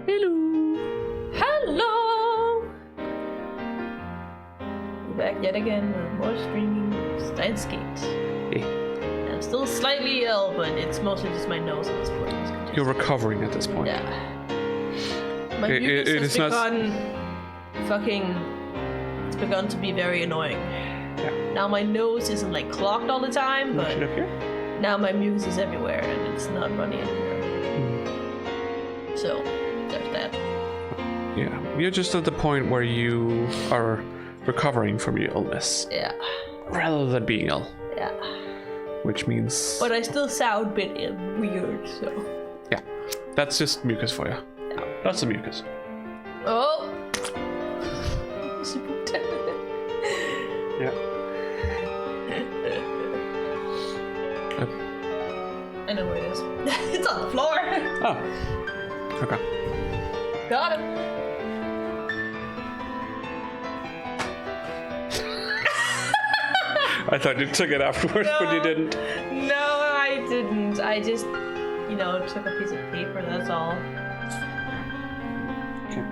Hello. Hello! We're back yet again with more streaming Steins. Hey. I'm still slightly ill, but it's mostly just my nose at this point. You're recovering at this point. Yeah. My mucus has begun it's begun to be very annoying. Yeah. Now my nose isn't like clogged all the time, but now my mucus is everywhere and it's not running anywhere. So there's that. Yeah, you're just at the point where you are recovering from your illness. Yeah. Rather than being ill. Yeah. Which means... But I still sound a bit weird, so... Yeah, that's just mucus for you. Yeah. That's the mucus. Oh! Yeah. I know where it is. It's on the floor! Oh. Okay. Got it! I thought you took it afterwards, but you didn't. No, I didn't. I just, took a piece of paper, that's all. Okay.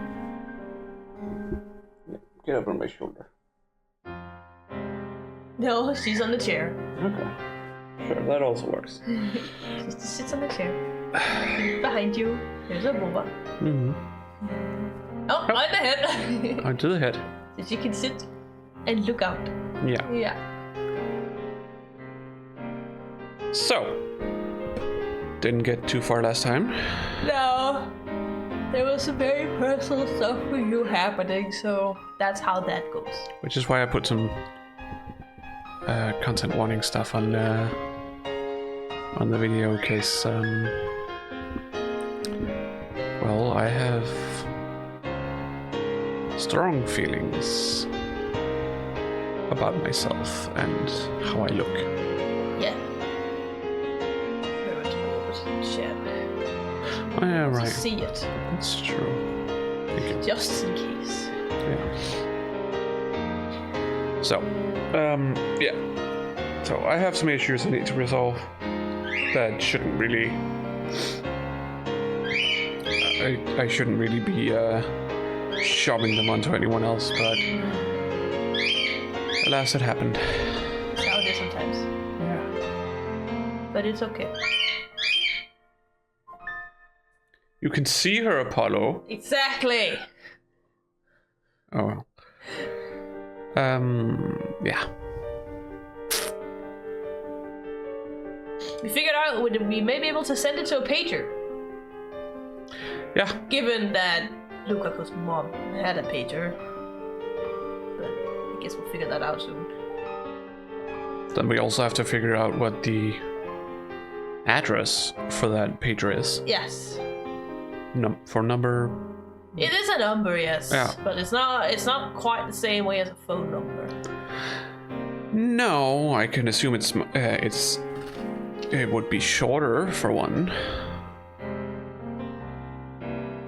Get over my shoulder. No, she's on the chair. Okay. Sure, that also works. She just sits on the chair. Behind you, there's a boba. Mm-hmm. Oh, on the head! Onto the head. So she can sit and look out. Yeah. Yeah. So, didn't get too far last time. No, there was some very personal stuff for you happening, so that's how that goes. Which is why I put some content warning stuff on the video, in case, well, I have strong feelings about myself and how I look. Yeah. Shit. Oh, yeah, right. To see it. That's true. Thank you. Just in case. Yeah. So, yeah. So I have some issues I need to resolve that shouldn't really... I shouldn't really be shoving them onto anyone else, but alas, it happened. That's how it is sometimes. Yeah. But it's okay. You can see her, Apollo. Exactly. Oh well. Yeah. We figured out we may be able to send it to a pager. Yeah. Given that Lukaku's mom had a pager. But I guess we'll figure that out soon. Then we also have to figure out what the address for that pager is. Yes. For number... It is a number, yes. Yeah. But it's not quite the same way as a phone number. No, I can assume it would be shorter for one.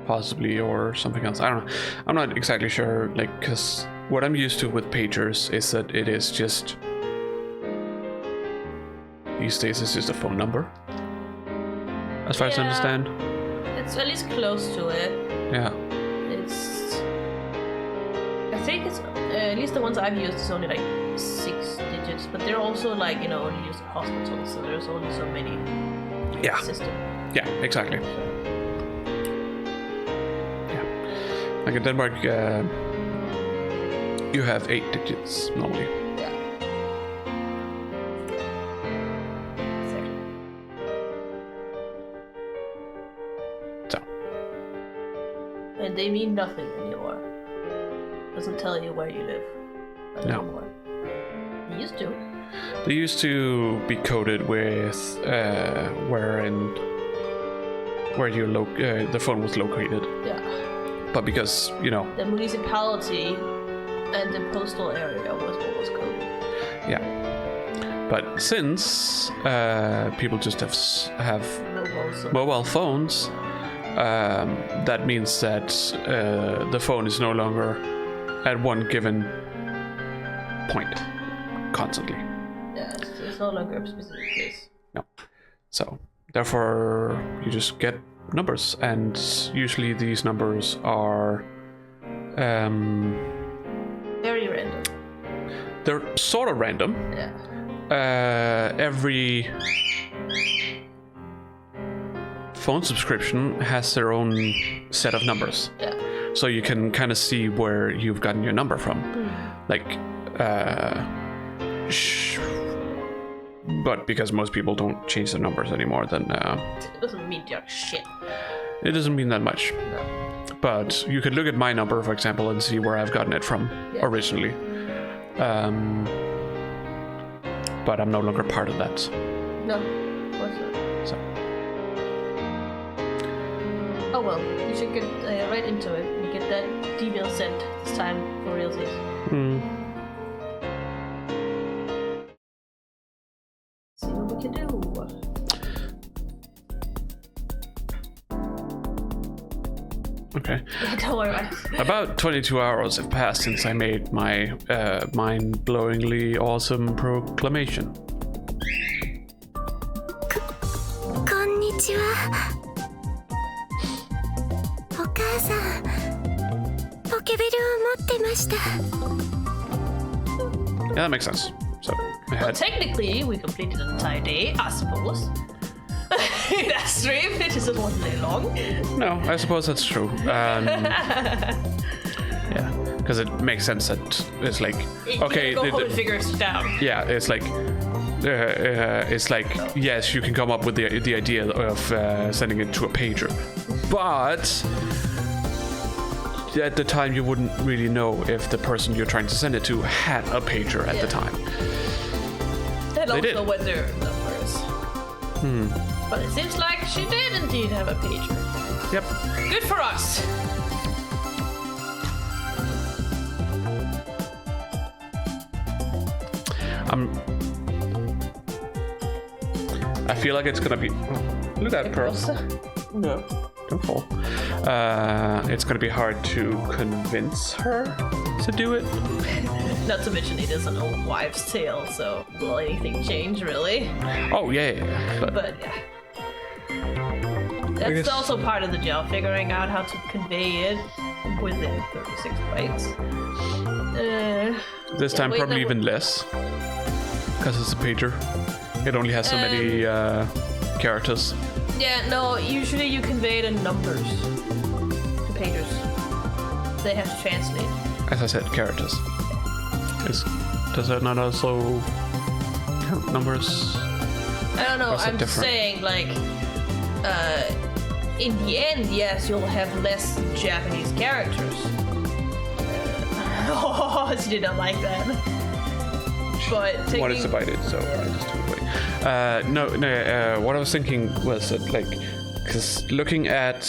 Possibly, or something else. I don't know. I'm not exactly sure, because what I'm used to with pagers is that it is just... These days it's just a phone number. As far as I understand. It's at least close to it. Yeah. I think it's at least the ones I've used is only like 6 digits, but they're also only used in hospitals, so there's only so many. Yeah. System. Yeah, exactly. Yeah. Like in Denmark, you have 8 digits normally. Yeah. Exactly. So. And they mean nothing anymore. Doesn't tell you where you live. Anymore. They used to. They used to be coded with where the phone was located. Yeah. But because, the municipality and the postal area was what was coded. Yeah. But since people just have mobile phones, that means that the phone is no longer at one given point constantly. Yeah, it's no longer a specific place. No. So, therefore, you just get numbers, and usually these numbers are very random. They're sort of random. Yeah. Every phone subscription has their own set of numbers. Yeah. So you can kind of see where you've gotten your number from. Like, but because most people don't change their numbers anymore, then It doesn't mean jack shit. it doesn't mean that much. No. But you could look at my number, for example, and see where I've gotten it from originally. But I'm no longer part of that. No, of course not. So. Oh well, you should get right into it and get that email sent this time for realsies. See what we can do. Okay. Yeah, don't worry about it. About 22 hours have passed since I made my mind-blowingly awesome proclamation. こんにちは。お母さん、ポケベルを持ってました。 Yeah, that makes sense. So, I Well, had... technically, we completed an entire day, I suppose. That stream, it isn't one day long. No, I suppose that's true. Yeah, because it makes sense that it's like... Okay, Go home and figure it out. yeah, it's like, yes, you can come up with the idea of sending it to a pager, but at the time you wouldn't really know if the person you're trying to send it to had a pager at the time. And They also did. what their numbers. But it seems like she did indeed have a pager. Yep. Good for us. I feel like it's gonna be... Oh, look at that, Pearl. No, don't fall. It's gonna be hard to convince her to do it. Not to mention it is an old wives' tale, so will anything change really? Oh yeah. But yeah. That's guess- also part of the job, figuring out how to convey it within 36 bytes. This time wait, probably no, even less, because it's a pager. It only has so many characters. Yeah, no, usually you convey the numbers to pagers. They have to translate. As I said, characters. Does that not also count numbers? I don't know, Or is it I'm different? saying, like, in the end, yes, you'll have less Japanese characters. Oh, she did not like that. But taking... Wanted to bite it, so I just took it away. No. What I was thinking was that, like, because looking at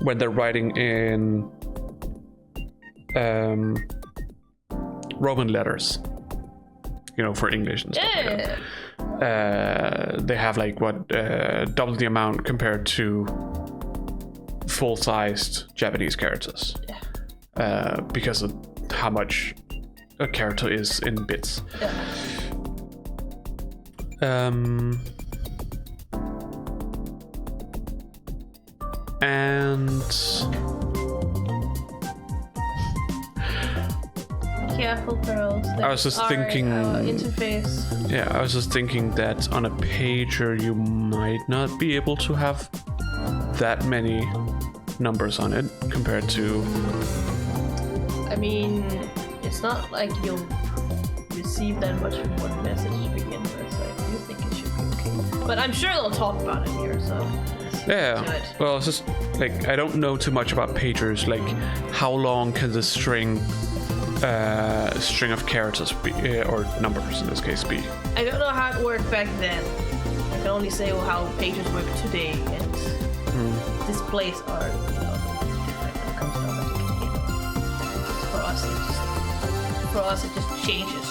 when they're writing in Roman letters, you know, for English and stuff like that. They have like double the amount compared to full-sized Japanese characters, because of how much a character is in bits. And Careful, girls. I was just thinking- Interface. yeah, I was just thinking that on a pager you might not be able to have that many numbers on it compared to... I mean, it's not like you'll receive that much from one message to begin with, so I do think it should be okay. But I'm sure they'll talk about it here, so... let's do Yeah, it. well, it's just like I don't know too much about pagers. Like, how long can the string of characters be, or numbers in this case, be? I don't know how it worked back then. I can only say how pages work today, and displays are, you know, different when it comes to how much it can handle. For us, it just changes.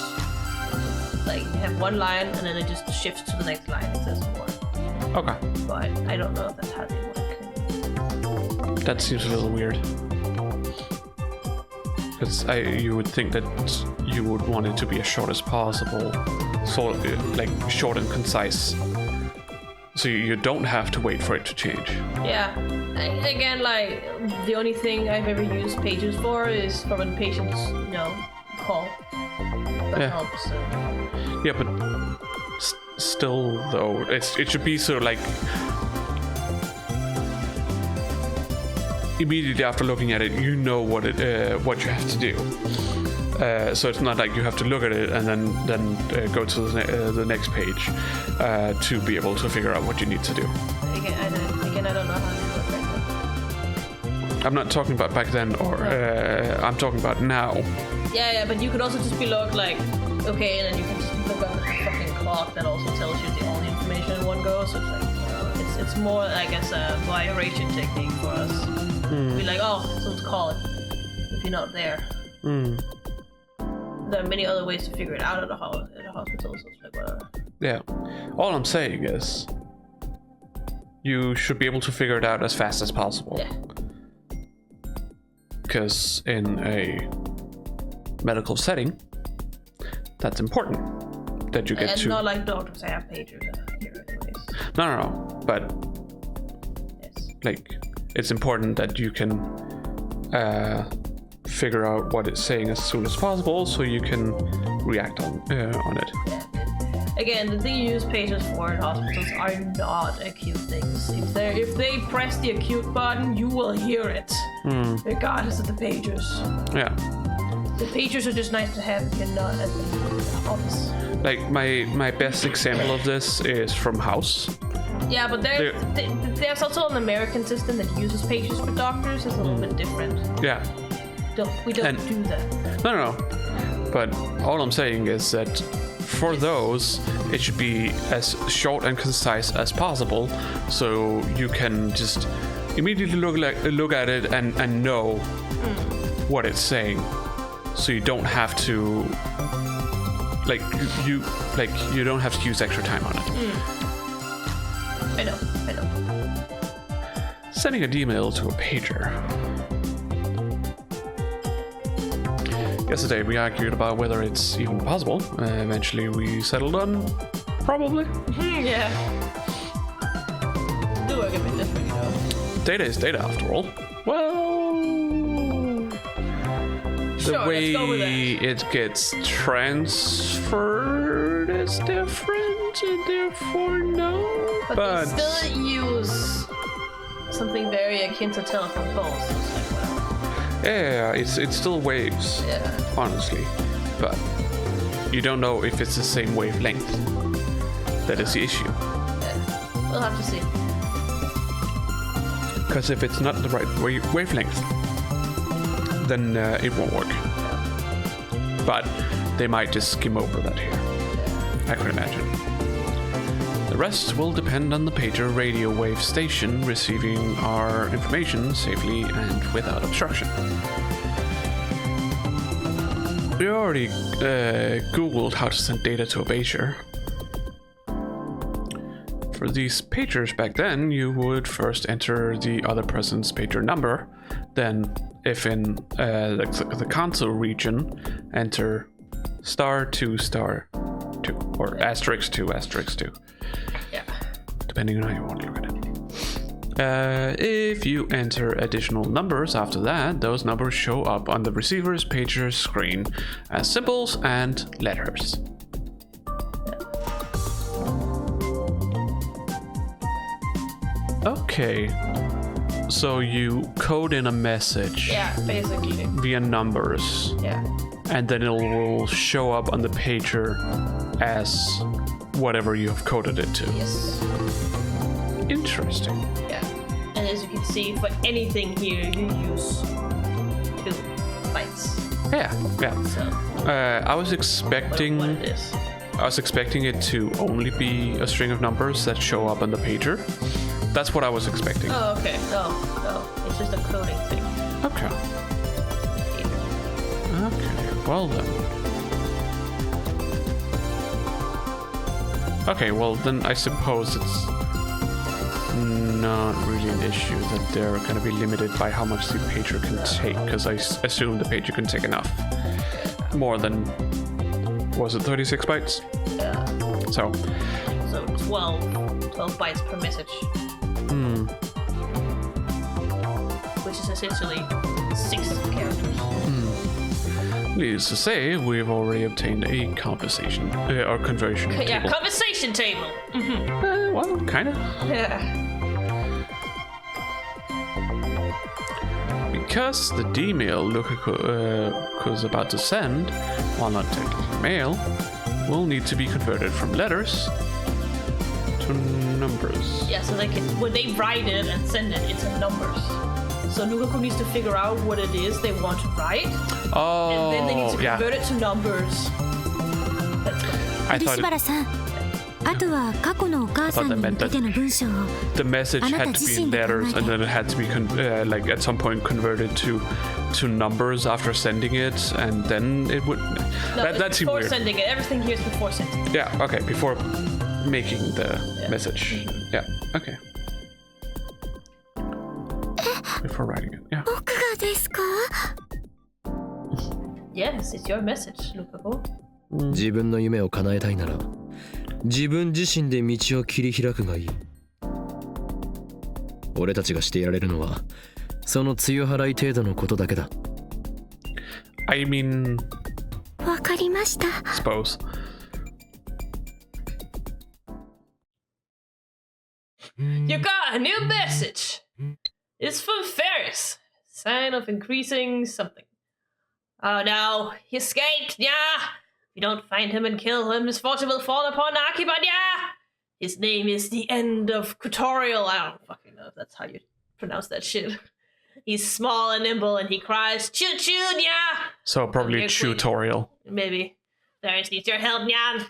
Like, you have one line, and then it just shifts to the next line and says more. Okay, But I don't know if that's how they work. that seems a little weird. Because you would think that you would want it to be as short as possible, so like short and concise, So you don't have to wait for it to change. Yeah. Again, like, the only thing I've ever used pages for is for when patients, call. That helps. So. Yeah, but still, though, it should be sort of like immediately after looking at it, you know what you have to do. So it's not like you have to look at it and then go to the next page to be able to figure out what you need to do. Again, I don't know how to do it right now. I'm not talking about back then, or I'm talking about now. Yeah, but you could also just be like, okay, and then you can just look at the fucking clock that also tells you all the information in one go. So it's like, it's more, I guess, a violation technique for us. Be like, oh, someone's calling if you're not there. There are many other ways to figure it out at a hospital, so it's like whatever. Yeah. All I'm saying is you should be able to figure it out as fast as possible. Yeah. Because in a medical setting, that's important that you get and to. not like doctors have pagers here anyways. No. But Yes. like, it's important that you can figure out what it's saying as soon as possible, so you can react on it. Yeah. Again, the thing you use pages for in hospitals are not acute things. If they press the acute button, you will hear it, regardless of the pagers. Yeah. The pagers are just nice to have if you're not at the office. Like my best example of this is from House. Yeah, but there's also an American system that uses pages for doctors. It's a little bit different. Yeah. We don't do that. No. But all I'm saying is that for those, it should be as short and concise as possible, so you can just immediately look at it and know what it's saying. So you don't have to you don't have to use extra time on it. I know. Sending an email to a pager. Yesterday we argued about whether it's even possible. Eventually we settled on probably. Yeah. Do work a bit different, Data is data after all. Well, the way it gets transferred is different, and therefore no. But they still use something very akin to telephone calls. So it's like, whatever. Yeah, it's still waves, honestly, but you don't know if it's the same wavelength. That is the issue. Yeah. We'll have to see. Because if it's not the right wavelength, then it won't work. But they might just skim over that here. I could imagine. The rest will depend on the pager radio wave station receiving our information safely and without obstruction. We already Googled how to send data to a pager. For these pagers back then, you would first enter the other person's pager number, then if in the console region, enter *2*2 or *2*2*2. Yeah. Depending on how you want to look at it. If you enter additional numbers after that, those numbers show up on the receiver's pager screen as symbols and letters. Okay, so you code in a message. Yeah, basically. Via numbers. Yeah. And then it will show up on the pager as whatever you have coded it to. Yes. Interesting. Yeah. And as you can see, for anything here, you use 2 bytes. Yeah. So. I was expecting. What it is. I was expecting it to only be a string of numbers that show up on the pager. That's what I was expecting. Oh, okay. No. It's just a coding thing. Okay. Well then. Okay, well then I suppose it's not really an issue that they're going to be limited by how much the pager can take, because I assume the pager can take enough. More than, was it 36 bytes? Yeah. So 12 12 bytes per message. Which is essentially 6 characters. Needless to say, we've already obtained a conversation or conversion table. Yeah, conversation table. Well, kind of. Yeah. Because the D-mail Lukaku's about to send, while not technically mail, will need to be converted from letters to numbers. Yeah, so they can, when they write it and send it, it's in numbers. So Lukaku needs to figure out what it is they want to write. Oh, and then they need to yeah. convert it to numbers. That's what I thought 漆原さん、あとは過去のお母さんに向けての文章を the message had to be in letters and then it had to be like at some point converted to numbers after sending it, and then it would. No, that seemed before weird. sending it. Everything here is before sending it. Yeah. Okay. Before making the message. Yeah. Okay. Before writing it. Yeah. 僕がですか？ Yes, it's your message, Lukaku. 自分の夢を叶えたいなら自分自身で道を切り開くがいい。俺たちがしてやれるのはその強払い程度のことだけだ。 I mean, わかりました。 suppose. You got a new message. It's from Faris. Sign of increasing something. Oh no, he escaped, yeah. If you don't find him and kill him, misfortune will fall upon AKIHA, yeah. His name is the end of tutorial. I don't fucking know if that's how you pronounce that shit. He's small and nimble and he cries, choo choo, yeah. So probably Okay, tutorial. Maybe. Faris needs your help, nyan.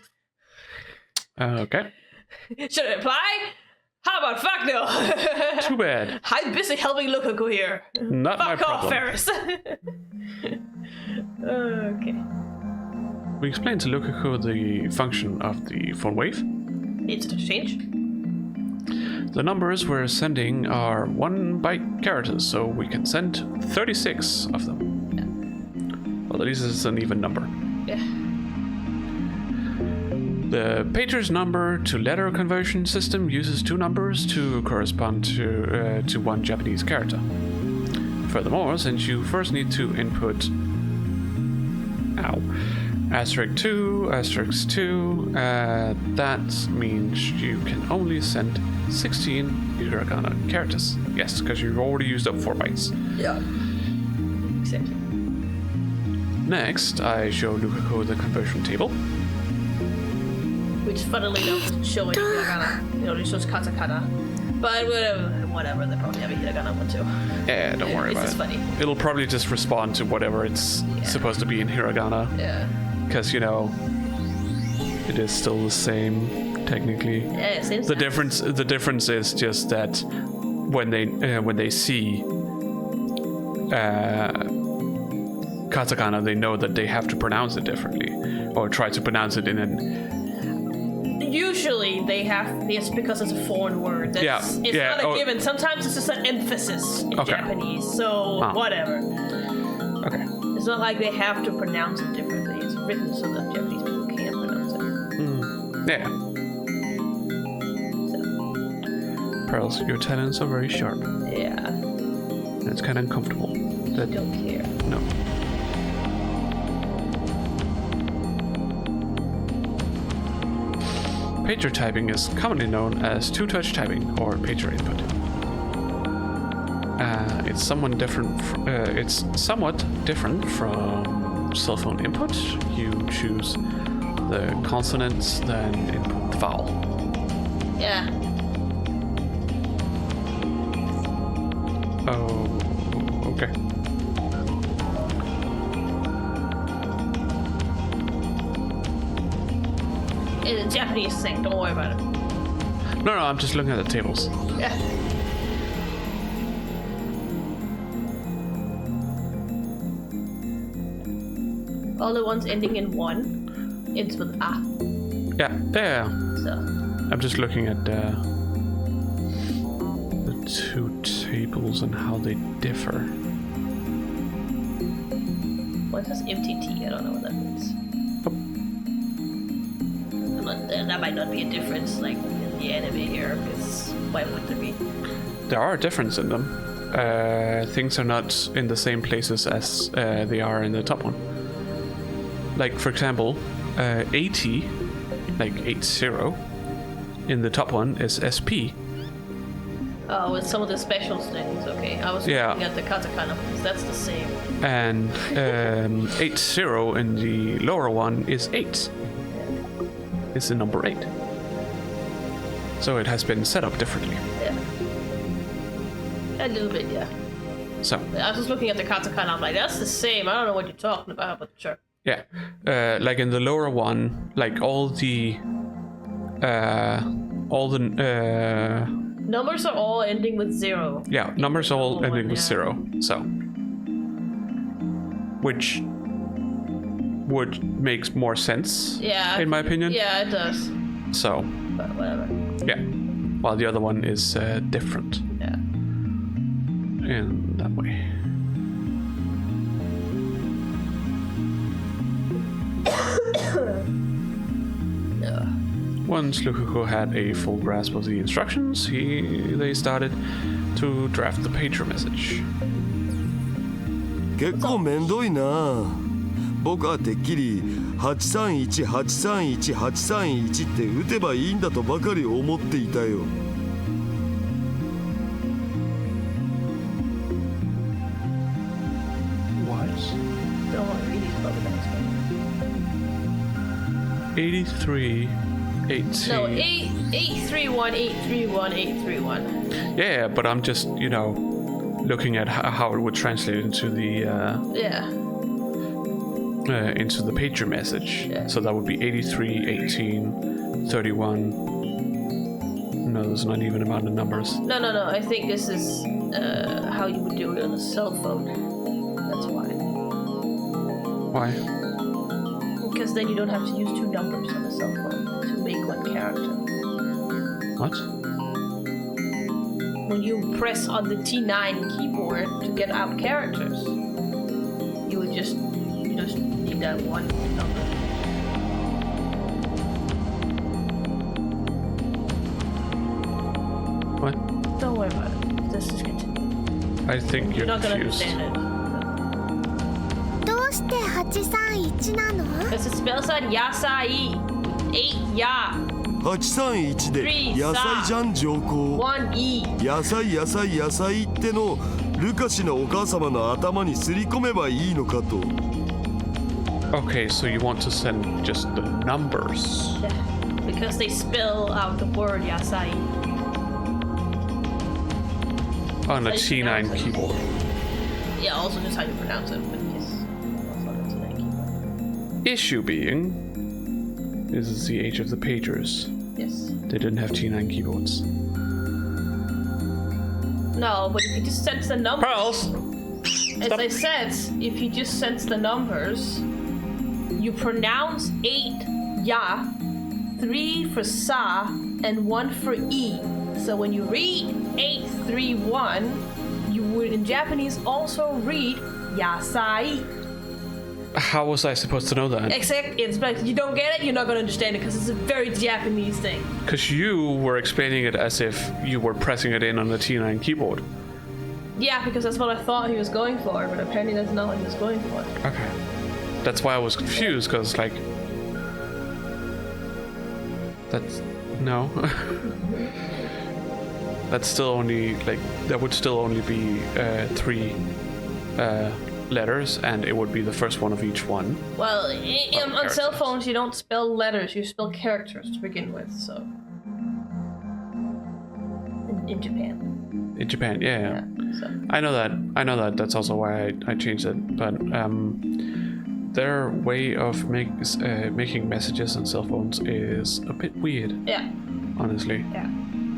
Okay. Should I reply? How about fuck no? Too bad. I'm busy helping Lukaku here. Not my Fuck off, problem. Faris. Okay. We explained to Lukaku the function of the phone wave. Instant exchange. The numbers we're sending are 1 byte characters, so we can send 36 of them. Yeah. Well, at least it's an even number. Yeah. The pager's number to letter conversion system uses 2 numbers to correspond to 1 Japanese character. Furthermore, since you first need to input asterisk 2, asterisk 2, that means you can only send 16 hiragana characters. Yes, because you've already used up 4 bytes. Yeah. Exactly. Next, I show Lukaku the conversion table. Which funnily enough doesn't show any hiragana. It only shows katakana. But whatever, they probably have a hiragana one too. Yeah, don't worry It's about just it. funny. It'll probably just respond to whatever it's supposed to be in hiragana. Yeah. Because, you know, it is still the same, technically. Yeah, same The difference is just that when they see katakana, they know that they have to pronounce it differently, or try to pronounce it in an. Usually they have this because it's a foreign word. It's not a given. Sometimes it's just an emphasis in Japanese. So whatever. Okay. It's not like they have to pronounce it differently. It's written so that Japanese people can pronounce it. Yeah. So, Pearls, your talents are very sharp. yeah. And it's kind of uncomfortable. I don't care. No. Pager typing is commonly known as two-touch typing or pager input. It's somewhat different from cell phone input. You choose the consonants, then input the vowel. Yeah. Oh, okay. It's a Japanese thing. Don't worry about it. No, I'm just looking at the tables. Yeah. All the ones ending in 1 ends with a. Yeah, there. So. I'm just looking at the 2 tables and how they differ. One says MTT. I don't know what that means. That might not be a difference, like in the anime here, because why would there be? There are a difference in them. Things are not in the same places as they are in the top one. Like, for example, 80, like 80, in the top one is SP. Oh, with some of the special things, okay. I was looking at the katakana, because that's the same. And 80 in the lower one is 8. It's the number 8. So it has been set up differently. Yeah. A little bit, yeah. So I was just looking at the katakana, I'm like, that's the same. I don't know what you're talking about, but sure. yeah, like in the lower one, like all the Numbers are all ending with 0. yeah, numbers all ending with 0. So which would make more sense, in my opinion. Yeah, it does. So But whatever. yeah, while the other one is different Yeah. in that way. Yeah. Once Lukaku had a full grasp of the instructions, they started to draft the pager message. 結構めんどいな。僕はてっきり831831831って打てばいいんだとばかり思っていたよ。What? Don't want to read these probably that. 83, 18. No, 831. Yeah, but I'm just, looking at how it would translate into the Yeah. into the pager message. Yeah. So that would be 83, 18, 31. No, there's not even amount of numbers. No. I think this is how you would do it on a cell phone. That's why. Why? Because then you don't have to use 2 numbers on a cell phone to make 1 character. What? When you press on the T9 keyboard to get out characters, you would just need that 1 number. What? Don't worry about it. Let's just continue. I think You're you're not gonna confused. understand it. どうして831なの？ Because it spells out yasai. 8 ya. 831で野菜じゃん上皇。 1 e. 野菜ってのルカシのお母様の頭にすり込めばいいのかと。 Okay, so you want to send just the numbers. Yeah. Because they spell out the word yasai. On a How you T9 pronounce it. keyboard. Yeah, also just how you pronounce it. But yes. Also on the T9 keyboard. Issue being, this is the age of the pagers. Yes. They didn't have T9 keyboards. No, but if you just sense the numbers. Pearls! As Stop. I said, if you just sense the numbers, you pronounce 8 ya, 3 for sa, and 1 for e. So when you read 831, you would in Japanese also read yasai. How was I supposed to know that? Except it's like you don't get it, you're not gonna understand it because it's a very Japanese thing. Because you were explaining it as if you were pressing it in on the T9 keyboard. Yeah, because that's what I thought he was going for, but apparently that's not what he was going for. Okay. That's why I was confused, because, like... That's... No. That's still only, like... That would still only be 3 letters, and it would be the first one of each one. Well, on characters. cell phones you don't spell letters, you spell characters to begin with, so... In Japan. In Japan, yeah. So. I know that. That's also why I changed it. But their way of making messages on cell phones is a bit weird. Yeah. Honestly. Yeah.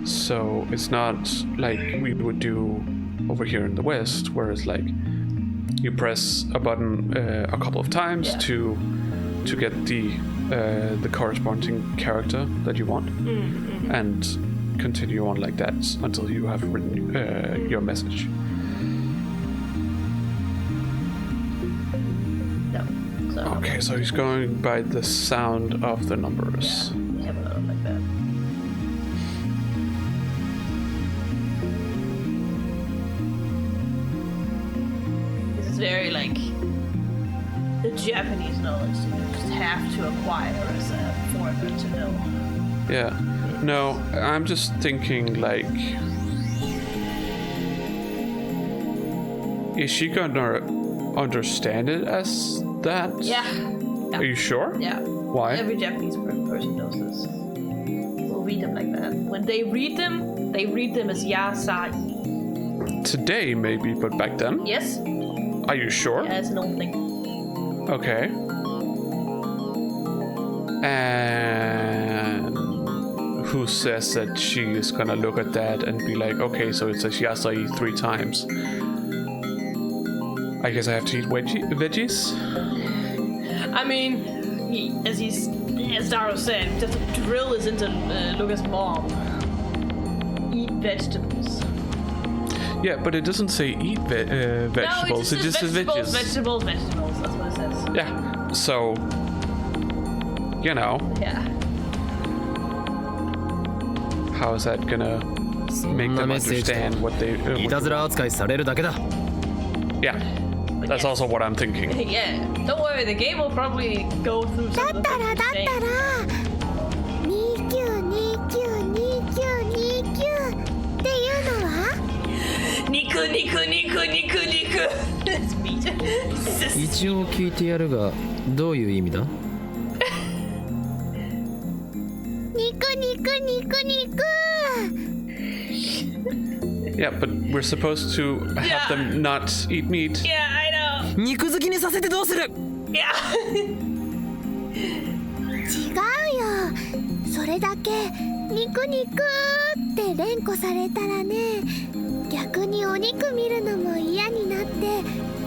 So it's not like we would do over here in the West, where it's like you press a button a couple of times to get the corresponding character that you want, and continue on like that until you have written your message. No. So Okay, so he's going by the sound of the numbers. we have a lot like that. very like the Japanese knowledge that you just have to acquire as a foreigner to know. Yeah. No, I'm just thinking like, is she gonna understand it as that? Yeah. Are you sure? Yeah. Why? Every Japanese person knows this. Will read them like that. When they read them as yasai. Today maybe, but back then? Yes? Are you sure? Yeah, it's an old thing. Okay. And who says that she is gonna look at that and be like, okay, so it says yasai 3 times. I guess I have to eat veggies? I mean, as Daro said, just drill is into Lucas' mom. Eat vegetables. Yeah, but it doesn't say eat vegetables. No, it just says veggies. Vegetables. That's what it says. Yeah. So, you know, Yeah. how is that gonna make them understand what they? いたずら扱いされるだけだ。 Yeah, that's also what I'm thinking. Yeah. Don't worry, the game will probably go through だ some ったらだったら29292929っていうのは Niku. It's meat. 一応聞いてやるが、どういう意味だ？肉 Yeah, but we're supposed to have Yeah. them not eat meat. Yeah, I know. 肉好きにさせてどうする？ Yeah. 違うよ。それだけ肉って連呼されたらね、逆にお肉見るのも嫌になって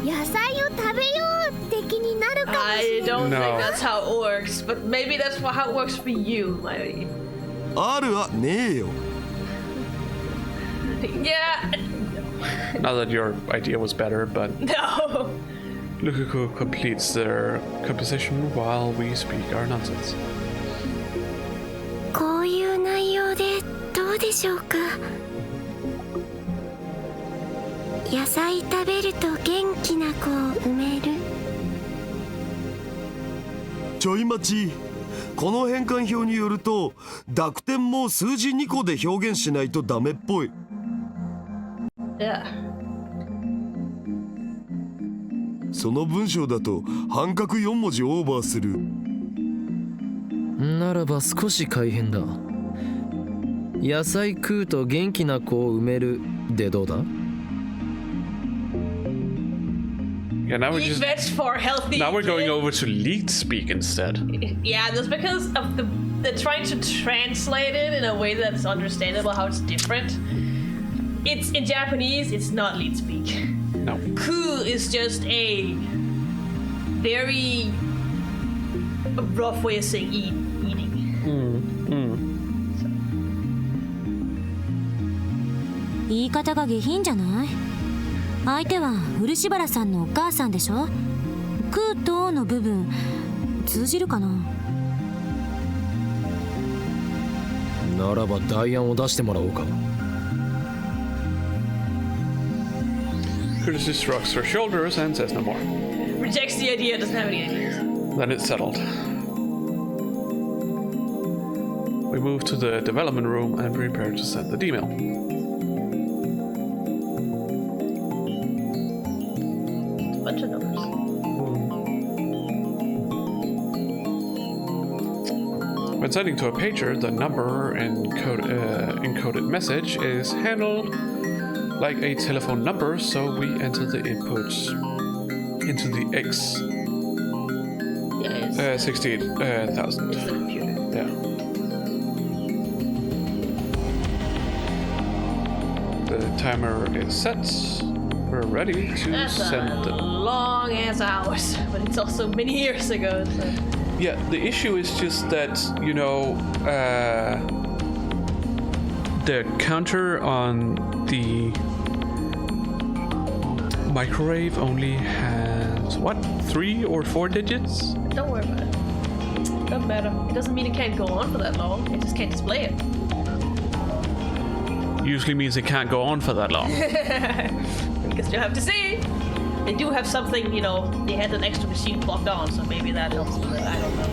野菜を食べようって気になるかもし I れない don't No. think that's how it works, but maybe that's how it works for you, Mayurii. あるわねえよ。 Yeah. Not that your idea was better, but No. Lukaku completes their composition while we speak our nonsense. こういう内容でどうでしょうか。野菜食べると元気な子を産める。ちょい待ち。この変換表によると濁点も数字2個で表現しないとダメっぽい。 Yeah. その文章だと半角4文字オーバーする。ならば少し改変だ。野菜食うと元気な子を産めるでどうだ？ Yeah, now we're Eat just veg for healthy. now we're going eating. over to lead speak instead. Yeah, that's because of they're trying to translate it in a way that's understandable. How it's different. It's in Japanese. It's not lead speak. No. Ku is just a very rough way of saying eating. 言い方が下品じゃない？相手は漆原さんのお母さんでしょ。食うとの部分通じるかな。ならば代案を出してもらおうか。 Curtis shrugs her shoulders and says no more. Rejects the idea. Doesn't have any ideas. Then it's settled. We move to the development room and prepare to send the email. Bunch of numbers. When sending to a pager, the number encoded message is handled like a telephone number, so we enter the inputs into the X Yeah, it's 68,000. the computer. Yeah. The timer is set. We're ready to That's send a the. long ass hours, but it's also many years ago. So. Yeah, the issue is just that, you know, the counter on the microwave only has, what, 3 or 4 digits? Don't worry about it. Doesn't matter. It doesn't mean it can't go on for that long. It just can't display it. Usually means it can't go on for that long. Because you'll have to see. They do have something, you know, they had an extra machine plugged on, so maybe that helps a bit. I don't know.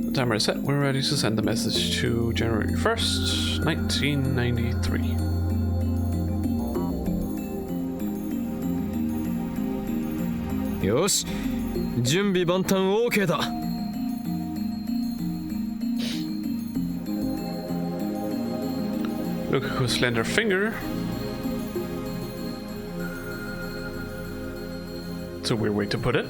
The timer is set. We're ready to send the message to January 1st, 1993.よし準備万端 OK だ Lukaku's slender finger. It's a weird way to put it.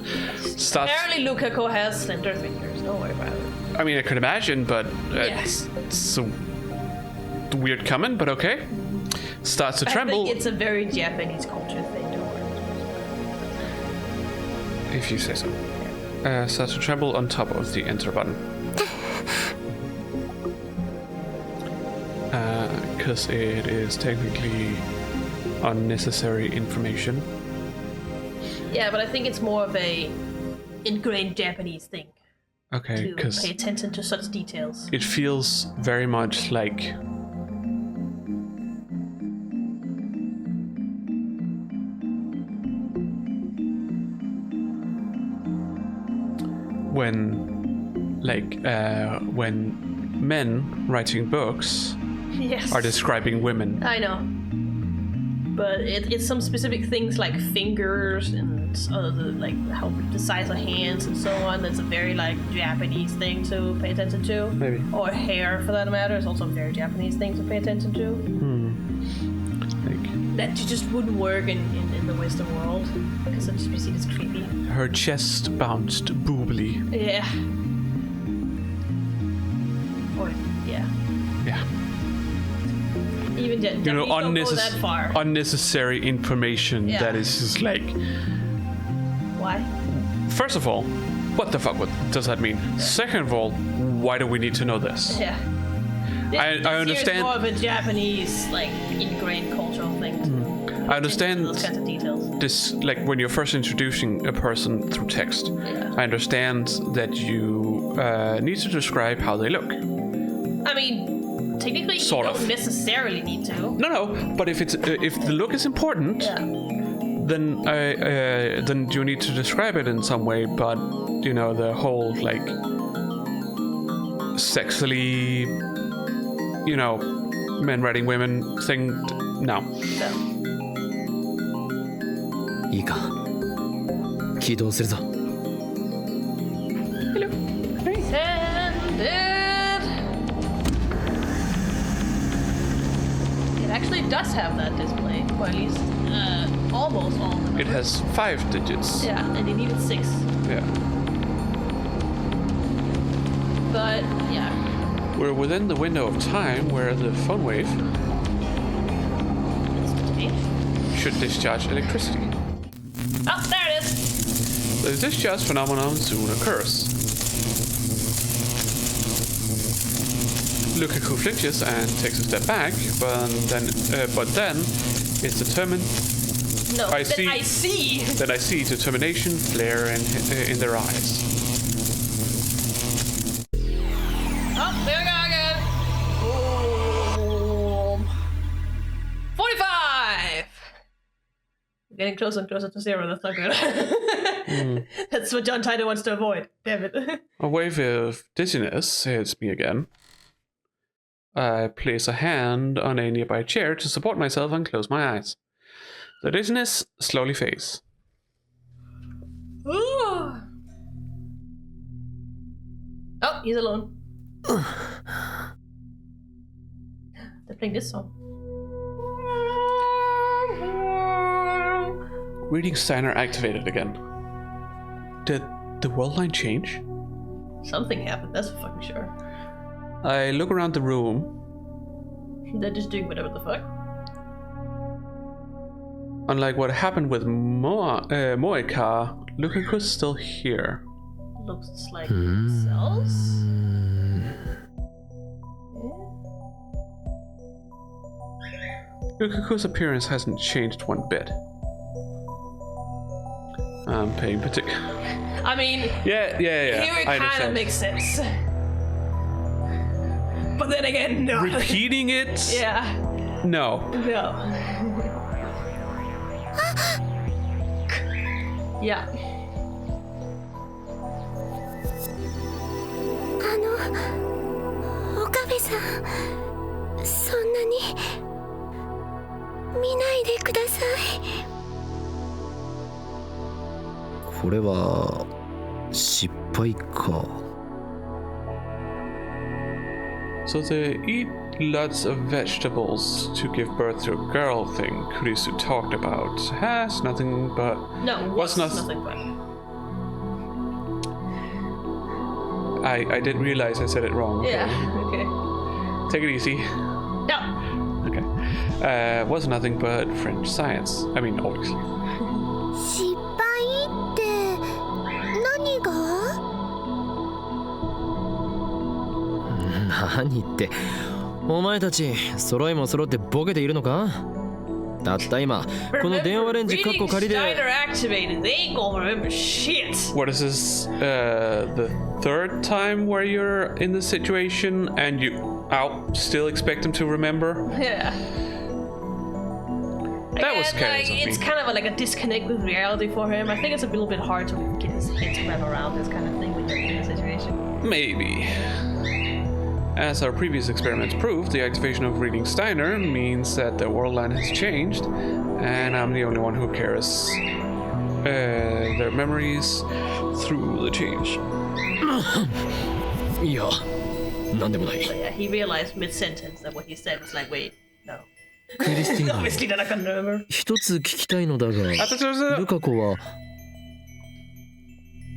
Starts. Apparently Lukaku has slender fingers, don't worry about it. I mean, I could imagine, but Yes. it's a weird comment, but okay. Starts to I tremble. think it's a very Japanese culture thing, don't worry. If you say so. Starts to tremble on top of the enter button. Because it is technically unnecessary information. Yeah, but I think it's more of a ingrained Japanese thing Okay, to because pay attention to such details. it feels very much like when men writing books Yes. are describing women. I know. But it's some specific things like fingers and like how the size of hands and so on. That's a very like Japanese thing to pay attention to. Maybe. Or hair, for that matter, is also a very Japanese thing to pay attention to. Like That just wouldn't work in the Western world because it'd just be seen as creepy. her chest bounced boobily. Yeah. Or yeah. Yeah. Even Japanese You know, don't go that far. unnecessary information Yeah. that is just like. Why? First of all, what the fuck does that mean? Second of all, why do we need to know this? Yeah. I It's understand. more of a Japanese, like, ingrained cultural thing. I understand Those kinds of details. this, like when you're first introducing a person through text. Yeah. I understand that you need to describe how they look. I mean, technically, Sort you of. don't necessarily need to. No, but if the look is important, Yeah. then you need to describe it in some way. But you know, the whole like sexily, you know, men writing women thing. No. So, いいか起動するぞ send it. It actually does have that display, or at least almost all of them. It has 5 digits. Yeah, and they needed 6. Yeah. But yeah, We're within the window of time where the phone wave should discharge electricity. oh, there it is. The discharge phenomenon soon occurs. Lukaku flinches and takes a step back, but then it's determined. No, I then see. I see. Then I see determination flare in their eyes. Oh, there we go again. Boom. 45. Getting closer and closer to 0. That's not good. That's what John Titor wants to avoid. Damn it. A wave of dizziness hits me again. I place a hand on a nearby chair to support myself and close my eyes. The dizziness slowly fades. Ooh. Oh, he's alone. They're playing this song. Reading Steiner activated again. Did the world line change? Something happened, that's for fucking sure. I look around the room. They're just doing whatever the fuck. Unlike what happened with Moeka, Lukaku's still here. Looks like cells? Lukaku's appearance hasn't changed one bit. I'm paying particular. I mean, Yeah. here it I kind of understand. makes sense. but then again, no. Repeating it? Yeah. No. No. Yeah. 岡部さん、そんなに見ないでください。これは失敗か。 So the eat lots of vegetables to give birth to a girl thing Kurisu talked about has nothing but... No, was nothing but. I didn't realize I said it wrong. Yeah, okay. Take it easy. No. Okay. Was nothing but French science. I mean, obviously. 失敗って何が？何ってお前たち揃いも揃ってボケているのか？たった今この電話レンジカッコ仮で STEINER activated. They ain't gonna remember shit. What is this? The third time where you're in this situation and you still expect him to remember? Yeah. That was Again, careless of it's me. kind of like a disconnect with reality for him. I think it's a little bit hard to get his head to wrap around this kind of thing when you're in a situation. Maybe. As our previous experiments proved, the activation of reading Steiner means that the world line has changed, and I'm the only one who carries their memories through the change. いやなんでもない。 But yeah, he realized mid-sentence that what he said was like, wait, no. クリスティーナ Obviously they're not gonna remember. 一つ聞きたいのだが I thought there was a... ルカ子は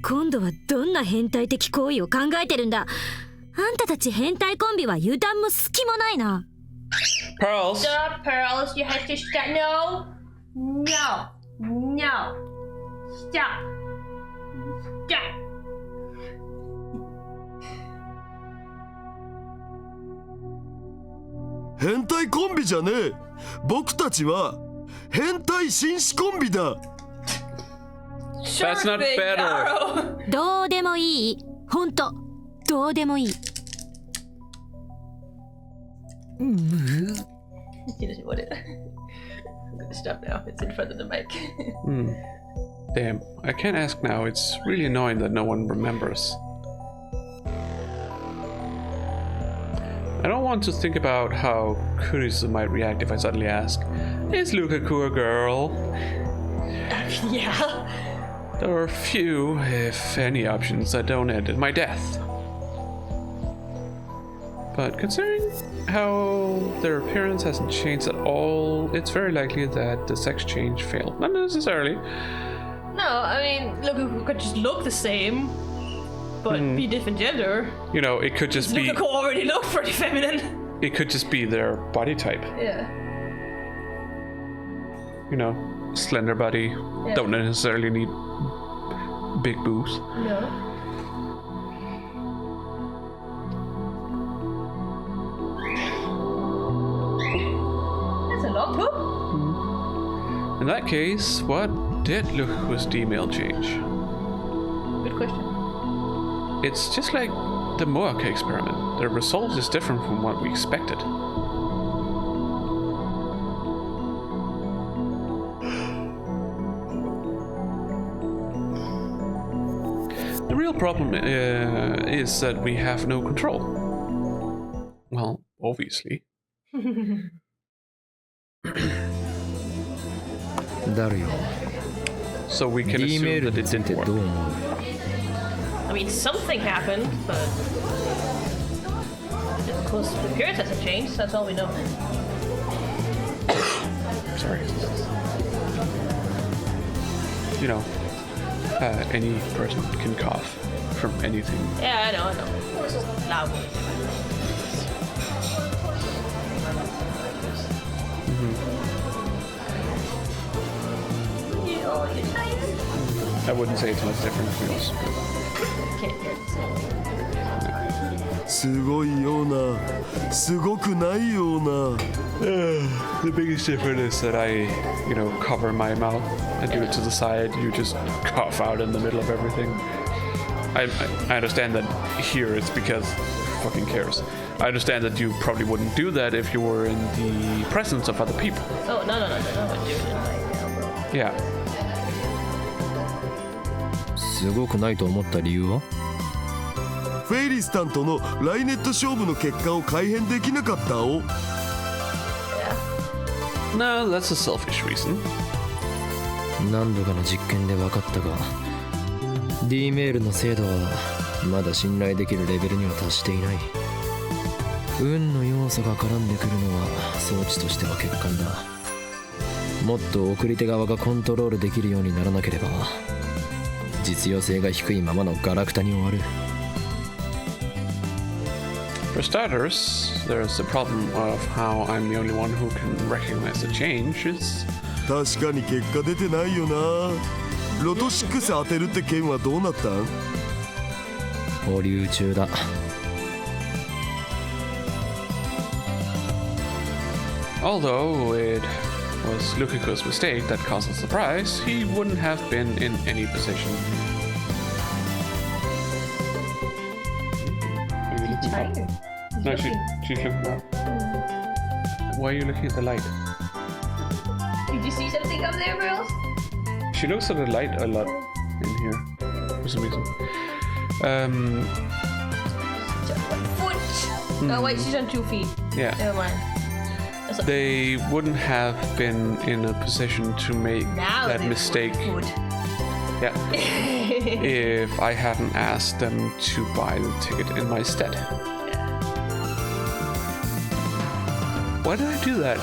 今度はどんな変態的行為を考えてるんだ。あんたたち変態コンビは油断も隙もないな。 Pearls! Stop, Pearls, you have to stop. No! No! No! Stop! Stop! 変態コンビじゃねえ。僕たちは変態紳士コンビだ。 That's not Sure thing, better. Garo. どうでもいい。ほんとどうでもいい。 He doesn't want it. I'm gonna stop now. It's in front of the mic. Damn, I can't ask now. It's really annoying that no one remembers. I don't want to think about how Kurisu might react if I suddenly ask, is Lukaku a girl? Yeah. There are few, if any, options that don't end in my death. But considering how their appearance hasn't changed at all, it's very likely that the sex change failed. Not necessarily. No, I mean, Lukaku could just look the same, but be different gender. You know, it could just be... Lukaku already looked pretty feminine. It could just be their body type. Yeah. You know, slender body. Yeah. Don't necessarily need big boobs. No. That's a lot, huh? In that case, what did Lukaku's D-mail change? Good question. It's just like the Moaka experiment. The result is different from what we expected. The real problem is that we have no control. Well, obviously. だるよ。 So we can D メー assume ル that に it ついて didn't どう work. 思う？ I mean, something happened, but of course the appearance hasn't changed. That's all we know. Sorry. You know, any person can cough from anything. Yeah, I know. It's just loud. I wouldn't say it's much different from yours. Can't hear it. すごいような、すごくないような。 The biggest difference is that I, cover my mouth and do it to the side. You just cough out in the middle of everything. I understand that here it's because who fucking cares. I understand that you probably wouldn't do that if you were in the presence of other people. Oh, no, I would do it right now, bro. Yeah. すごくないと思った理由は？フェイリスタンとのライネット勝負の結果を改変できなかったを。No, that's a selfish reason. 何度かの実験で分かったが D メールの精度はまだ信頼できるレベルには達していない。運の要素が絡んでくるのは装置としては欠陥だ。もっと送り手側がコントロールできるようにならなければ実用性が低いままのガラクタに終わる。For starters, there's the problem of how I'm the only one who can recognize the changes. 確かに結果出てないよな。ロト6当てるって件はどうなったん？保留中だ。Although it was Lukiko's mistake that caused the surprise, he wouldn't have been in any position. Tired. No, she's looking up. Why are you looking at the light? Did you see something up there, bro? She looks at the light a lot in here for some reason. Just 1 foot. Oh wait, she's on 2 feet. Yeah. Never mind. They wouldn't have been in a position to make Now that they mistake. would. Yeah. If I hadn't asked them to buy the ticket in my stead. Why did I do that?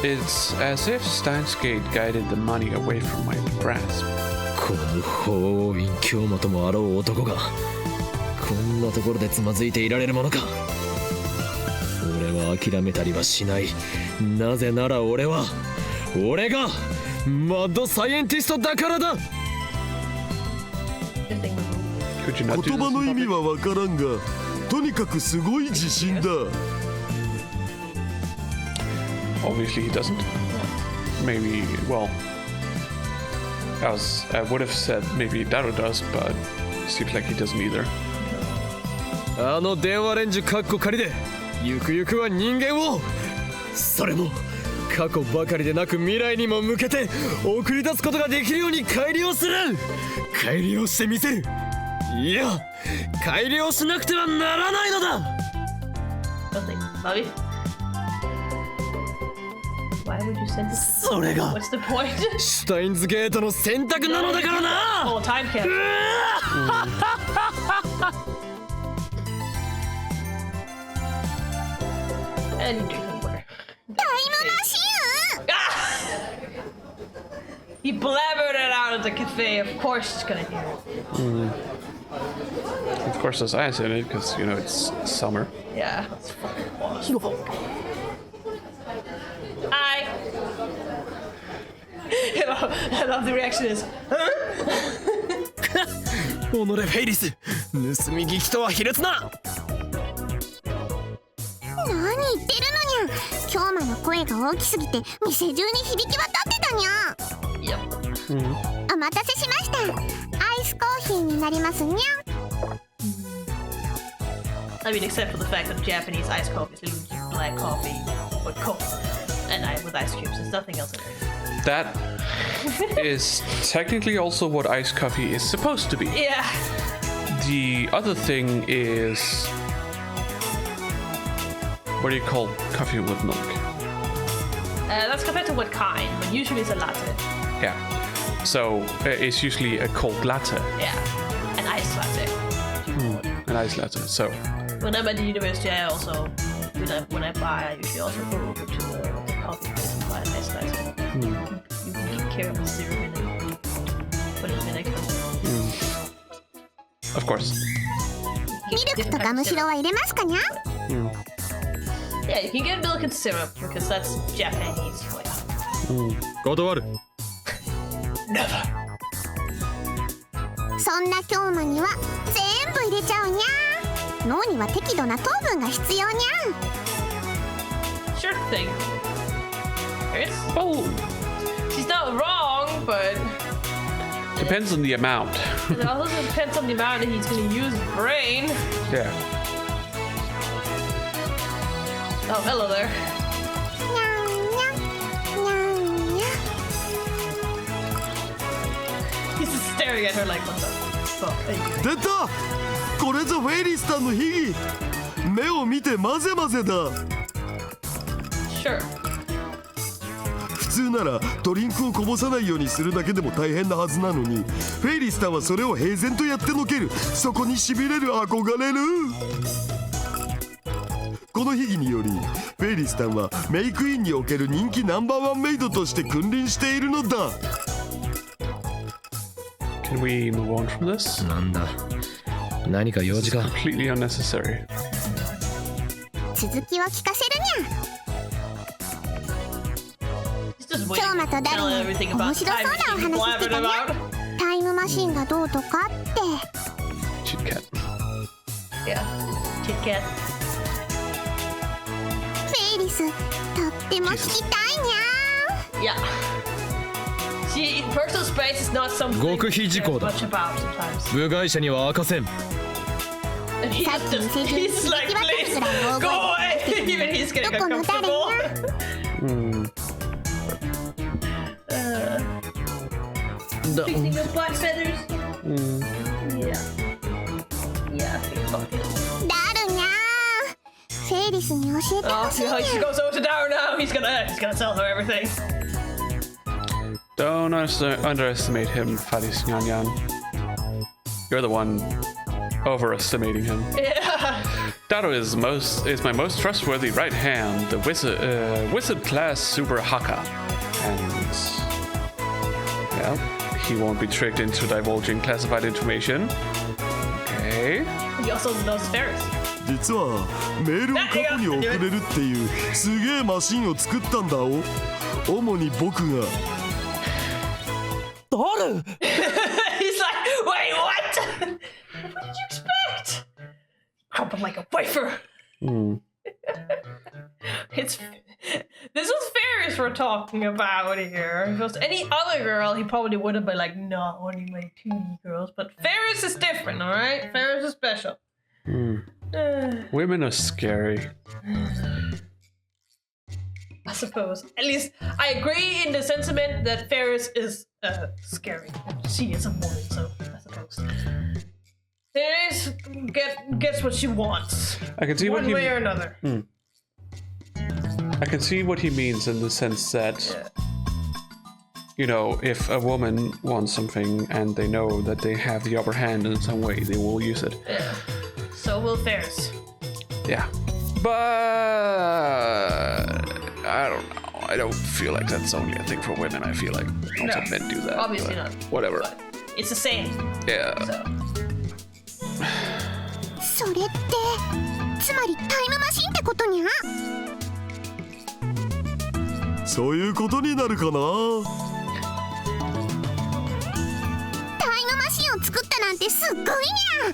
It's as if Steins Gate guided the money away from my grasp. この法王院京本もあろう男がこんなところでつまずいていられるものか。俺は諦めたりはしない。なぜなら俺がマッドサイエンティストだからだ。 Could you not do 言葉 this の in 意味 public? はわからんが、とにかくすごい自信だ。 Obviously he doesn't. Maybe, well, I would have said maybe Daro does, but it seems like he doesn't either. あの電話レンジカッコ仮でゆくゆくは人間をそれも過去ばかりでなく未来にも向けて送り出すことができるように改良する。改良してみせる。いや改良しなくてはならないのだ。 Nothing. Bobby? Why would you send this? それが What's the point? シュタインズゲートの選択なのだからな。 Oh, time capsule. And you drink some water. タイムマシ Ah! He blabbered it out at the cafe. Of course she's gonna hear it. Of course there's ice in it, because, you know, it's summer. Yeah, that's fucking awesome. Hi. I love the reaction is. おのれフェイリス盗み聞きとは卑劣な。何言ってるのにゃ。京馬の声が大きすぎて店中に響き渡ってたにゃ。 Yep. お待たせしました。アイスコーヒーになりますにゃ。 I mean, except for the fact that Japanese iced coffee is literally just black coffee with coke and with ice cubes. There's nothing else in it. That is technically also what iced coffee is supposed to be. Yeah. The other thing is, what do you call coffee with milk? That's compared to what kind, but usually it's a latte. Yeah. So it's usually a cold latte, Yeah. An iced latte. an iced latte. So When I'm at the university, I also do that. When I buy, I usually also go over to the coffee place and buy an iced latte. You can get caramel syrup in it. Put it in vinegar. of course. ミルクとかむしろは入れますかにゃ。 Yeah, you can get milk and syrup because that's Japanese for you. 断る。 Never. そんな京馬には全部入れちゃうにゃ。脳には適度な糖分が必要にゃ。 Sure thing. Faris? Oh, She's not wrong, but Depends on the amount. It also depends on the amount that he's gonna use his brain. Yeah. Oh, hello there. He's just staring at her like, what the fuck? 出たこれぞフェイリスさんの秘技目を見て混ぜ混ぜだ Sure. 普通ならドリンクをこぼさないようにするだけでも大変なはずなのにフェイリスさんはそれを平然とやってのけるそこにしびれる憧れるこの秘技によりフェイリスさんはメイクインにおける人気ナンバーワンメイドとして君臨しているのだ Can we move on from this? なんだ何か用事か Completely unnecessary. 続きを聞かせるにゃ He's just 今日また waiting to 誰 tell に everything 面 about 白そう time なお machine 話して blabbered たにゃ about. タイムマシンがどうとかって Chit cat. Yeah. Kit Kat. フェイリスとっても聞きたいにゃ Yeah. See, personal space is not something 極秘 we 事 care 項だ much about sometimes. 部外者には明かせん And he さっき just, 店中に he's 響 like, き渡る please くらい大 go 声 away. Even he's getting どこの誰に uncomfortable. ゃ Fixing those black feathers. Yeah. Yeah, I think about it. ダルにゃフェイリスに教えて Oh, ほしい see に how ゃ she goes over to Daru now. He's gonna tell her everything. Don't underestimate him, Faris Nyan. You're the one overestimating him. Yeah. Daru is my most trustworthy right hand, the wizard class super haka, and yeah, he won't be tricked into divulging classified information. Okay. He also knows Faris. 実はメールを過去に送れるっていうすげえマシンを作ったんだお主に僕が He's like, wait, what? What did you expect? Crumpled like a wafer. It's this was Faris we're talking about here. If it was any other girl, he probably would have been like, no, only my 2D girls. But Faris is different, all right? Faris is special. Women are scary. I suppose. At least I agree in the sentiment that Faris is scary. She is a woman, so I suppose. Faris gets what she wants. I can see what One he way or another. I can see what he means in the sense that, you know, if a woman wants something and they know that they have the upper hand in some way, they will use it. Yeah. So will Faris. Yeah. But I don't know. I don't feel like that's only a thing for women. I feel like also No, men do that. obviously but not. Whatever. But it's the same. Yeah. So. それってつまりタイムマシンってことにゃそういうことになるかなタイムマシンを作ったなんてすっごいにゃフェ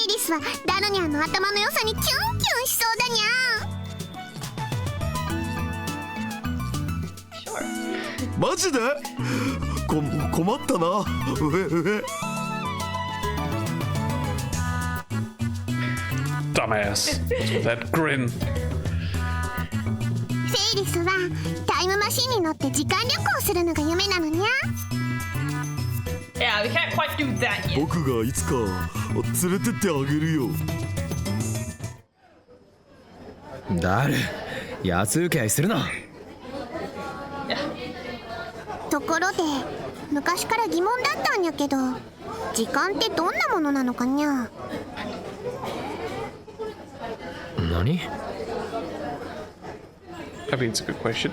イリスはダルニャンの頭の良さにキュンキュンしそうだにゃ Sure. マジで困ったなうえうえ Dumbass. That grin. フェイリスはタイムマシンに乗って時間旅行するのが夢なのにゃ Yeah, we can't quite do that yet. 僕がいつか連れてってあげるよだる安請け合いするな Yeah. ところで昔から疑問だったんやけど時間ってどんなものなのかにゃ何 I mean, it's a good question.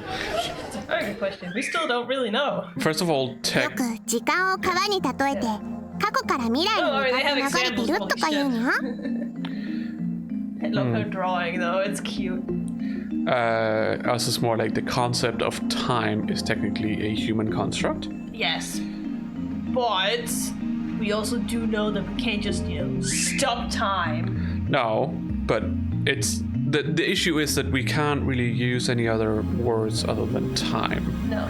It's a very good question. We still don't really know. First of all, よ tech. く時間を川に例えて過去から未来に Oh, 向 they か have って流れて examples. るとか言うにゃ I love her drawing though. It's cute. Us is more like the concept of time is technically a human construct. Yes. But we also do know that we can't just, stop time. No, but it's the issue is that we can't really use any other words other than time. No.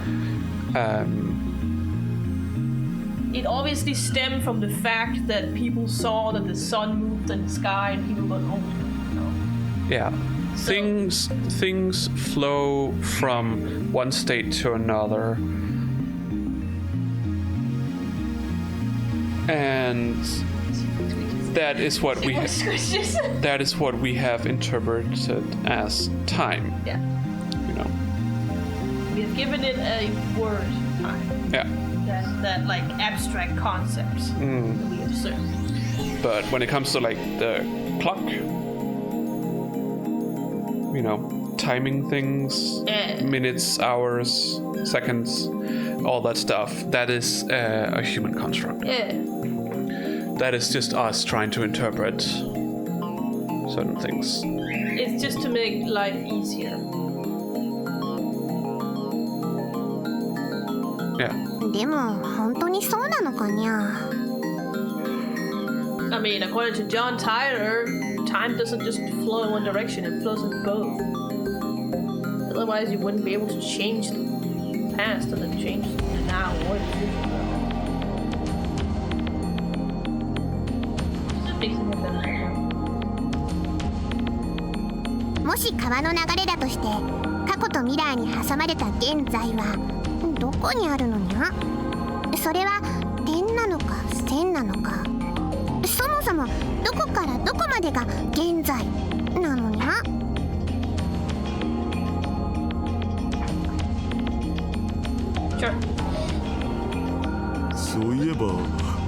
it obviously stemmed from the fact that people saw that the sun moved in the sky and people got older. You know? Yeah. So- Things flow from one state to another. And that is what we that is what we have interpreted as time, Yeah. you know. We have given it a word, time. Yeah. That like abstract concepts that we observe. But when it comes to like the clock, you know, timing things, Yeah. minutes, hours, seconds, all that stuff, that is a human construct. Yeah. That is just us trying to interpret certain things. It's just to make life easier. Yeah. でも本当にそうなのかにゃ。 I mean, according to John Tyler, time doesn't just flow in one direction, it flows in both. Otherwise, you wouldn't be able to change the past and then change the now or the future. Just makes it more beneficial. もし川の流れだとして過去と未来に挟まれた現在はどこにあるのにゃ。それは点なのか線なのか、そもそもどこからどこまでが現在なのにゃ。Sure. そういえば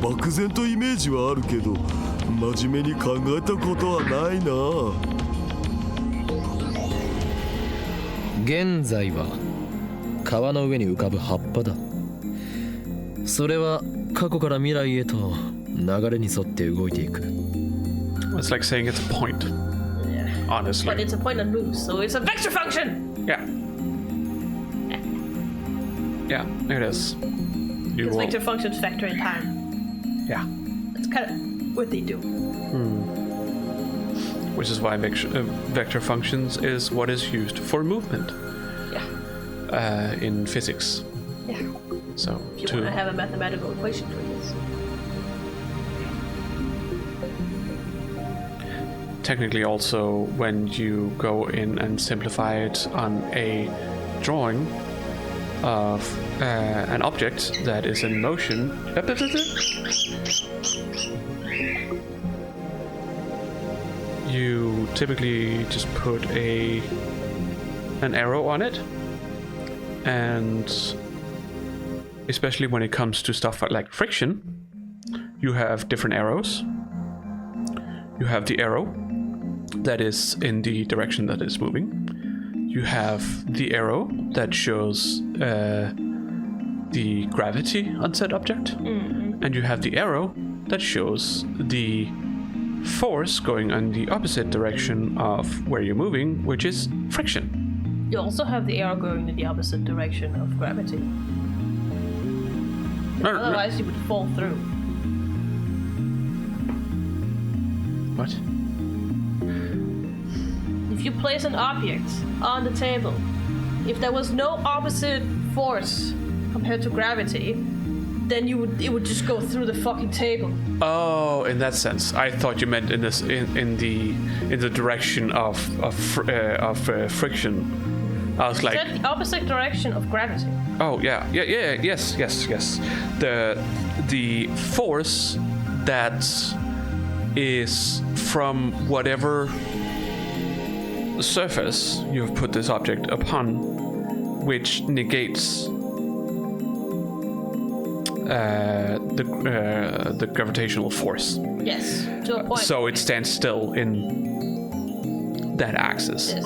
漠然とイメージはあるけど真面目に考えたことはないな。現在は川の上に浮かぶ葉っぱだ。それは過去から未来へと流れに沿って動いていく。 It's like saying it's a point, honestly. But it's a point that moves, so it's a vector function! Yeah. Yeah, it is. You Because will. vector functions factor in time. Yeah. That's kind of what they do. Which is why vector functions is what is used for movement Yeah. In physics. Yeah. So If you want to have a mathematical equation for this. technically also when you go in and simplify it on a drawing of an object that is in motion. You typically just put an arrow on it, and especially when it comes to stuff like friction, you have different arrows. You have the arrow that is in the direction that is moving. You have the arrow that shows the gravity on said object, and you have the arrow that shows the force going in the opposite direction of where you're moving, which is friction. You also have the arrow going in the opposite direction of gravity. No. Otherwise, you would fall through. What? If you place an object on the table, if there was no opposite force compared to gravity, then it would just go through the fucking table. Oh, in that sense, I thought you meant in the direction of friction. I was like, Is that the opposite direction of gravity? oh yes. The force that is from whatever surface you have put this object upon, which negates the gravitational force. Yes, to a point. So it stands still in that axis. Yes.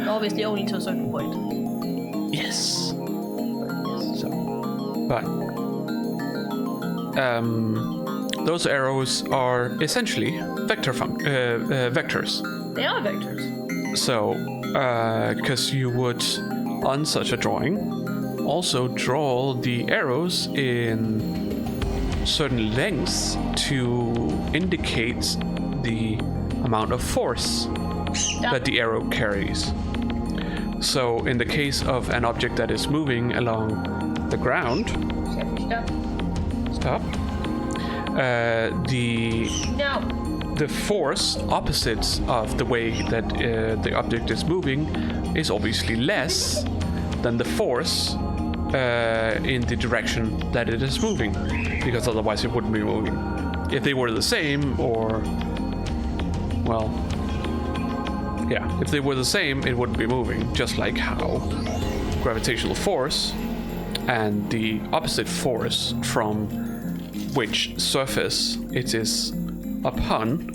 Obviously, only to a certain point. Yes. Yes. But those arrows are essentially vectors. They are vectors. So, because you would, on such a drawing, also draw the arrows in certain lengths to indicate the amount of force that the arrow carries. So, in the case of an object that is moving along the ground, Stop. The force opposite of the way that the object is moving is obviously less than the force in the direction that it is moving, because otherwise it wouldn't be moving. If they were the same, or well, yeah, if they were the same, it wouldn't be moving, just like how gravitational force and the opposite force from which surface it is upon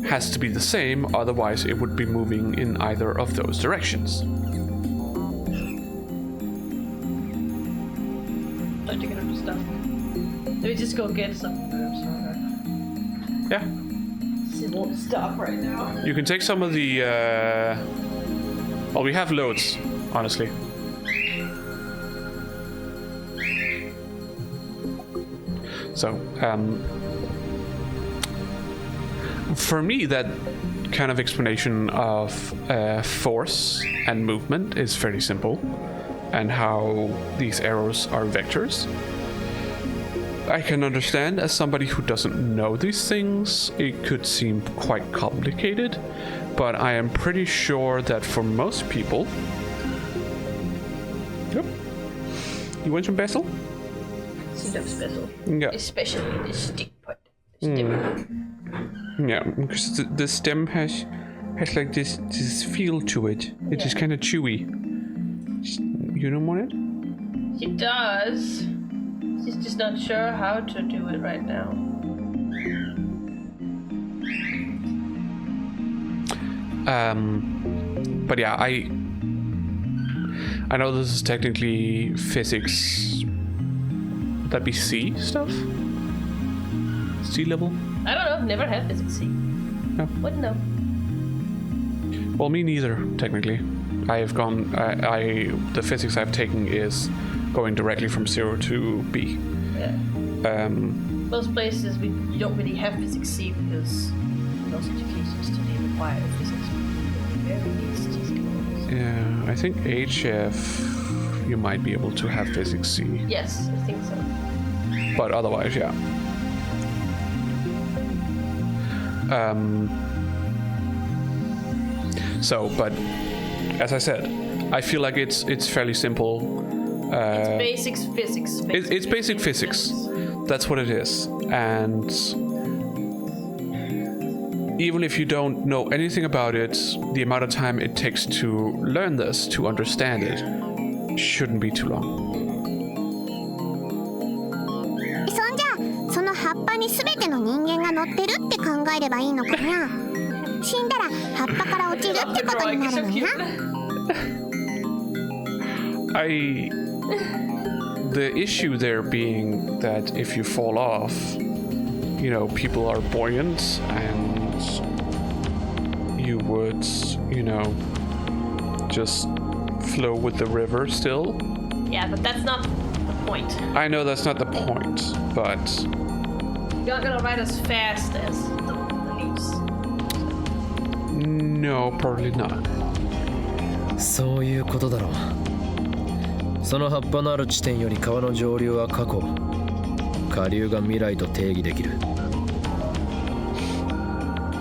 has to be the same, otherwise it would be moving in either of those directions. I'd like to get up to stuff. Let me just go get some. Yeah. It won't stop right now. You can take some of the well, we have loads, honestly. So, for me, that kind of explanation of force and movement is fairly simple, and how these arrows are vectors. I can understand, as somebody who doesn't know these things, it could seem quite complicated, but I am pretty sure that for most people... Yep. You want some basil? Some special. Yeah. Especially the stick part. Yeah, because the stem has like this feel to it. It is kind of chewy. You don't want it? She does. She's just not sure how to do it right now. But yeah, I know this is technically physics. That be C stuff? C level? I don't know. Never had physics C. No. Wouldn't know. Well, me neither, technically. I have gone. The physics I've taken is going directly from 0 to B. Yeah. Most places you don't really have physics C because most educations today require physics. Very easy skills. Yeah, I think HF you might be able to have physics C. Yes, I think so. But otherwise, yeah. So, but as I said, I feel like it's fairly simple. It's basics physics. It's basic physics. That's what it is. And even if you don't know anything about it, the amount of time it takes to learn this, to understand it, shouldn't be too long. そんじゃその葉っぱに全ての人間が乗ってるって考えればいいのかな。死んだら葉っぱから落ちるってことになるのにな。The issue there being that if you fall off, you know, people are buoyant and you would, you know, just flow with the river still. Yeah, but that's not the point. I know that's not the point, but... You're not gonna ride as fast as the leaves. No, probably not. そういうことだろう。その葉っぱのある地点より川の上流は過去、下流が未来と定義できる。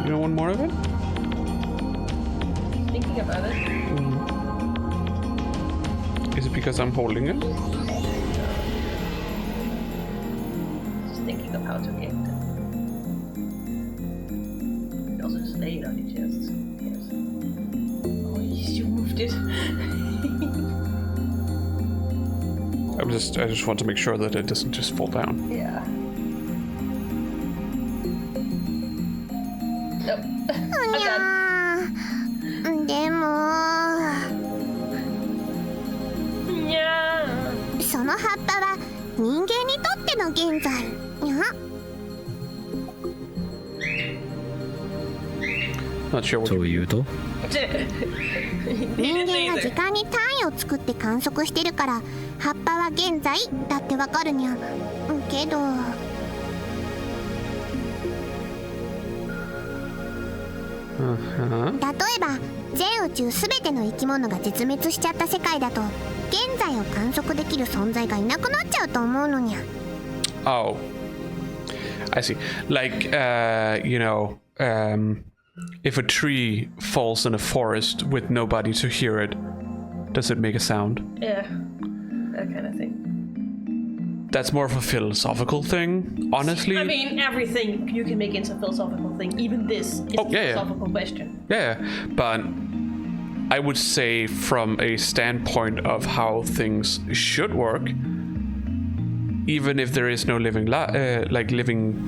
You don't want more of it? Thinking about it. Is it because I'm holding it? Just thinking of how to get it. You can also just lay it on your chest. Yes. Oh, you moved it. I just want to make sure that it doesn't just fall down. Yeah. Nope. I'm done. でも Yeah. その葉っぱは人間にとっての現在にゃ。 Not sure what というと人間が時間に単位を作って観測してるから葉っぱは現在だってわかるにゃ。けど例えば全宇宙すべての生き物が絶滅しちゃった世界だと現在を観測できる存在がいなくなっちゃうと思うのにゃ。Oh, I see. Like, if a tree falls in a forest with nobody to hear it, does it make a sound? Yeah, that kind of thing. That's more of a philosophical thing, honestly. I mean, everything you can make into a philosophical thing. Even this is a philosophical question. Yeah, but I would say from a standpoint of how things should work, even if there is no living living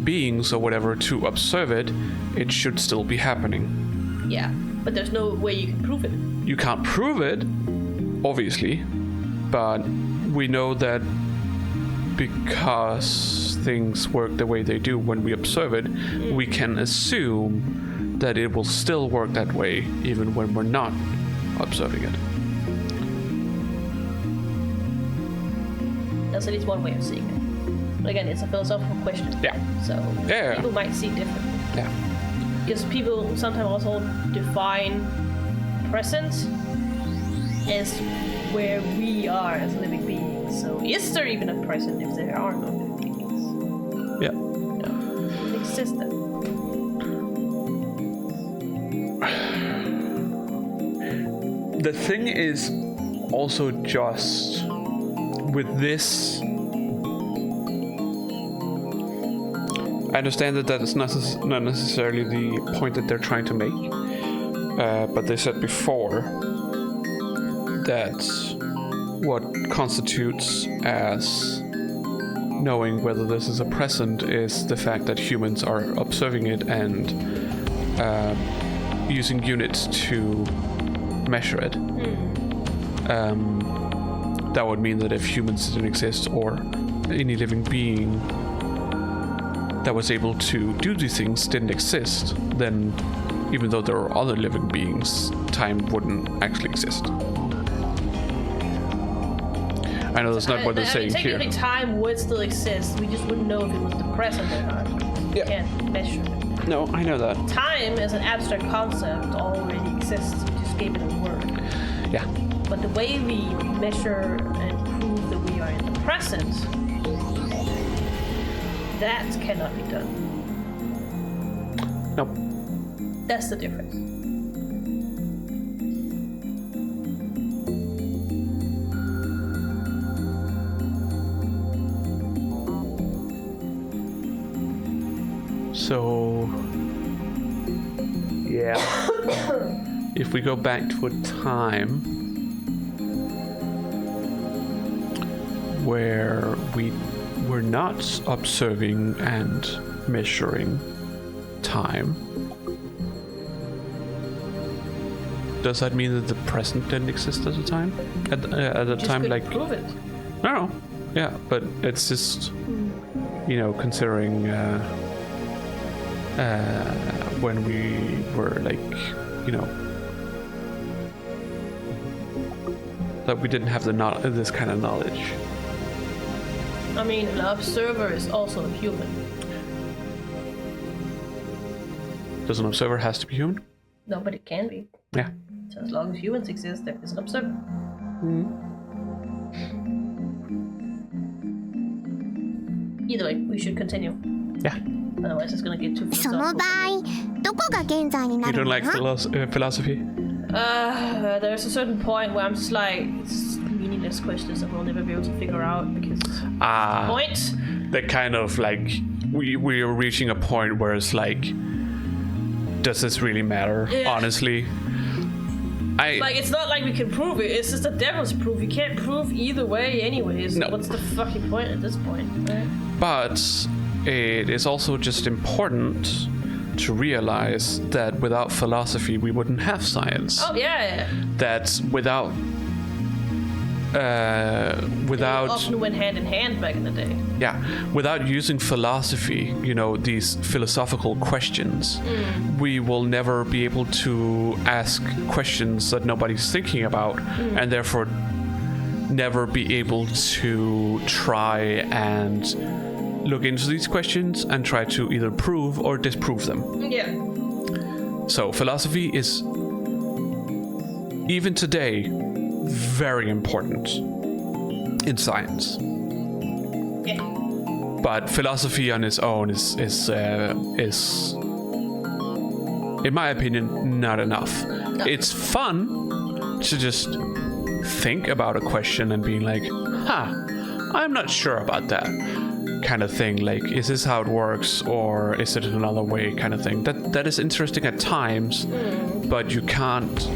beings or whatever to observe it, it should still be happening. Yeah, but there's no way you can prove it. You can't prove it, obviously, but we know that because things work the way they do when we observe it, we can assume that it will still work that way even when we're not observing it. That's at least one way of seeing it. But again, it's a philosophical question. Yeah. So Yeah. people might see differently. Yeah. Because people sometimes also define present as where we are as living beings. So is there even a present if there are no living beings? Yeah. No. It exists then. The thing is also just with this, I understand that is not necessarily the point that they're trying to make, but they said before that what constitutes as knowing whether this is a present is the fact that humans are observing it and using units to measure it. That would mean that if humans didn't exist or any living being that was able to do these things didn't exist, then even though there are other living beings, time wouldn't actually exist. I know that's not what they're saying here. Technically, time would still exist. We just wouldn't know if it was the present or not. Yeah. We can't measure it. No, I know that. Time as an abstract concept already exists. We just gave it a word. Yeah. But the way we measure and prove that we are in the present, that cannot be done. Nope. That's the difference. So, yeah. If we go back to a time where we were not observing and measuring time, does that mean that the present didn't exist at the time? At the time, like, prove it. no, yeah, but it's just, considering when we were like, that we didn't have this kind of knowledge. I mean, an observer is also a human. Does an observer has to be human? No, but it can be. Yeah. So as long as humans exist, there is an observer. Either way, we should continue. Yeah. Otherwise, it's gonna get too その philosophical. 場合どこが現在にな You る don't の like philosophy? There's a certain point where I'm just like, it's meaningless questions that we'll never be able to figure out because point. That kind of like we are reaching a point where it's like, does this really matter? Yeah. Honestly, Like, it's not like we can prove it. It's just a devil's proof. You can't prove either way anyways. No. What's the fucking point at this point, right? but it is also just important to realize that without philosophy we wouldn't have science. Oh, yeah. That without It often went hand in hand back in the day. yeah, without using philosophy, these philosophical questions, we will never be able to ask questions that nobody's thinking about, and therefore never be able to try and look into these questions and try to either prove or disprove them. Yeah. So philosophy is, even today, very important in science. Yeah. But philosophy on its own is in my opinion, not enough. It's fun to just think about a question and being like, I'm not sure about that kind of thing. Like, is this how it works, or is it another way kind of thing? That is interesting at times, but you can't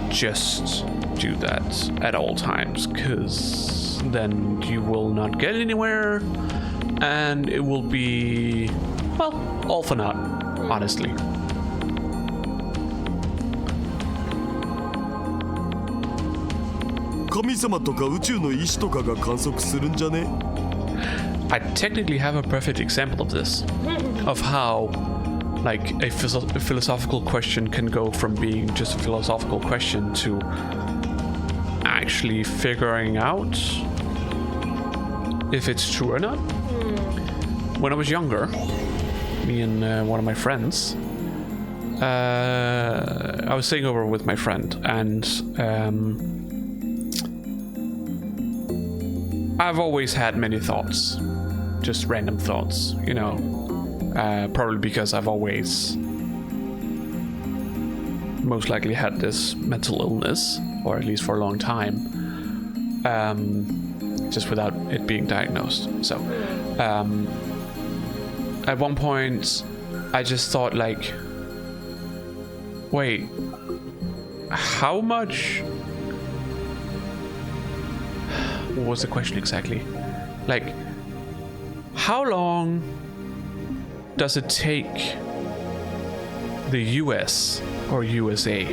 just do that at all times, because then you will not get anywhere, and it will be, well, all for naught, honestly.神様とか宇宙の意志とかが観測するんじゃね? I technically have a perfect example of this, of how like a philosophical question can go from being just a philosophical question to actually figuring out if it's true or not. When I was younger, me and one of my friends, I was staying over with my friend, and I've always had many thoughts, just random thoughts, you know, probably because I've always most likely had this mental illness, or at least for a long time, just without it being diagnosed. So at one point I just thought, like, wait, how much... What was the question exactly? Like, how long does it take the US or USA,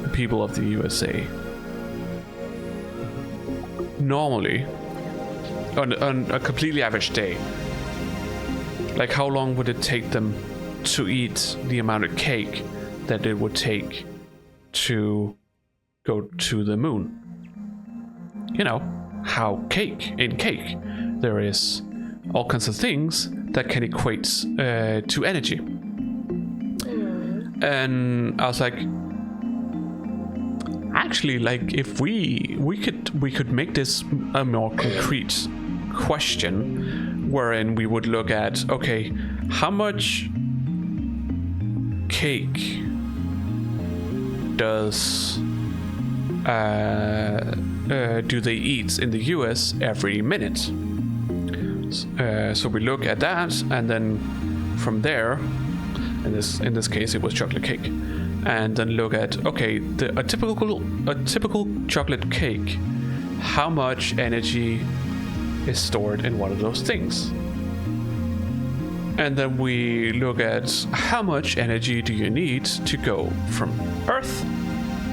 the people of the USA, normally, on a completely average day, like how long would it take them to eat the amount of cake that it would take to go to the moon? You know, how in cake there is all kinds of things that can equate to energy. And I was like, actually, like, if we could make this a more concrete question, wherein we would look at, okay, how much cake does do they eat in the US every minute? So we look at that, and then from there, in this case it was chocolate cake, and then look at, okay, a typical chocolate cake, how much energy is stored in one of those things? And then we look at how much energy do you need to go from Earth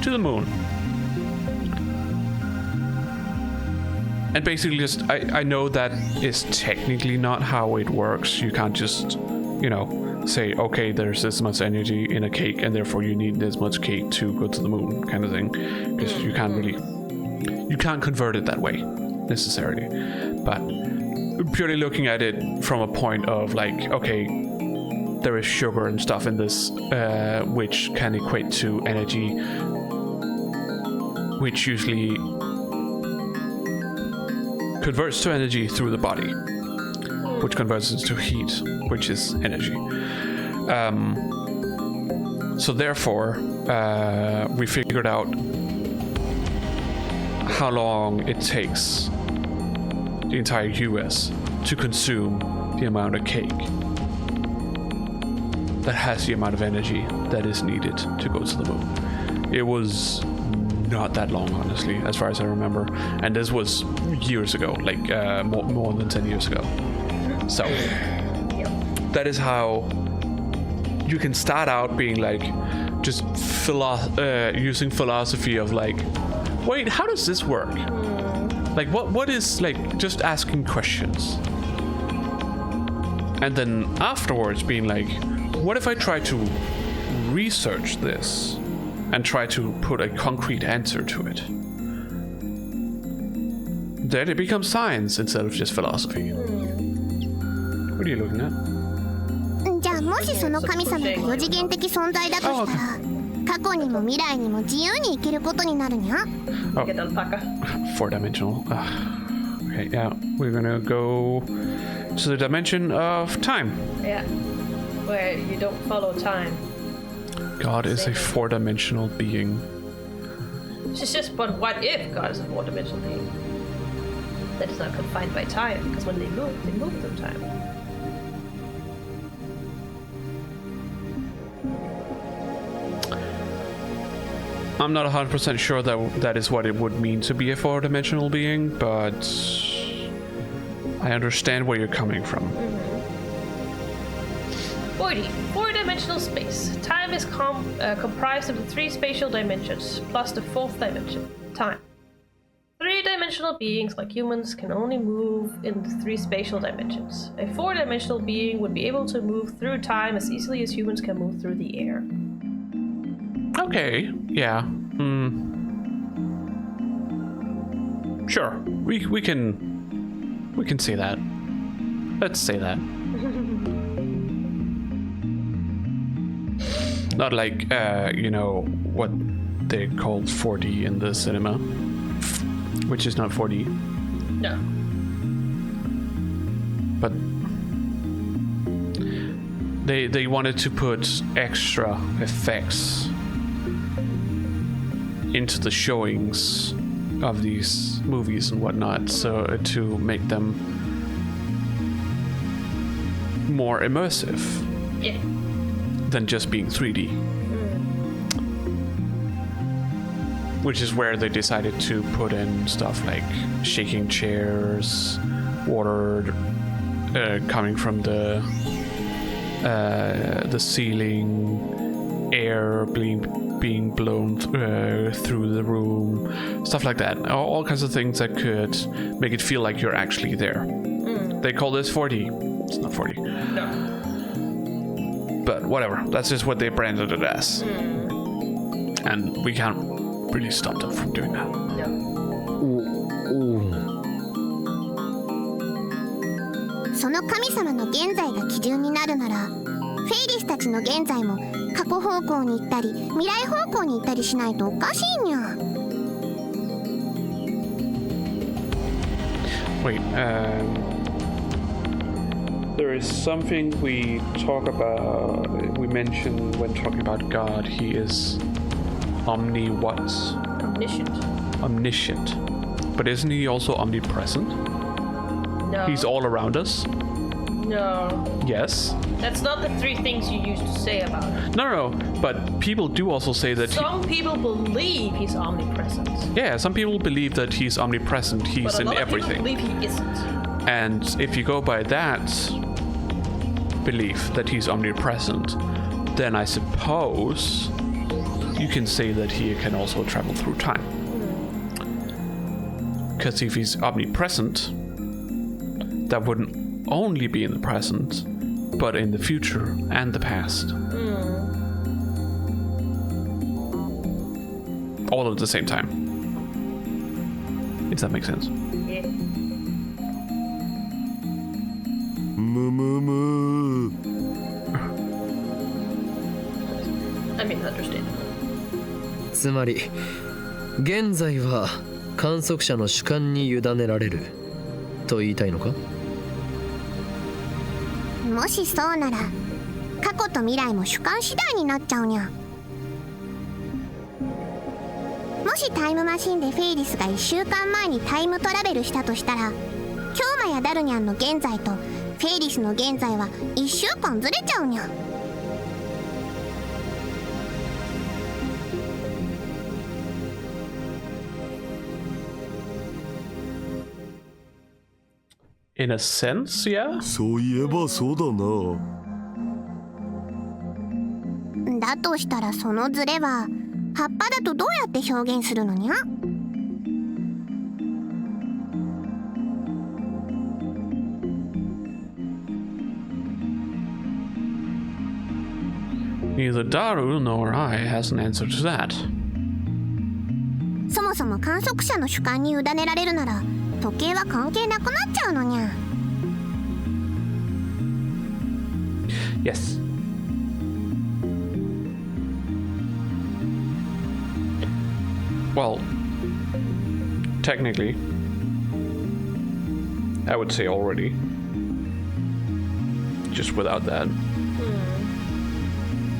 to the moon. And basically just, I know that is technically not how it works. You can't just, you know, say, okay, there's this much energy in a cake and therefore you need this much cake to go to the moon, kind of thing. Because you can't convert it that way, necessarily. But purely looking at it from a point of like, okay, there is sugar and stuff in this, which can equate to energy, which usually converts to energy through the body, which converts into heat, which is energy. So therefore, we figured out how long it takes the entire US to consume the amount of cake that has the amount of energy that is needed to go to the moon. It was not that long, honestly, as far as I remember, and this was years ago, like more than 10 years ago. So that is how you can start out being like, just using philosophy of like, wait, how does this work? Like, what is, like, just asking questions, and then afterwards being like, what if I try to research this and try to put a concrete answer to it? Then it becomes science instead of just philosophy. What are you looking at? じゃあもしその神様が4次元的存在だとしたら、過去にも未来にも自由に生きることになるにゃ。Oh, 4-dimensional. Okay. Okay, yeah. We're gonna go to the dimension of time. Yeah. Where you don't follow time. God is a 4-dimensional being. It's just, but what if God is a 4-dimensional being? That is not confined by time, because when they move through time. I'm not 100% sure that is what it would mean to be a 4-dimensional being, but I understand where you're coming from. 40. 4-dimensional space. Time is comprised of the 3 spatial dimensions, plus the 4th dimension, time. 3-dimensional beings, like humans, can only move in the 3 spatial dimensions. A 4-dimensional being would be able to move through time as easily as humans can move through the air. Okay, yeah. Sure, we can say that. Let's say that. Not like what they called 4D in the cinema, which is not 4D. No. But they wanted to put extra effects into the showings of these movies and whatnot, so to make them more immersive. Yeah. Than just being 3D. Which is where they decided to put in stuff like shaking chairs, water coming from the ceiling, air being blown through the room, stuff like that. All kinds of things that could make it feel like you're actually there. They call this 4D. It's not 4D. No. But whatever, that's just what they branded it as. And we can't really stop them from doing that. No. その神様の現在が基準になるなら、フェイリスたちの現在も過去方向に行ったり未来方向に行ったりしないとおかしいにゃ。Wait, there is something we mention when talking about God. He is omniscient. But isn't he also omnipresent? No. He's all around us? No. Yes. That's not the 3 things you used to say about it. No, but people do also say that Some people believe he's omnipresent. yeah, some people believe that he's omnipresent, he's But a in lot of everything. people believe he isn't. And if you go by that belief that he's omnipresent, then I suppose you can say that he can also travel through time. Because if he's omnipresent, that wouldn't only be in the present, but in the future and the past. All at the same time. If that makes sense. Yeah. I mean, understandable. つまり現在は観測者の主観に委ねられると言いたいのか？もしそうなら過去と未来も主観次第になっちゃうにゃ。もしタイムマシンでフェイリスが1週間前にタイムトラベルしたとしたら、京馬やダルニャンの現在とフェイリスの現在は1週間ずれちゃうにゃ。In a sense, yeah? そういえばそうだな。だとしたらそのズレは葉っぱだとどうやって表現するのにゃ？ Neither Daru nor I has an answer to that. そもそも観測者の主観に委ねられるなら時計は関係なくなっちゃうのにゃ。 Yes. Well, technically, I would say already. Just without that,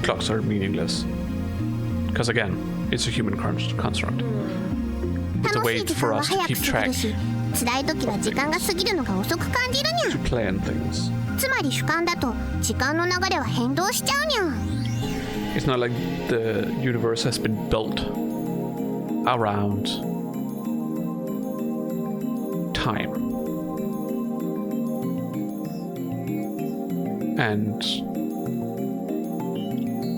clocks are meaningless. Because again, it's a human construct. It's a way for us to keep track, 辛い時は時間が過ぎるのが遅く感じるにゃ to plan things. つまり主観だと時間の流れは変動しちゃうにゃ It's not like the universe has been built around time. And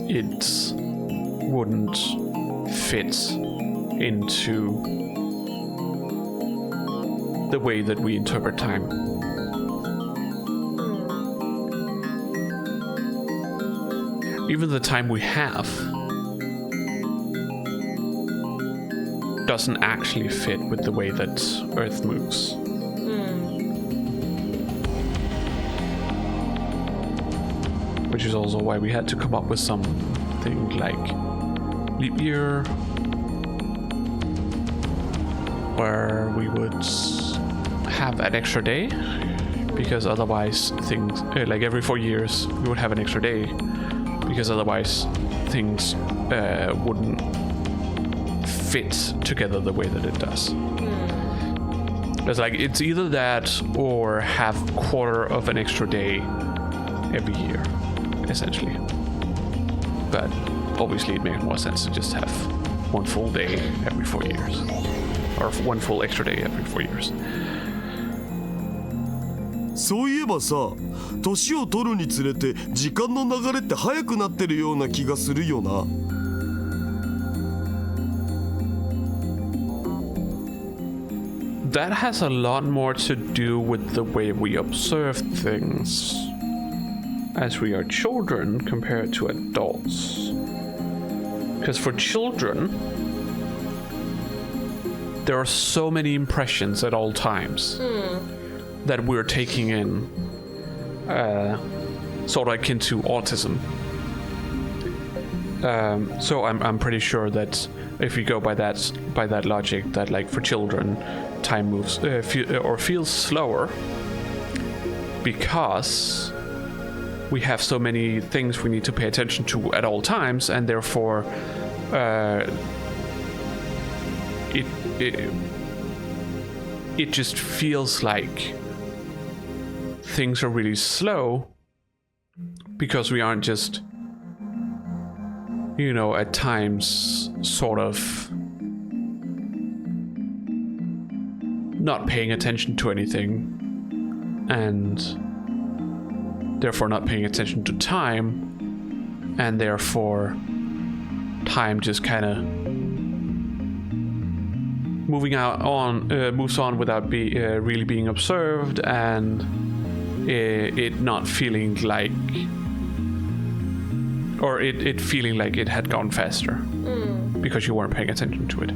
it wouldn't fit into the way that we interpret time. Even the time we have doesn't actually fit with the way that Earth moves. Which is also why we had to come up with something like leap year, where we would have an extra day, because otherwise things, like every 4 years we would have an extra day, because otherwise things wouldn't fit together the way that it does. It's like, it's either that or have quarter of an extra day every year, essentially. But obviously it makes more sense to just have one full day every 4 years, or one full extra day every 4 years. そういえばさ、年を取るにつれて時間の流れって速くなってるような気がするよな。That has a lot more to do with the way we observe things as we are children compared to adults. Because for children, there are so many impressions at all times that we're taking in, sort of akin to autism. So I'm pretty sure that if you go by that logic, that like for children, time moves feels slower because we have so many things we need to pay attention to at all times, and therefore it just feels like things are really slow because we aren't just, you know, at times sort of not paying attention to anything, and therefore not paying attention to time, and therefore time just kind of moves on without really being observed, and it not feeling like, or it feeling like it had gone faster because you weren't paying attention to it.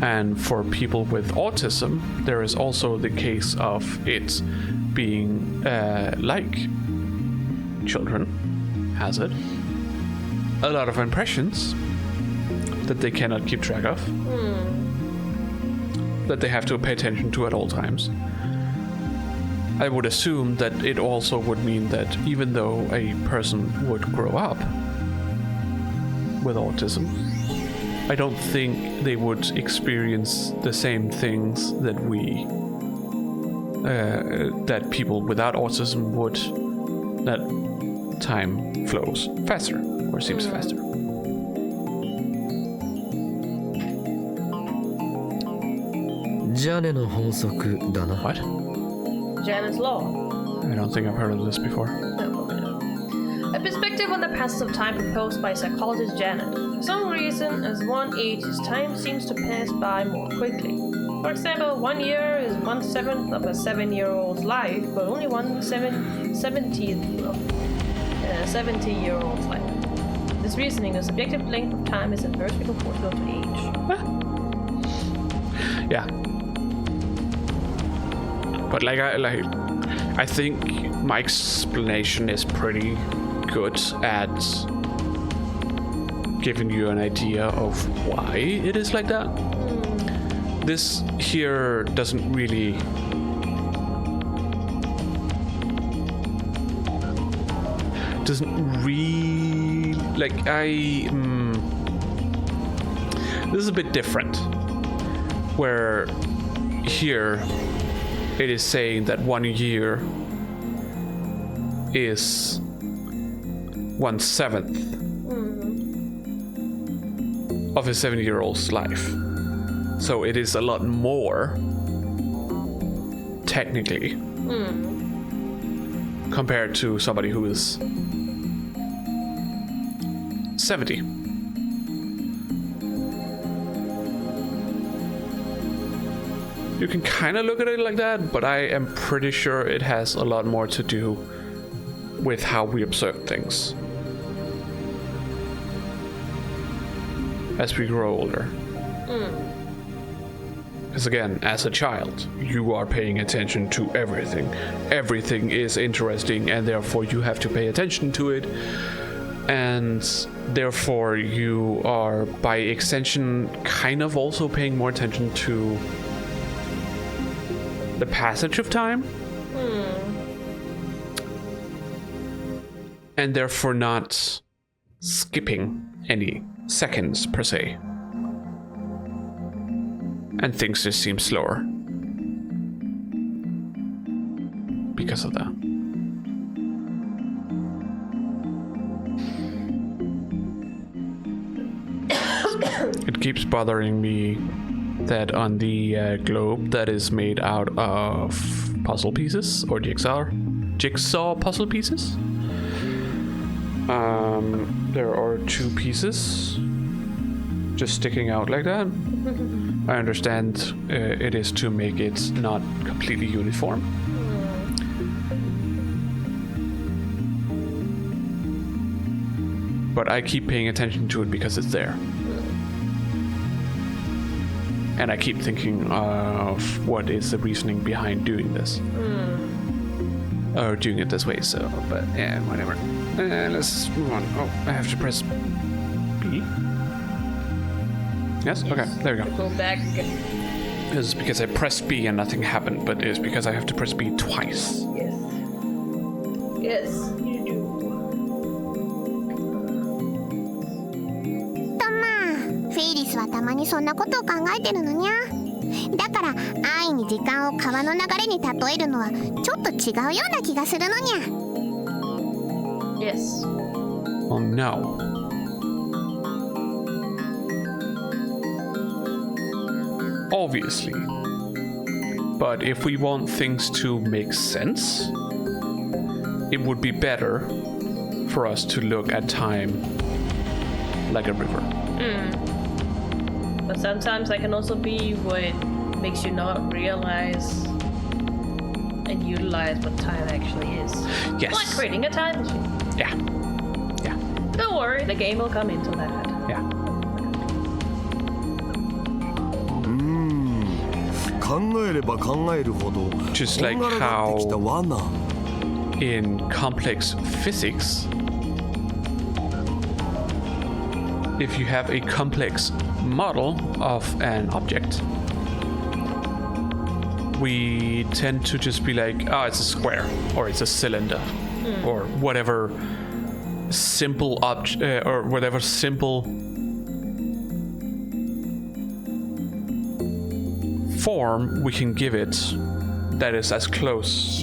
And for people with autism, there is also the case of it being like children has it, a lot of impressions that they cannot keep track of, that they have to pay attention to at all times. I would assume that it also would mean that even though a person would grow up with autism, I don't think they would experience the same things that that people without autism would, that time flows faster or seems faster. What? Janet's law. I don't think I've heard of this before. No, probably not. A perspective on the passage of time proposed by psychologist Janet. For some reason, as one ages, time seems to pass by more quickly. For example, 1 year is 1/7 of a 7-year-old's life, but only 70-year-old's life. This reasoning, the subjective length of time is inversely proportional to age. Yeah. But I think my explanation is pretty good at giving you an idea of why it is like that. This here doesn't really doesn't really like this is a bit different. Where here it is saying that 1 year is 1/7 of a 7-year-old's life. So it is a lot more, technically, compared to somebody who is 70. You can kind of look at it like that, but I am pretty sure it has a lot more to do with how we observe things as we grow older. Because again, as a child, you are paying attention to everything. Everything is interesting, and therefore you have to pay attention to it. And therefore you are, by extension, kind of also paying more attention to the passage of time. And therefore not skipping any seconds per se. And things just seem slower because of that. It keeps bothering me that on the globe that is made out of puzzle pieces or jigsaw puzzle pieces, there are 2 pieces just sticking out like that. I understand it is to make it not completely uniform. But I keep paying attention to it because it's there. And I keep thinking of what is the reasoning behind doing this. Or doing it this way, so, but yeah, whatever. Let's move on. Oh, I have to press B? Yes? Okay, there we go. Go back again. It's because I pressed B and nothing happened, but it's because I have to press B twice. Yes. Yes, you do. とまあフェイリスはたまにそんなことを考えてるのにゃ。だから安易に時間を川の流れに例えるのはちょっと違うような気がするのにゃ。 Yes. Oh no. Obviously. But if we want things to make sense, it would be better for us to look at time like a river. But sometimes that can also be what makes you not realize and utilize what time actually is. Yes. Like creating a time machine. Yeah. Yeah. Don't worry, the game will come into that. Yeah. 考えれば考えるほど Just like こんがらがってきた罠 In complex physics, if you have a complex model of an object, we tend to just be like, oh, it's a square, or it's a cylinder, or whatever simple object, or whatever simple form we can give it that is as close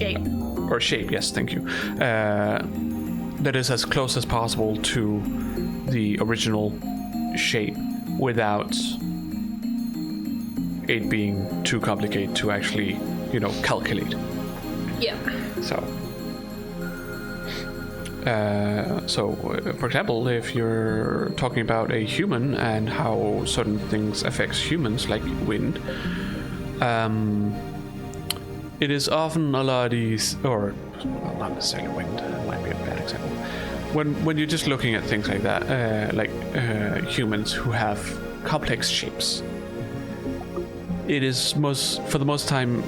shape, yes, thank you, that is as close as possible to the original shape without it being too complicated to actually, calculate. Yeah. So, for example, if you're talking about a human and how certain things affects humans, like wind, it is often a lot easier, or well, not necessarily wind, might be a bad example. When you're just looking at things like that, like humans who have complex shapes, it is for the most time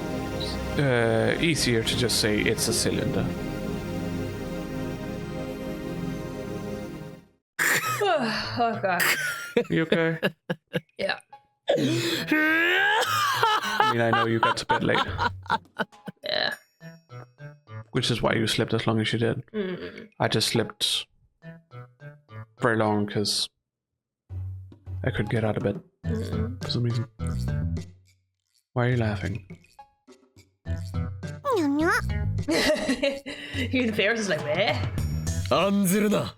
easier to just say it's a cylinder. Oh god. You okay? Yeah. I mean, I know you got to bed late. Yeah. Which is why you slept as long as you did. I just slept very long because I couldn't get out of bed for some reason. Why are you laughing? Even Faris is like, eh? 案ずるな。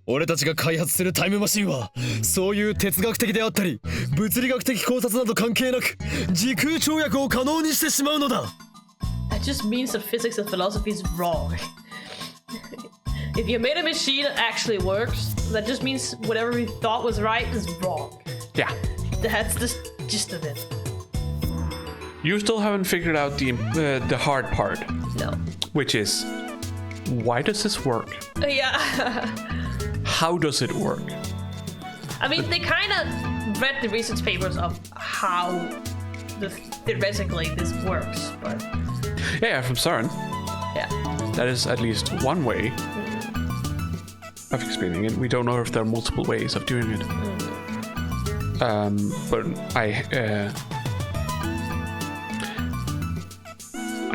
俺たちが開発するタイムマシンはそういう哲学的であったり物理学的考察など関係なく時空跳躍を可能にしてしまうのだ。 That just means that physics and philosophy is wrong. If you made a machine that actually works, that just means whatever we thought was right is wrong. Yeah. That's the gist of it. You still haven't figured out the hard part. No. Which is, why does this work? Yeah. How does it work? I mean, they kind of read the research papers of how theoretically this works, but... Yeah, from CERN. Yeah. That is at least one way of explaining it. We don't know if there are multiple ways of doing it. But I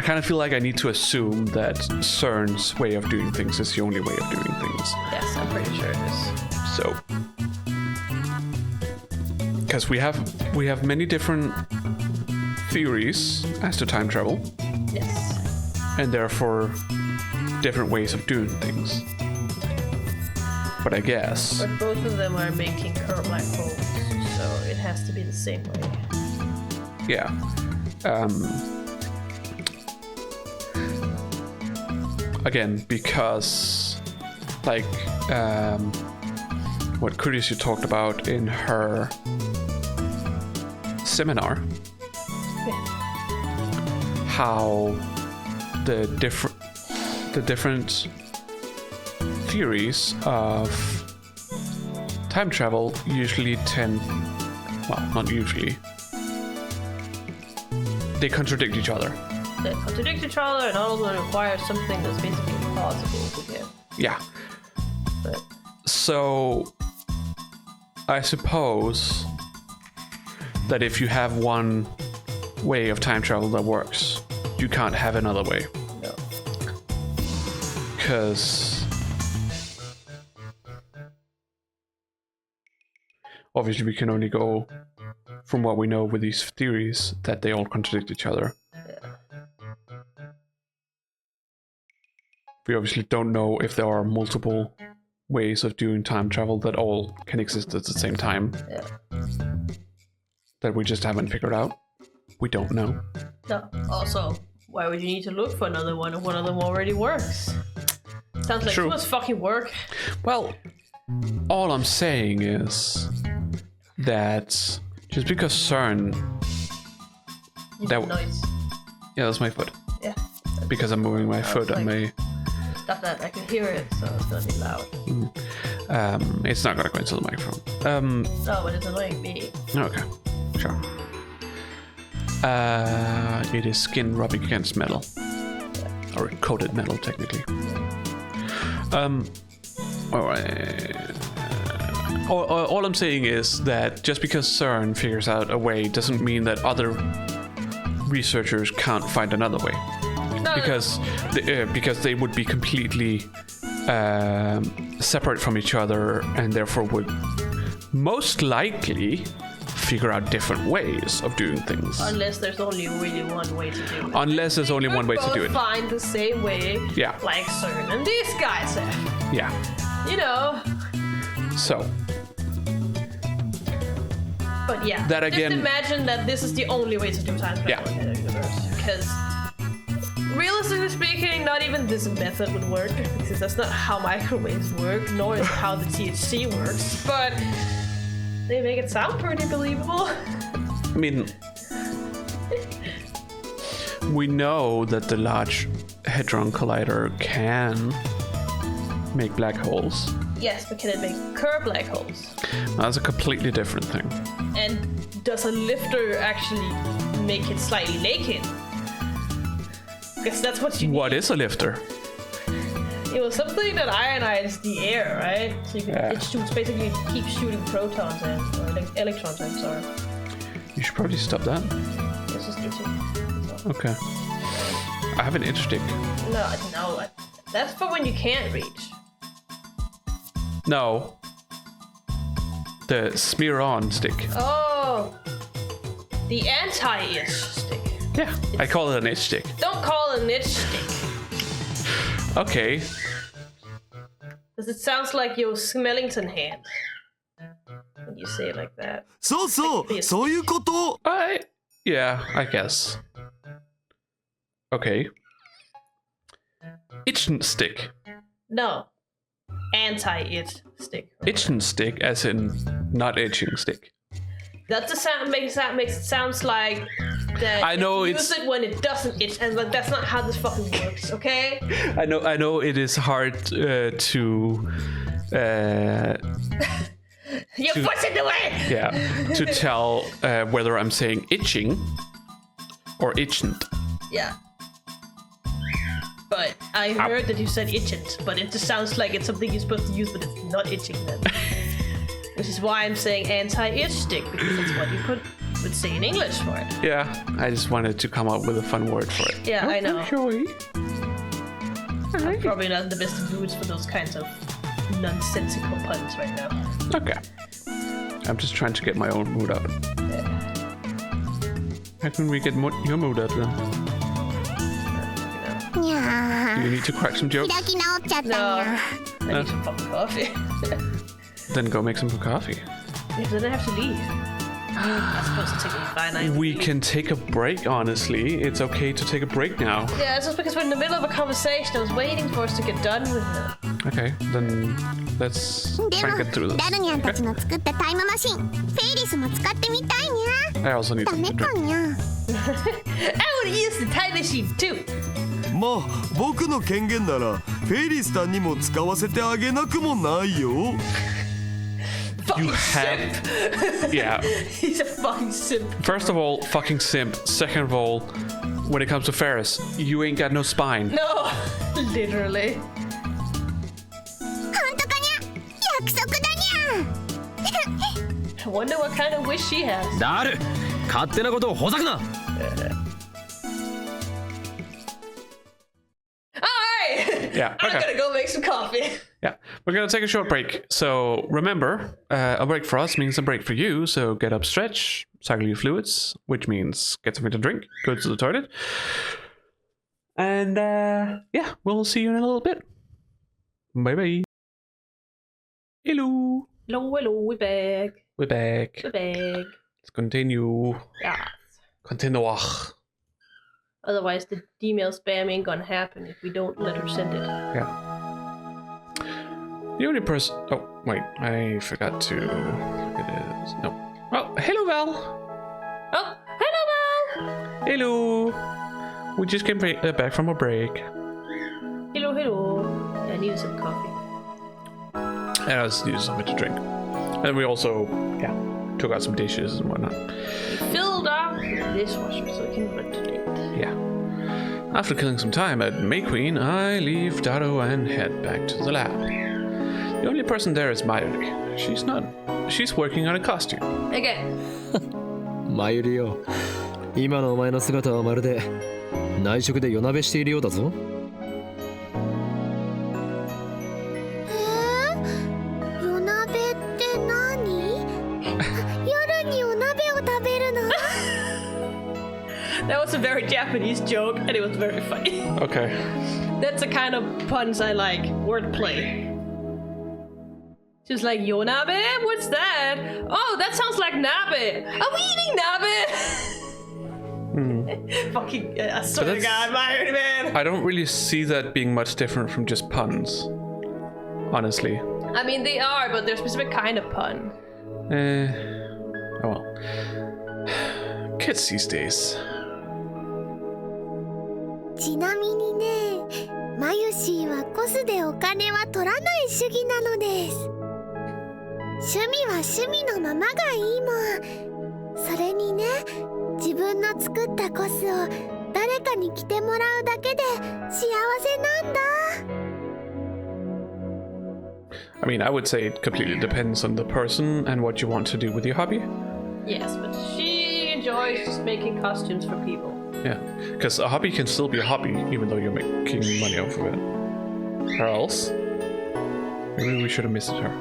kind of feel like I need to assume that CERN's way of doing things is the only way of doing things. Yes, I'm pretty sure it is. So, because we have many different theories as to time travel. Yes. And therefore different ways of doing things. But I guess. But both of them are making curved black holes, so it has to be the same way. Yeah. Again, because like what Kurisu talked about in her seminar, how the different theories of time travel usually not usually, they contradict each other. They contradict each other, and all of them require something that's basically impossible to get. Yeah. But so I suppose that if you have one way of time travel that works, you can't have another way. no. Because obviously we can only go from what we know with these theories, that they all contradict each other. We obviously don't know if there are multiple ways of doing time travel that all can exist at the same time. Yeah. That we just haven't figured out. We don't know. No. Also, why would you need to look for another one if one of them already works? Sounds like True. too much fucking work. Well, all I'm saying is that just because CERN... That Noise. Yeah, that's my foot. Yeah. Because I'm moving my foot and my... Stop that, I can hear it, so it's gonna be loud. It's not gonna go into the microphone. No, but it's annoying me. Okay, sure. It is skin rubbing against metal. Or coated metal, technically. All I'm saying is that just because CERN figures out a way doesn't mean that other researchers can't find another way. No, Because they would be completely separate from each other, and therefore would most likely figure out different ways of doing things. Unless there's only really one way to do it. Unless there's only one way to do it. Find the same way. Yeah. Like CERN and these guys have. Yeah. You know. So. But yeah. That again. Just imagine that this is the only way to do time travel in the universe. Because realistically speaking, not even this method would work, because that's not how microwaves work, nor is it how the THC works, but they make it sound pretty believable. I mean, we know that the Large Hadron Collider can make black holes. Yes, but can it make curved black holes? That's a completely different thing. And does a lifter actually make it slightly naked? Because that's what you need. What is a lifter? It was something that ionized the air, right? So you can, it shoots, basically keeps shooting protons in, or like electrons in, sorry. You should probably stop that. Let's just do two. So. Okay. I have an itch stick. No, That's for when you can't reach. No. The smear on stick. Oh. The anti-itch stick. Yeah, I call it an itch stick. Don't call it an itch stick. Okay. Because it sounds like your Smellington hand. When you say it like that. そうそういうこと Yeah, I guess. Okay. Itchin stick. No. Anti-itch stick. Itchin stick as in not itching stick. That's the sound makes it sounds like that I know you use it's- it when it doesn't itch, and that's not how this fucking works, okay? I know it is hard to Your foot's in the way! yeah, to tell whether I'm saying itching or itchent. Yeah. But I heard that you said itchent, but it just sounds like it's something you're supposed to use, but it's not itching then. Which is why I'm saying anti-itch stick, because that's what you would say in English for it. Yeah, I just wanted to come up with a fun word for it. Yeah, I know. Joey. I'm probably not in the best of moods for those kinds of nonsensical puns right now. Okay. I'm just trying to get my own mood up. Yeah. How can we get your mood up then? にゃ Do ー you need to crack some jokes? 開き直っちゃったに No, ゃ I need some fucking coffee. Then go make some coffee. Yeah, then I have to leave. That's supposed to take me 5 nights. We can take a break, honestly. It's okay to take a break now. Yeah, it's just because we're in the middle of a conversation. I was waiting for us to get done with it. Okay, then let's で try も and get through this. ダルニャンたちの作ったタイムマシンフェイリスも使ってみたいにゃ I also need ダ some メ to か drink. にゃ I would use the time machine too. まあ僕の権限ならフェイリスタンにも使わせてあげなくもないよ Fucking You have... Yeah. He's a fucking simp. First of all, fucking simp. Second of all, when it comes to Faris, you ain't got no spine. No, literally. 本当かにゃ約束だに I wonder what kind of wish she has. ダル勝手なことをほざくな Alright! Yeah, I'm okay. gonna go make some coffee. Yeah, we're gonna take a short break. So remember, a break for us means a break for you. So get up, stretch, cycle your fluids, which means get something to drink, go to the toilet, and yeah, we'll see you in a little bit. Bye bye. Hello, Hello, we're back. we're back. We're back. Let's continue. Yeah. Continue. Otherwise, the email spam ain't gonna happen if we don't let her send it. Yeah. The only person. Oh, wait. I forgot to. It is. No. Oh, hello, Val. Oh, hello, Val! Hello. We just came back from a break. Hello, hello. Yeah, I need some coffee. And I just needed something to drink. And we also, yeah, took out some dishes and whatnot. We filled up the dishwasher so we can ventilate. Yeah. After killing some time at May Queen, I leave Dado and head back to the lab. The only person there is Mayurii. She's working on a costume. Again. マユリよ今のお前の姿はまるで内職で夜なべしているようだぞ夜鍋って何夜にお鍋を食べるの That was a very Japanese joke, and it was very funny. Okay. That's the kind of puns I like. Wordplay. She was like, Yonabe? What's that? Oh, that sounds like nabe. Are we eating nabe? Fucking, I swear to that's- God, my man. I don't really see that being much different from just puns. Honestly. I mean, they are, but they're a specific kind of pun. Oh well. Kids these days. ちなみにねマユシーはコスでお金は取らない主義なのです趣味は趣味のままがいいもんそれにね自分の作ったコスを誰かに着てもらうだけで幸せなんだ I mean, I would say it completely depends on the person and what you want to do with your hobby. Yes, but she enjoys just making costumes for people. Yeah, because a hobby can still be a hobby even though you're making money off of it. Pearls? Maybe we should have missed her.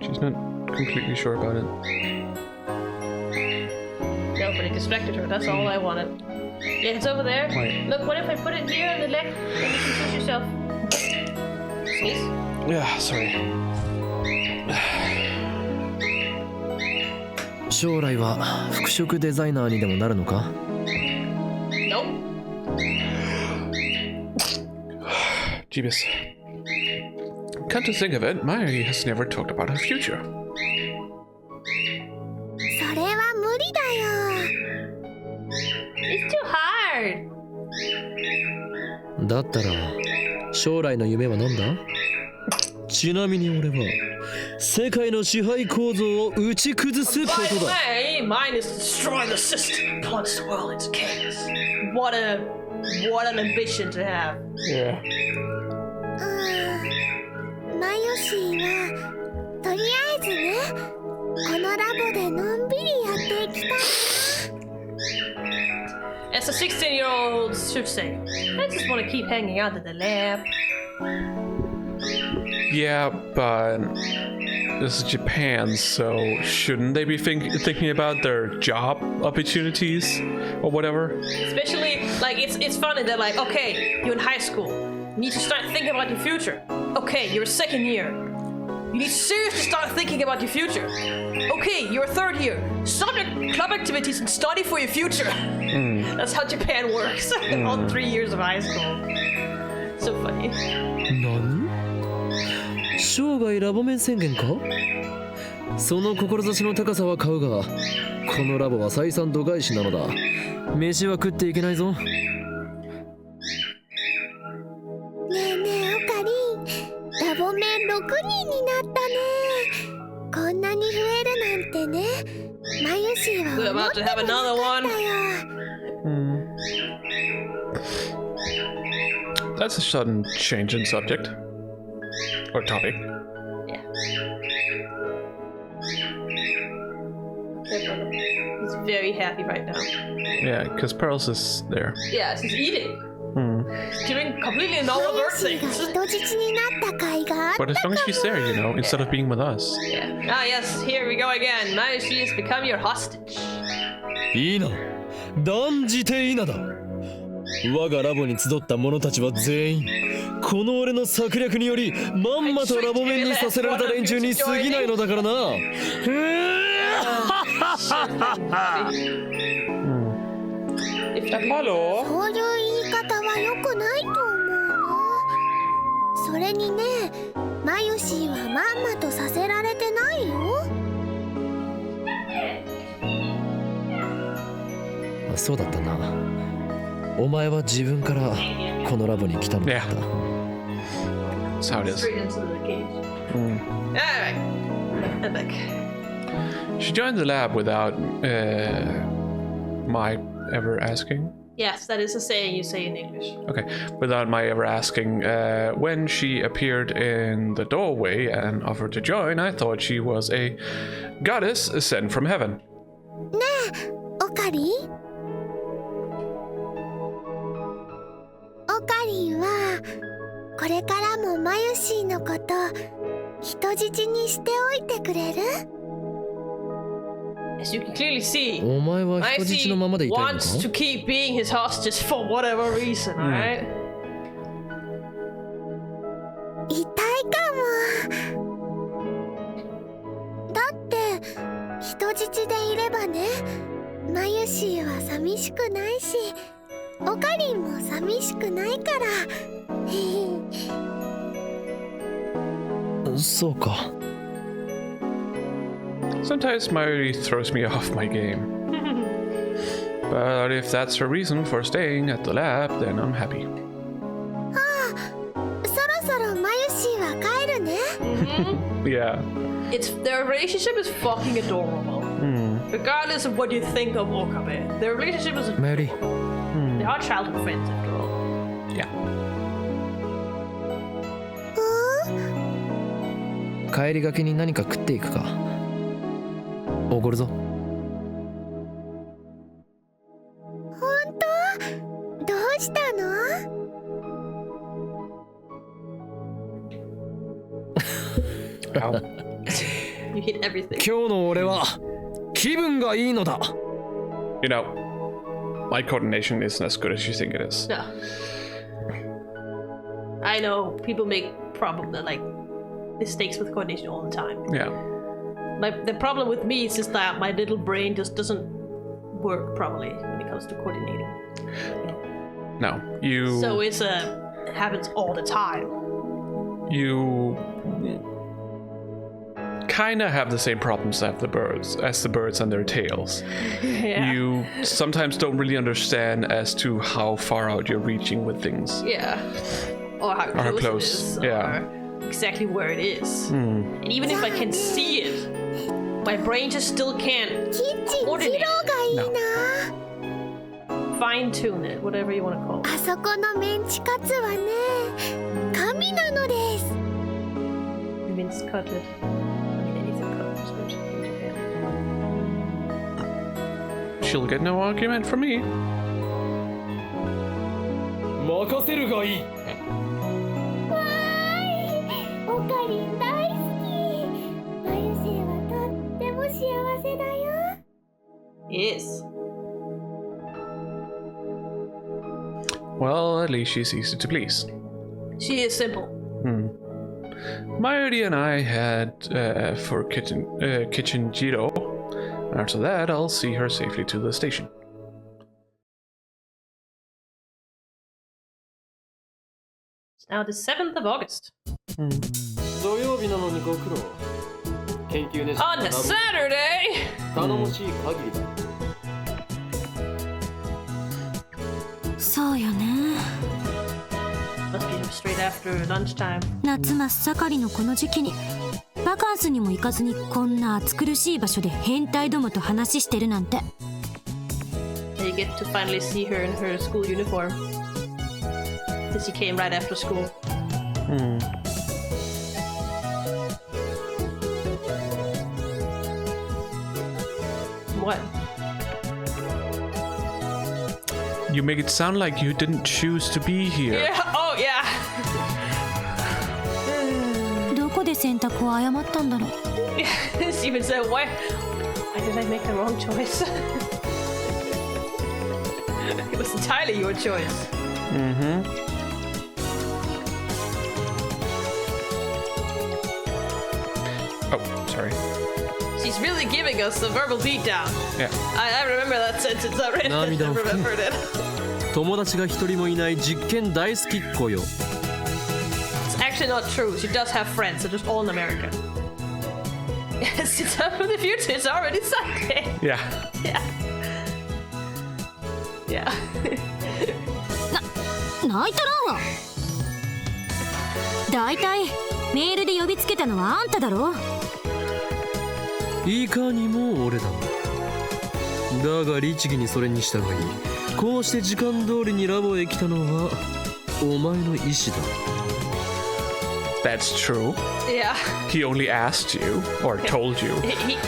She's not completely sure about it. No, but it distracted her. That's all I wanted. Yeah, it's over there. Right. Look, what if I put it here on the leg and you can push yourself? Sneeze. Yeah, sorry. 将来は服飾デザイナーにでもなるのか？ Nope. Jeebus. Come to think of it, Mayurii has never talked about her future. それは無理だよ。 It's too hard. だったら将来の夢は何だ？ちなみに俺は世界の支配構造を打ち崩すこ By と the だ。 way, mine is to destroy the system, plunge the world into chaos. What an ambition to have. Yeah. マヨシーはとりあえずね、このラボでのんびりやっていきたい。 As a 16-year-old should say, I just want to keep hanging out at the lab. Yeah, but this is Japan, so shouldn't they be thinking about their job opportunities or whatever? Especially, like, it's funny that, like, okay, you're in high school. You need to start thinking about your future. Okay, you're a second year. You need to seriously start thinking about your future. Okay, you're a third year. Stop your club activities and study for your future. That's how Japan works. All 3 years of high school. So funny. 何？生涯ラボ面宣言か？その志の高さは買うが、このラボは採算度外視なのだ。飯は食っていけないぞ。ねえねえオカリン、ラボ面6人になったね。こんなに増えるなんてね。マユシーは思ってもなかったよ。That's a sudden change in subject. Or topic. Yeah. He's very happy right now. Yeah, because Pearls is there. Yeah, he's eating. Doing completely normal マユ bird シーが things. 人質になった甲斐があった But as long as she's there, you know, instead of being with us. Yeah. Ah, yes, here we go again. Mayushi has become your hostage. いいな。断じていいなだ。我がラボに集った者たちは全員この俺の策略によりまんまとラボ面にさせられた連中に過ぎないのだからな。Apollo? そういう言い方は良くないと思うの。それにね、マユシーはまんまとさせられてないよ。そうだったな。お前は自分からこのラボに来たのだった。That's how it is. Straight into the cage. Alright. I'm back. She joined the lab without my ever asking. Yes, that is a saying you say in English. Okay, without my ever asking. When she appeared in the doorway and offered to join, I thought she was a goddess sent from heaven. ねえ、オカリン？オカリンはこれからもマユシーのこと人質にしておいてくれる？ As you can clearly see, お前は人質のままでいたいのか？ wants to keep being his hostage for whatever reason, alright? 痛いかも。だって人質でいればね、マユシーは寂しくないし、オカリンも寂しくないから。そうか。Sometimes Mayurii throws me off my game. But if that's her reason for staying at the lab, then I'm happy. そろそろマユシーは帰るね。Yeah. Their relationship is fucking adorable. Regardless of what you think of Okabe, their relationship is マユリ、 they are childhood friends after all. Yeah. 帰りがけに何か食っていくか。おごるぞ。本当？どうしたの？ You hit everything. 今日の俺は気分がいいのだ。 You know, my coordination isn't as good as you think it is. No. I know people make mistakes with coordination all the time. Yeah. The problem with me is just that my little brain just doesn't work properly when it comes to coordinating. No, you. So it happens all the time. You kind of have the same problems as the birds and their tails. Yeah. You sometimes don't really understand as to how far out you're reaching with things. Yeah. Or how close it is. Yeah. Or exactly where it is. And even if I can see it, my brain just still can't キッチン二郎がいいな。 fine tune it, whatever you want to call it. あそこのメンチカツはね、神なのです。 Minced cutlet. Anything cut is good. She'll get no argument from me. 任せるがいい。オカリン大好き。マユシーはとっても幸せだよ。 Yes. Well, at least she's easy to please. She is simple. Mayurii and I had for kitchen Jiro. After that, I'll see her safely to the station. It's now the 7th of August. 土曜日なのにご苦労。研究熱心 On a Saturday! 頼もしい限りだ。そうよね。 Must be straight after lunchtime. 夏真っ盛りのこの時期にバカンスにも行かずにこんな暑苦しい場所で変態どもと話してるなんて。 And you get to finally see her in her school uniform. Because she came right after school. What? You make it sound like you didn't choose to be here. Yeah, oh yeah. どこで選択を誤ったんだろう。She even said, why did I make the wrong choice? It was entirely your choice. Oh, sorry. She's really giving us a verbal beatdown. Yeah. I remember that sentence already. I 涙を拭く remembered it. 友達が一人もいない実験大好きっ子よ。 It's actually not true. She does have friends. They're just all in America. Yes, it's up in the future. It's already Sunday. Yeah. Yeah. Yeah. 泣いとらんわ。だいたいメールで呼びつけたのはあんただろ。いかにも俺だ。だが律儀にそれに従い、こうして時間通りにラボへ来たのはお前の意思だ。 That's true. Yeah. He only asked you, or told you.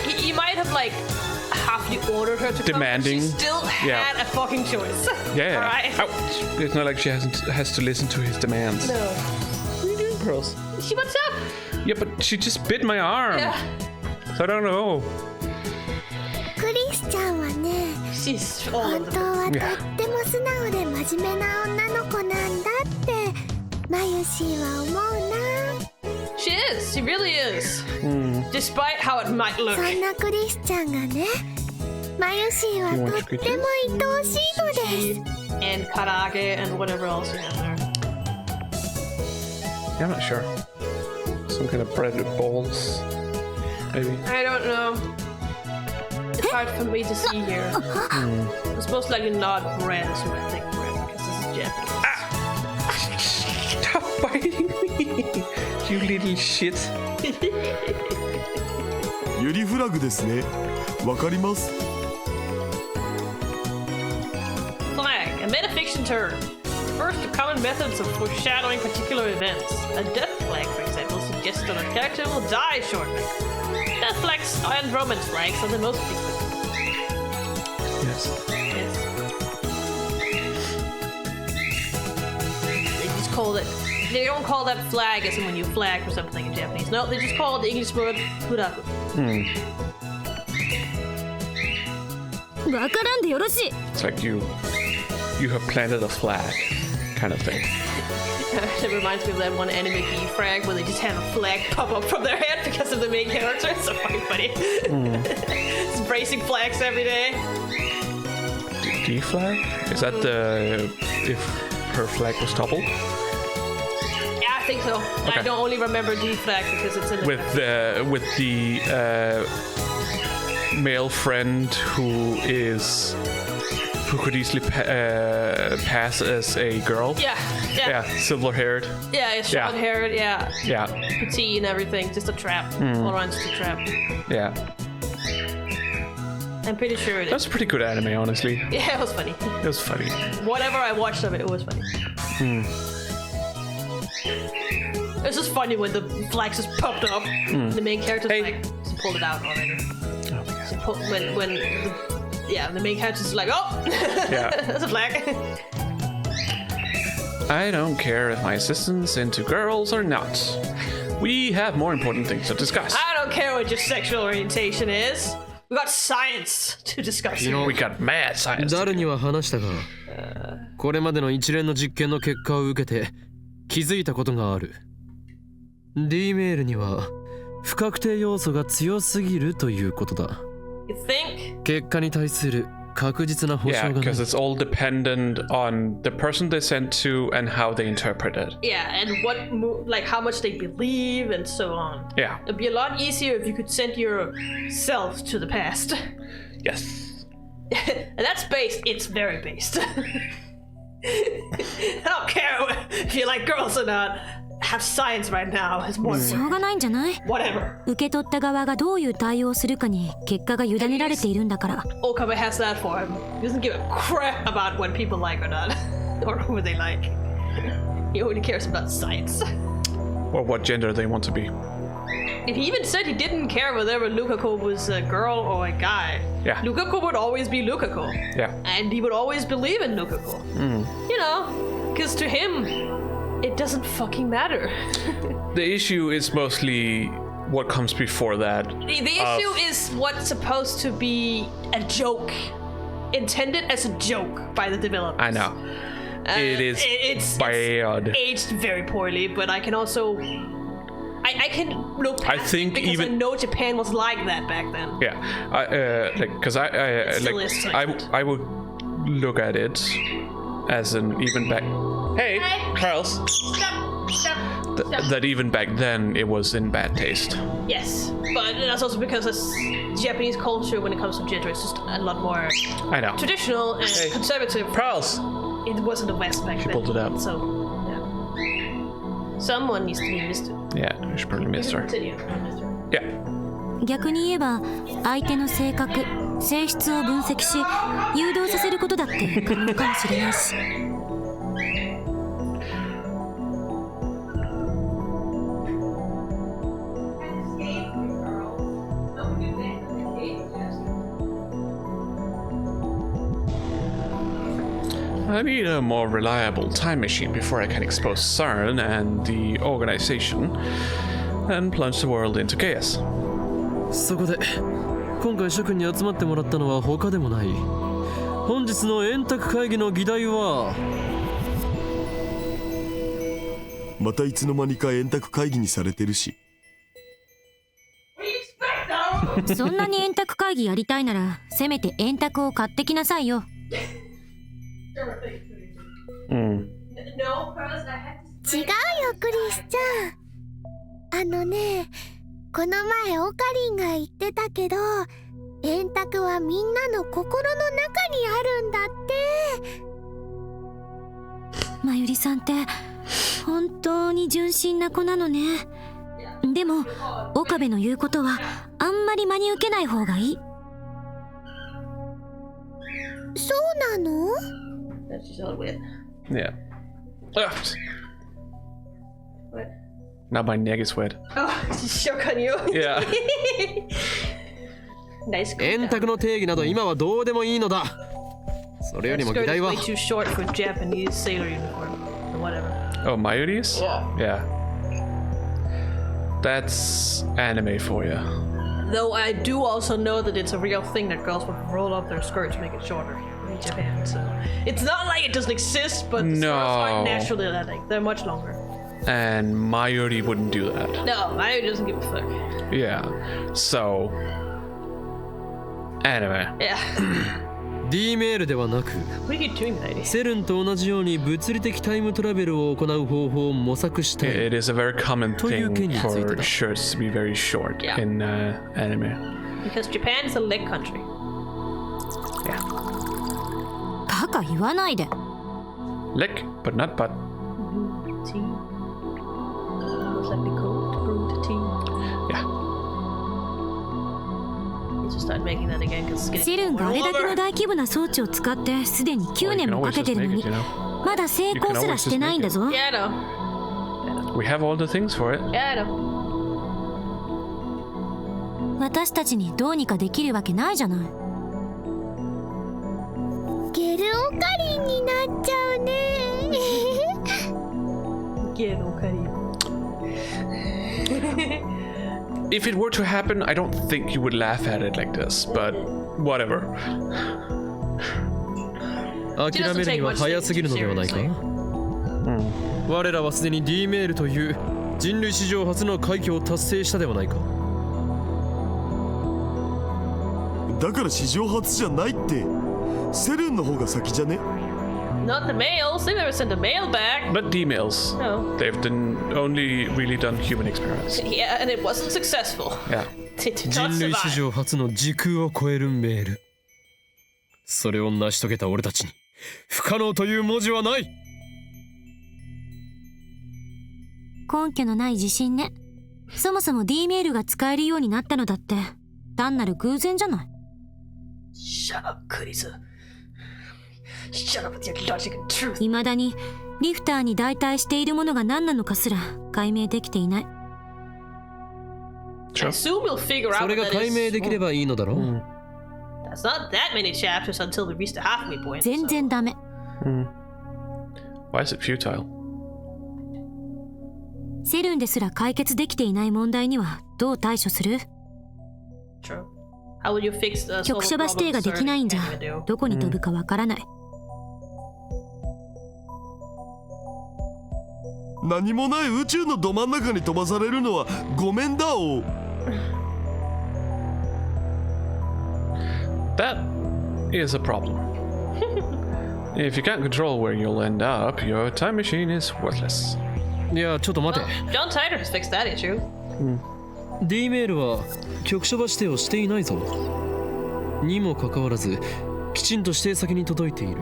He might have like halfly ordered her to Demanding. come, but she still Yeah. had a fucking choice. Yeah. Alright. Ouch. It's not like she has to listen to his demands. No. What are you doing, Pearls? She what's up? Yeah, but she just bit my arm. Yeah. So I don't know. クリスちゃんはね、 She's all 本 of 当 them. はとっても素直で真面目な女の子なんだってマユシーは思うな。 She is. She really is. Despite how it might look. そんなクリスちゃんがね、マユシーはとっても愛おしいのです。 And karage and whatever else you have there. Yeah, I'm not sure. Some kind of breaded balls, maybe. I don't know. It's hard for me to see here. It's most likely not bread, so I think bread because this is Japanese. Stop biting me, you little shit. ユリフラグですね。わかります。 Flag, a metafiction term. Refers to common methods of foreshadowing particular events. A death flag, for example, suggests that a character will die shortly. Death flags and romance flags are the most frequent. Yes. Yes. They just call it They don't call that flag as in when you flag for something in Japanese. No, they just call the English word furaku. わからんでよろしい。 It's like you have planted a flag, kind of thing. It reminds me of that one anime B-frag where they just have a flag pop up from their head because of the main character. It's so fucking funny. It's bracing flags every day. D flag? Is that the if her flag was toppled? Yeah, I think so. Okay. I don't only remember D flag because it's in the With the male friend who could easily pass as a girl. Yeah, silver haired. yeah, it's short haired, yeah, Yeah, petite and everything, just a trap. All around just a trap. yeah. I'm pretty sure it is. That's a pretty good anime, honestly. Yeah, it was funny. It was funny. Whatever I watched of it, it was funny. It's just funny when the flag just popped up. The main character's like, just pulled it out already. Oh my god. When the main character's like, oh, Yeah. that's a flag. I don't care if my assistant's into girls or not. We have more important things to discuss. I don't care what your sexual orientation is. We got science to discuss. We got mad science. 誰には話したが、これまでの一連の実験の結果を受けて気づいたことがある。D メールには不確定要素が強すぎるということだ。You think? 結果に対する確実な保 Yeah, 証がない。 because it's all dependent on the person they sent to and how they interpret it. Yeah, and like how much they believe and so on. Yeah. It'd be a lot easier if you could send yourself to the past. Yes. And that's based. It's very based. I don't care if you like girls or not. Have science right now is more しょうがないんじゃない？ whatever. 受け取った側がどういう対応をするかに結果が委ねられているんだから。 Okabe has that for him. He doesn't give a crap about what people like or not, or who they like. He only cares about science. Or what gender they want to be. And he even said he didn't care whether Lukako was a girl or a guy. Yeah. Lukako would always be Lukako. Yeah. And he would always believe in Lukako. You know, because to him, it doesn't fucking matter. The issue is mostly what comes before that. The issue is what's supposed to be a joke. Intended as a joke by the developers. I know. It is It's bad. aged very poorly, but I can also... I can look past I think it because even- I know Japan was like that back then. Yeah, because It still is like I would look at it as an even back. Hey, Charles. Stop. That even back then it was in bad taste. Yes, but that's also because it's Japanese culture when it comes to gender. It's just a lot more I know. traditional and Hey. conservative. Charles. It wasn't the West back then. pulled it out. So, yeah. Someone needs to be Mr. Yeah, you should probably miss her. Continue, Mr. Yeah. 逆に言えば相手の性格、性質を分析し誘導させることだって可能かもしれないし。I need a more reliable time machine before I can expose CERN and the organization and plunge the world into chaos. そこで今回諸君に集まってもらったのは他でもない。本日の円卓会議の議題はまたいつの間にか円卓会議にされてるし。そんなに円卓会議やりたいならせめて円卓を買ってきなさいよ。違うよクリスちゃん。この前オカリンが言ってたけど円卓はみんなの心の中にあるんだって。まゆりさんって本当に純真な子なのね。でも岡部の言うことはあんまり真に受けない方がいい。そうなの？ That's just all wet. Yeah. Ugh. What? Now my neck is wet. Oh, shook on you. Yeah. Nice. 円卓の定義など今はどうでもいいのだ。それよりも議題は way too short for Japanese sailor uniform or whatever. Oh, Mayurii's? Yeah. Yeah. That's anime for you. Though I do also know that it's a real thing that girls will roll up their skirts to make it shorter in Japan. So it's not like it doesn't exist, but the skirts aren't naturally that like they're much longer. And Mayuri wouldn't do that. No, Mayuri doesn't give a fuck. Yeah. So anime. Yeah. D メールではなく What are you doing, lady? セルンと同じように物理的タイムトラベルを行う方法を模索したい。 It is a very common thing for だ shirts to be very short Yeah. in anime. Because Japan is a lake country. Yeah. バカ言わないで。 Lick, but not butt. Tea. Most likely cold brewed tea. Yeah. You just start making that again because it's セル getting ンがあれだけの older. 大規模な装置を使ってすでに Well, 9 you 年 can もか always け just てるの make に it, you know. まだ成功すらしてないんだぞ。 Yeah, I know. We have all the things for it. Yeah, I know. 私たちにどうにかできるわけないじゃない。ゲルオカリンになっちゃうね。 Get okay. If it were to happen, I don't think you would laugh at it like this, but whatever. 諦めるには早すぎるのではないか。我らはすでに D メールという人類史上初の快挙を達成したではないか。だから史上初じゃないって。セルンの方が先じゃね？ Not the males. They never sent a male back. But D-males, No. they've only really done human experiments. Yeah, and it wasn't successful. Yeah. It did 人 not 類史 survive. 上初の時空を超えるメール。それを成し遂げた俺たちに不可能という文字はない。根拠のない自信ね。そもそも D メールが使えるようになったのだって単なる偶然じゃない。 Shut up, Kurisu. Shut up with your logic and truth. 未だにリフターに代替しているものが何なのかすら解明できていない。 I assume we'll figure out それ what が that 解明 is. できればいいのだろう。 That's not that many chapters until we reach the halfway point. 全然ダメ。 Why is it futile? セルンですら解決できていない問題にはどう対処する？ True. How will you fix the 局所場指定ができないんじゃどこに飛ぶかわからない。何もない宇宙のど真ん中に飛ばされるのはごめんだお。That is a problem. If you can't control where you'll end up, your time machine is worthless. いやちょっと待て。 Well, John Titor has fixed that issue. D メールは局所場指定をしていないぞ。にもかかわらずきちんと指定先に届いている。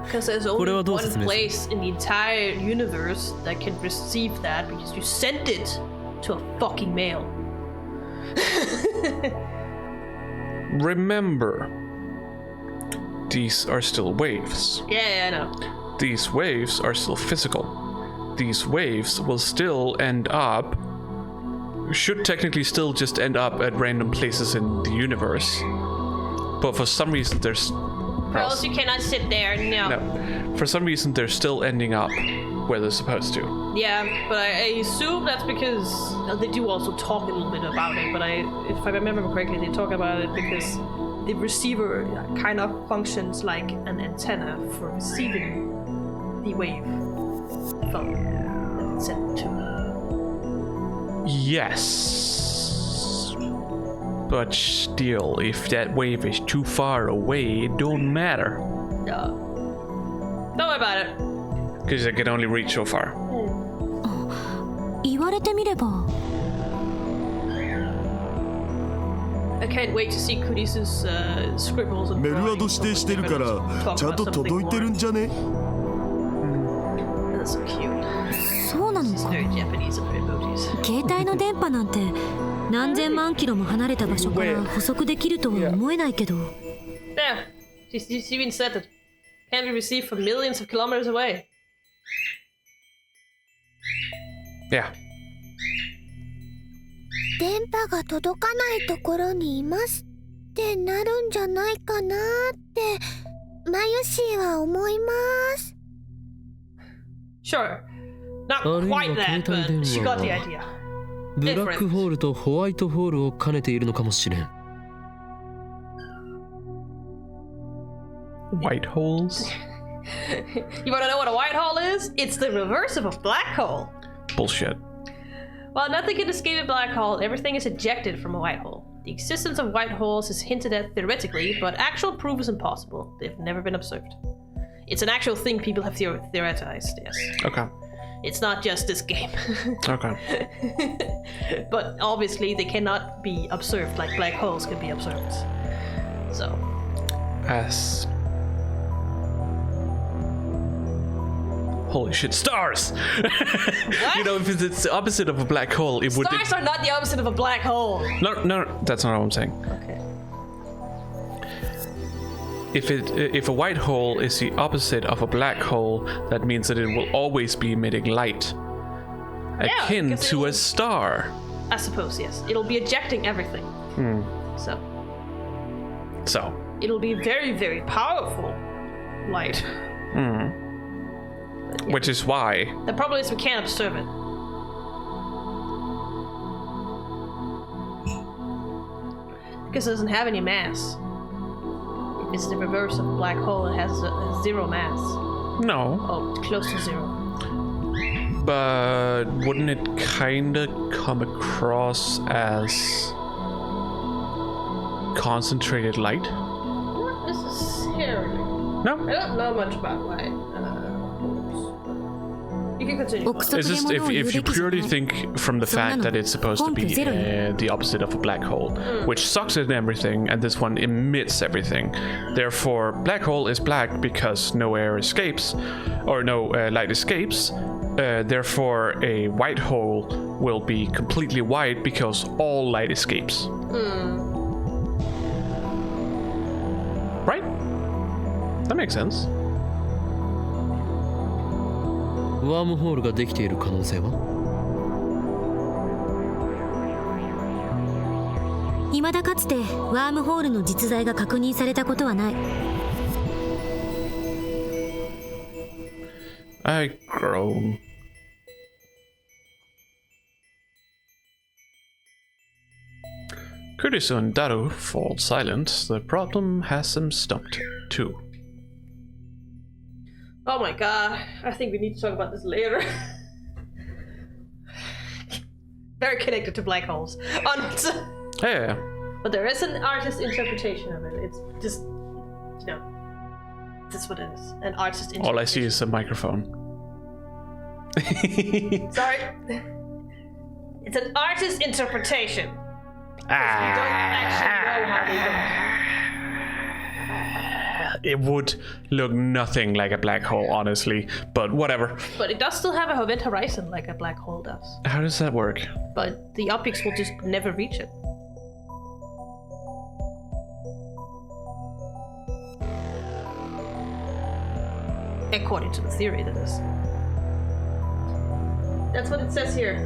Because there's こ only れはどう one 説明する？ place in the entire universe that can receive that because you sent it to a fucking mail. Remember, these are still waves. Yeah, I know. These waves are still physical. These waves will still end up, should technically still just end up at random places in the universe. But for some reason, there's... Girls, you cannot sit there. No. No. For some reason, they're still ending up where they're supposed to. Yeah, but I assume that's because they do also talk a little bit about it. But if I remember correctly, they talk about it because the receiver kind of functions like an antenna for receiving the wave from that it's sent to. Yes. But still, if that wave is too far away, it don't matter. Don't worry about it. Because it can only reach so far. 言われてみれば I can't wait to see Kurisu's scribbles and メルアド drawings. 指定してるからちゃんと届いてるんじゃね？ That's so cute. そうなの It's か。 very Japanese of emojis. 携帯の電波なんて何千万キロも離れた場所から補足できるとは思えないけど。 Yeah, she even said that can be received from millions of kilometers away. Yeah. 電波が届かないところにいますってなるんじゃないかなってマユシーは思います。Sure. Not あるいは quite that, 携帯 but she 電 got 話 the は idea. ブラックホールとホワイトホールを兼ねているのかもしれん。 White holes? You wanna know what a white hole is? It's the reverse of a black hole. Bullshit. While nothing can escape a black hole, everything is ejected from a white hole. The existence of white holes is hinted at theoretically, but actual proof is impossible. They've never been observed. It's an actual thing people have theoretized, yes. Okay. It's not just this game. Okay. But obviously they cannot be observed like black holes can be observed. So. As. Holy shit, stars! You know, if it's the opposite of a black hole, it would. Stars are not the opposite of a black hole. No, that's not what I'm saying. Okay. If a white hole is the opposite of a black hole, that means that it will always be emitting light, akin because to a it'll- star. I suppose, yes. It'll be ejecting everything. So. It'll be very, very powerful light. Which is why. The problem is we can't observe it. Because it doesn't have any mass. If it's the reverse of a black hole, it has a zero mass. No. Oh, close to zero. But wouldn't it kinda come across as concentrated light? Not necessarily. No. I don't know much about light. You can continue. It's just if you purely think from the fact that it's supposed to be the opposite of a black hole, which sucks in everything, and this one emits everything. Therefore, black hole is black because no air escapes, or no light escapes. Therefore, a white hole will be completely white because all light escapes. Right? That makes sense. ワームホールができている可能性は？未だかつてワームホールの実在が確認されたことはない。I groan. Kurisu and Daru fall silent. The problem has them stumped, too. Oh my god, I think we need to talk about this later. Very connected to black holes. Yeah. But there is an artist interpretation of it. It's just, you know, that's what it is. An artist interpretation. All I see is a microphone. Sorry. It's an artist interpretation. We don't actually know how they look. It would look nothing like a black hole, honestly, but whatever. But it does still have a event horizon like a black hole does. How does that work? But the objects will just never reach it. According to the theory, that is. That's what it says here.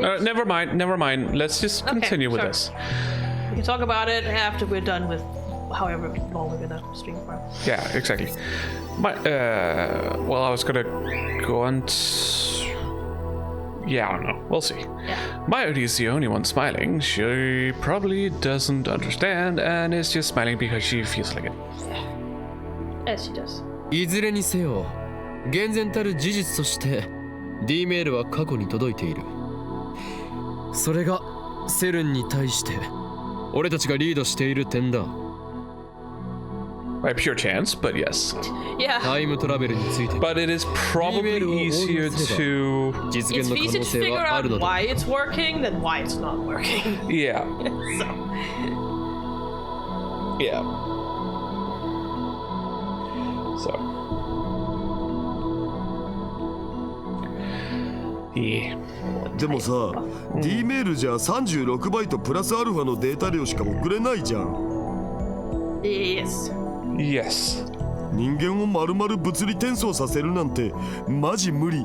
Never mind. Let's just continue with sure. this. We can talk about it after we're done with however long we're gonna stream for. Yeah, exactly. Well, I was gonna go on. Yeah, I don't know. We'll see. Yeah. Mayurii is the only one smiling. She probably doesn't understand and is just smiling because she feels like it. As she does. いずれにせよ、厳然たる事実として D メールは過去に届いている。それがセルンに対して俺たちがリードしている点だ。By pure chance, but yes. Yeah. タイムトラベルについて But it is probably easier to. 実 It's 現の可 easy 能 to 性 figure はある out のだ。 why it's working than why it's not working. Yeah. So. Yeah. So. Yeah. でもさ、D メールじゃ36バイトプラスアルファのデータ量しか送れないじゃん。Yes. Yes. 人間を丸々物理転送させるなんてマジ無理。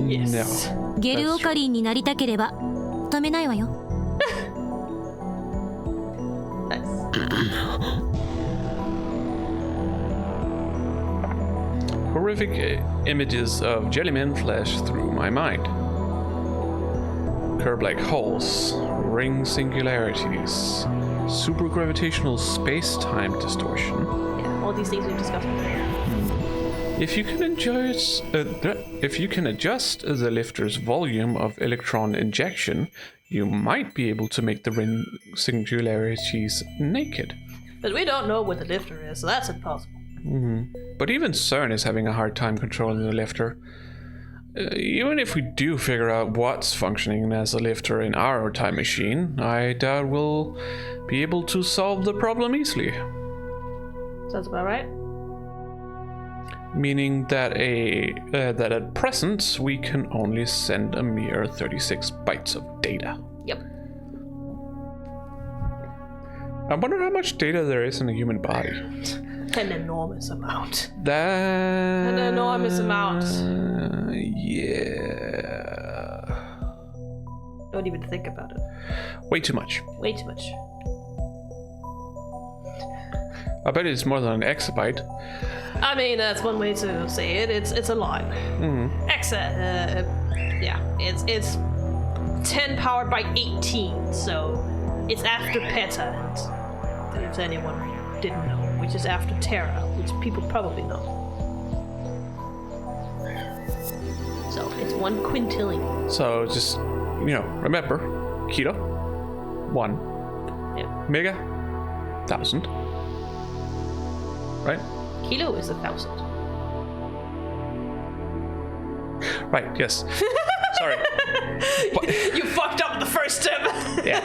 Yes. No. ゲルオカリンになりたければ止めないわよ。horrific images of jellymen flash through my mind. Curb-like holes, ring singularities, supergravitational space-time distortion. Yeah, all these things we've discussed before. If you can adjust the lifter's volume of electron injection, you might be able to make the ring singularities naked. But we don't know what the lifter is, so that's impossible. But even CERN is having a hard time controlling the lifter. Even if we do figure out what's functioning as a lifter in our time machine, I doubt we'll be able to solve the problem easily. Sounds about right. Meaning that that at present we can only send a mere 36 bytes of data. Yep. I wonder how much data there is in a human body. An enormous amount. An enormous amount. Yeah. Don't even think about it. Way too much. Way too much. I bet it's more than an exabyte. I mean, that's one way to say it. It's a lot. It's 10 powered by 18, so it's after peta, and if anyone didn't know, which is after tera, which people probably know. So it's 1 quintillion. So just, remember, kilo, 1, mega, 1,000, right? Kilo is 1,000. Right, yes. Sorry. You fucked up the first step. Yeah.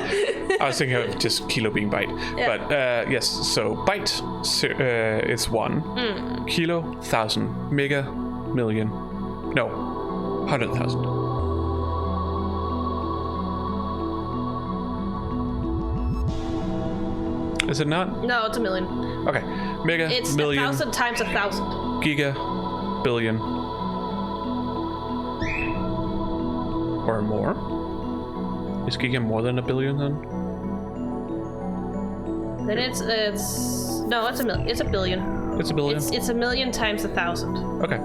I was thinking of just kilo being byte. Yeah. But yes, so byte is 1. Kilo, 1,000. Mega, million. No, 100,000. Is it not? No, it's a million. Okay. Mega, It's million, 1,000 times 1,000. giga, billion. Or more? Is giga more than a billion then? Then it's a million. It's a billion. It's a billion? It's a million times 1,000. Okay.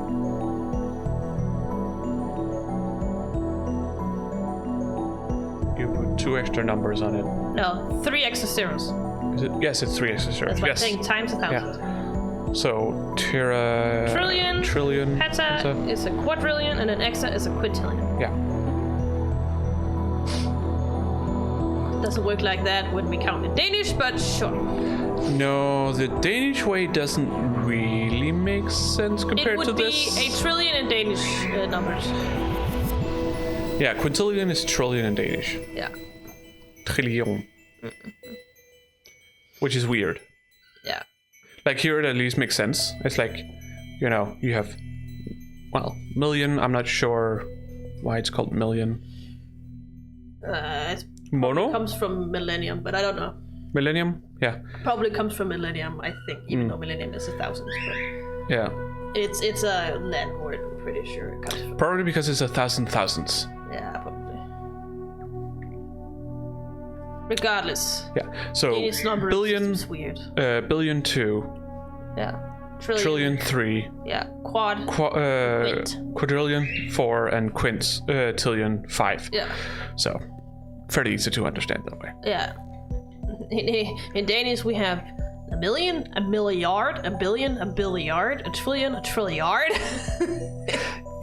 You put 2 extra numbers on it. No, 3 extra zeros. Is it? Yes, it's 3 extra zeros. That's what I'm Yes. saying, times 1,000. So tera. Trillion. Peta is a quadrillion, and an exa is a quintillion. Yeah. Doesn't work like that when we count in Danish, but sure. No, the Danish way doesn't really make sense compared It to would be this. a trillion in Danish numbers. Yeah, quintillion is trillion in Danish. Yeah. Trillion. Which is weird. Yeah. Like here it at least makes sense. It's like, you have, million. I'm not sure why it's called million. It Mono? comes from millennium, but I don't know. Millennium? Yeah. Probably comes from millennium, I think, even though millennium is 1,000. But Yeah. it's a Latin word, I'm pretty sure it comes from. Probably because it's 1,000 thousandths. Yeah, probably. Regardless. Yeah. So Danish number billion, is weird. billion 2, Yeah. trillion 3, Yeah. Quad. Quint. quadrillion 4, and quintillion 5. Yeah. So fairly easy to understand that way. Yeah. In Danish, we have a million, a milliard, a billion, a billiard, a trillion, a trilliard.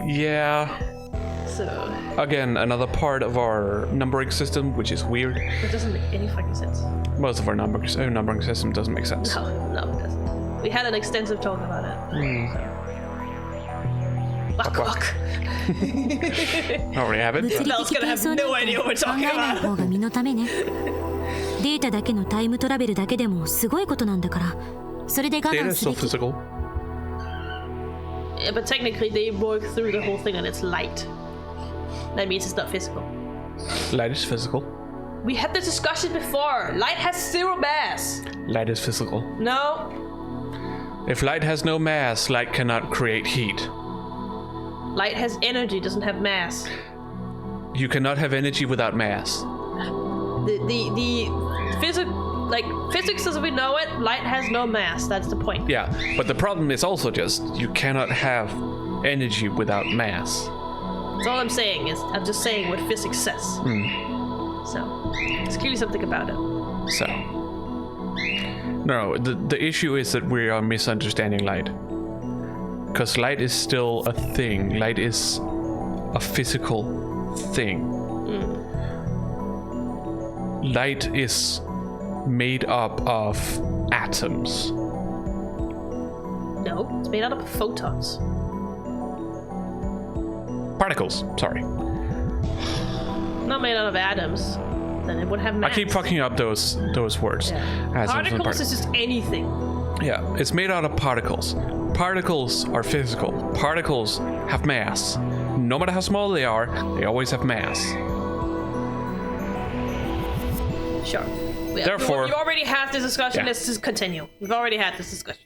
Yeah. So Again, another part of our numbering system, which is weird. it doesn't make any fucking sense. Most of our numbering system doesn't make sense. No, it doesn't. We had an extensive talk about it. Buck, buck. Already have it. 物理 Mel's 的 gonna 転 have 送 no なん idea て what we're 考 talking えない about. 方が身のためね。データだけのタイムトラベルだけでもすごいことなんだから、それで我 Data 慢 is す so べき。 physical. Yeah, but technically, they work through the whole thing and it's light. That means it's not physical. Light is physical. We had this discussion before. Light has 0 mass. Light is physical. No. If light has no mass, light cannot create heat. Light has energy, doesn't have mass. You cannot have energy without mass. The like physics as we know it, light has no mass. That's the point. Yeah, but the problem is also just you cannot have energy without mass. That's all I'm saying is I'm just saying what physics says. So there's clearly something about it. So no, the issue is that we are misunderstanding light. Because light is still a thing. Light is a physical thing. Light is made up of atoms. No, it's made out of photons. Particles, sorry. Not made out of atoms. Then it would have mass. I keep fucking up those words. Yeah. Atoms and Particles is just anything. Yeah, it's made out of particles. Particles are physical. Particles have mass. No matter how small they are, they always have mass. Sure. Therefore- you already had this discussion. Yeah. Let's just continue. We've already had this discussion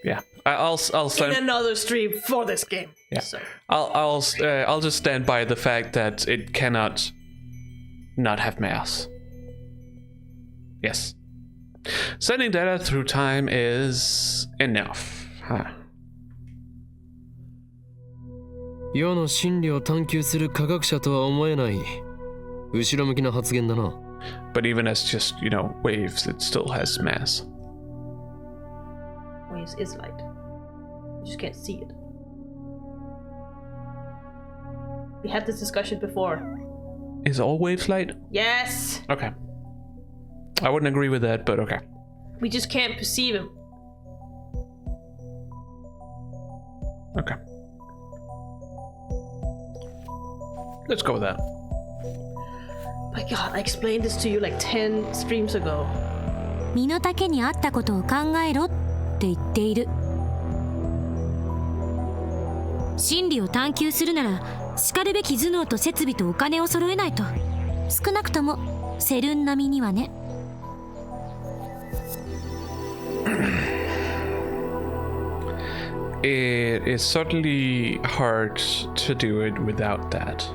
Yeah, I'll in stand. another stream for this game. Yeah, So I'll just stand by the fact that it cannot not have mass. Yes. Sending data through time is enough. Huh. 世の真理を探求する科学者とは思えない後ろ向きな発言だな。 But even as just, waves, it still has mass. waves is light. You just can't see it. We had this discussion before. Is all waves light? Yes. Okay. I wouldn't agree with that, but okay. We just can't perceive him. Okay. Let's go with that. My God, I explained this to you like 10 streams ago. 身の丈に合ったことを考えろって言っている。真理を探求するならしかるべき頭脳と設備とお金を揃えないと。少なくともセルン並みにはね。It is certainly hard to do it without that.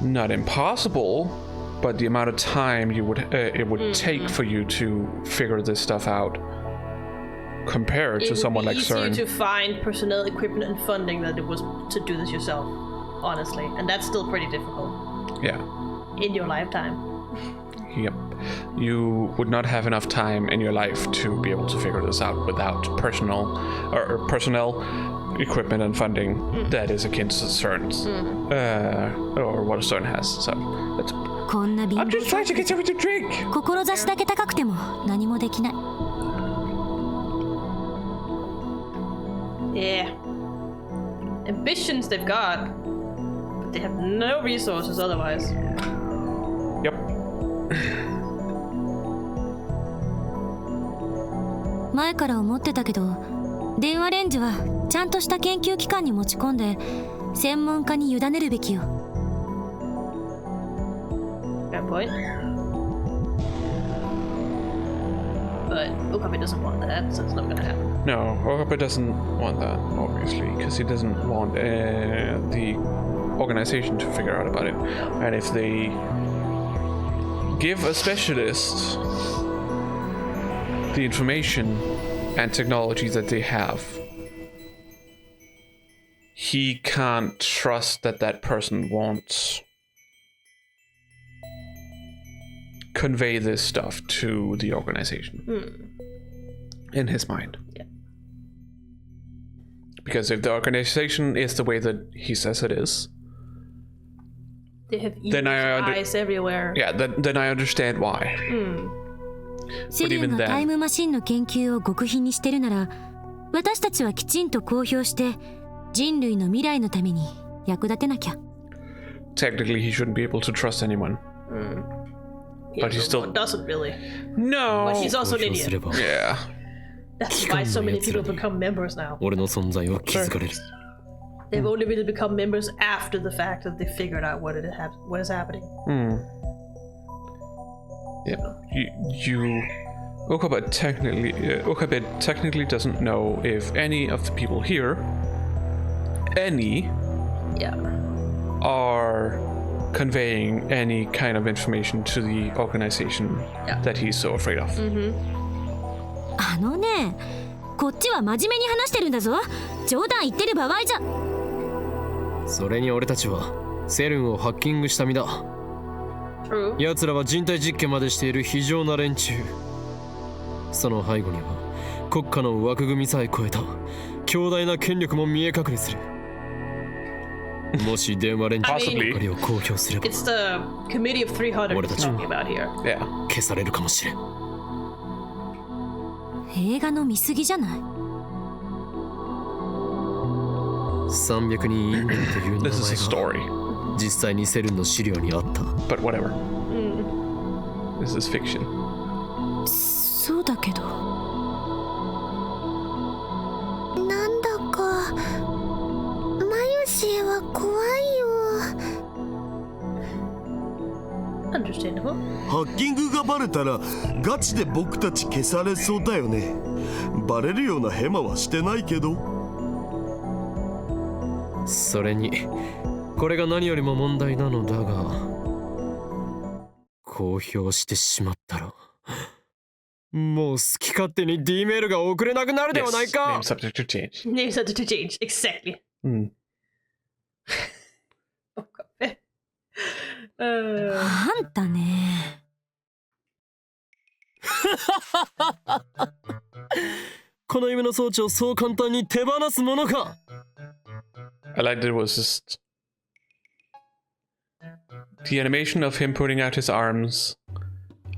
Not impossible, but the amount of time it would take for you to figure this stuff out compared to someone like CERN. It would be easier to find personnel, equipment, and funding than it was to do this yourself, honestly. And that's still pretty difficult. Yeah. In your lifetime. Yep. You would not have enough time in your life to be able to figure this out without personnel, equipment, and funding that is akin to CERN's, or what CERN has. So, let's. こんな貧 I'm 乏 just trying to get something to drink. 志だけ高くても何もできない。 Yeah. Ambitions they've got, but they have no resources otherwise. Yep. 前から思ってたけど、電話レンジはちゃんとした研究機関に持ち込んで専門家に委ねるべきよ。Fair point. But Okabe doesn't want that, so it's not gonna happen. No, Okabe doesn't want that, obviously, because he doesn't want the organization to figure out about it. And if they give a specialist the information and technology that they have, he can't trust that that person won't convey this stuff to the organization. In his mind. Yeah. Because if the organization is the way that he says it is, They have Then I eyes everywhere. yeah, then I understand why. セリア even が then- タイムマシンの研究を極秘にしてるなら、私たちはきちんと公表して人類の未来のために役立てなきゃ。 Technically, he shouldn't be able to trust anyone. Yeah, But he still- doesn't really. No. But he's also an 公表す idiot. れば Yeah. That's why so many people become members now. 俺の存在は気づかれる。 They've only really become members after the fact that they figured out what is happening. Yeah. Okabe technically doesn't know if any of the people here, Yeah. are conveying any kind of information to the organization that he's so afraid of. あのね、こっちは真面目に話してるんだぞ。冗談言ってる場合じゃ。それに俺たちはセルンをハッキングした身だ。奴らは人体実験までしている非常な連中。その背後には国家の枠組みさえ超えた強大な権力も見え隠れする。もし電話連中の明かりを公表すれば、 It's the Committee of 300 we're talking about here. 消されるかもしれん。映画の見過ぎじゃない？300人インデンという名 This is a 前 story, が実際にセルンの資料にあった。 but whatever. This is fiction. そうだけど。なんだかマユシーは怖いよ。 Understandable. ハッキングがバレたらガチで僕たち消されそうだよね。バレるようなヘマはしてないけど。それにこれが何よりも問題なのだが、公表してしまったらもう好き勝手に D メールが送れなくなるではない Yes, か。 name subject to change. Name subject to change. Exactly. Okabe. あんたね。この夢の装置をそう簡単に手放すものか。 I liked it was just the animation of him putting out his arms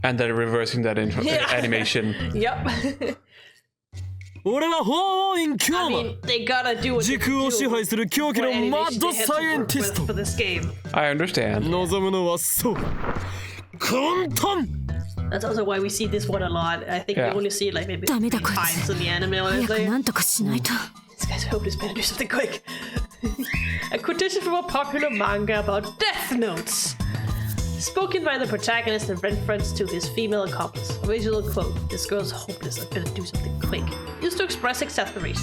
and then reversing that animation. Yep. 俺は法王院 I 教魔 mean, they gotta do what 時 they 空を do 支配する狂気 for のマ animation ッド they had サイ to エン work ティス with ト。 for this game. I understand. 望むのはそう簡単。 That's also why we see this one a lot. I think Yeah. we only see it like maybe ダメだ 3こいつ。 times in the anime, 早く honestly. なんとかしないと。 This guy's hope is better do something quick. A quotation from a popular manga about death notes. Spoken by the protagonist in reference to his female accomplice. Original quote: "This girl's hopeless. I better do something quick." Used to express exasperation.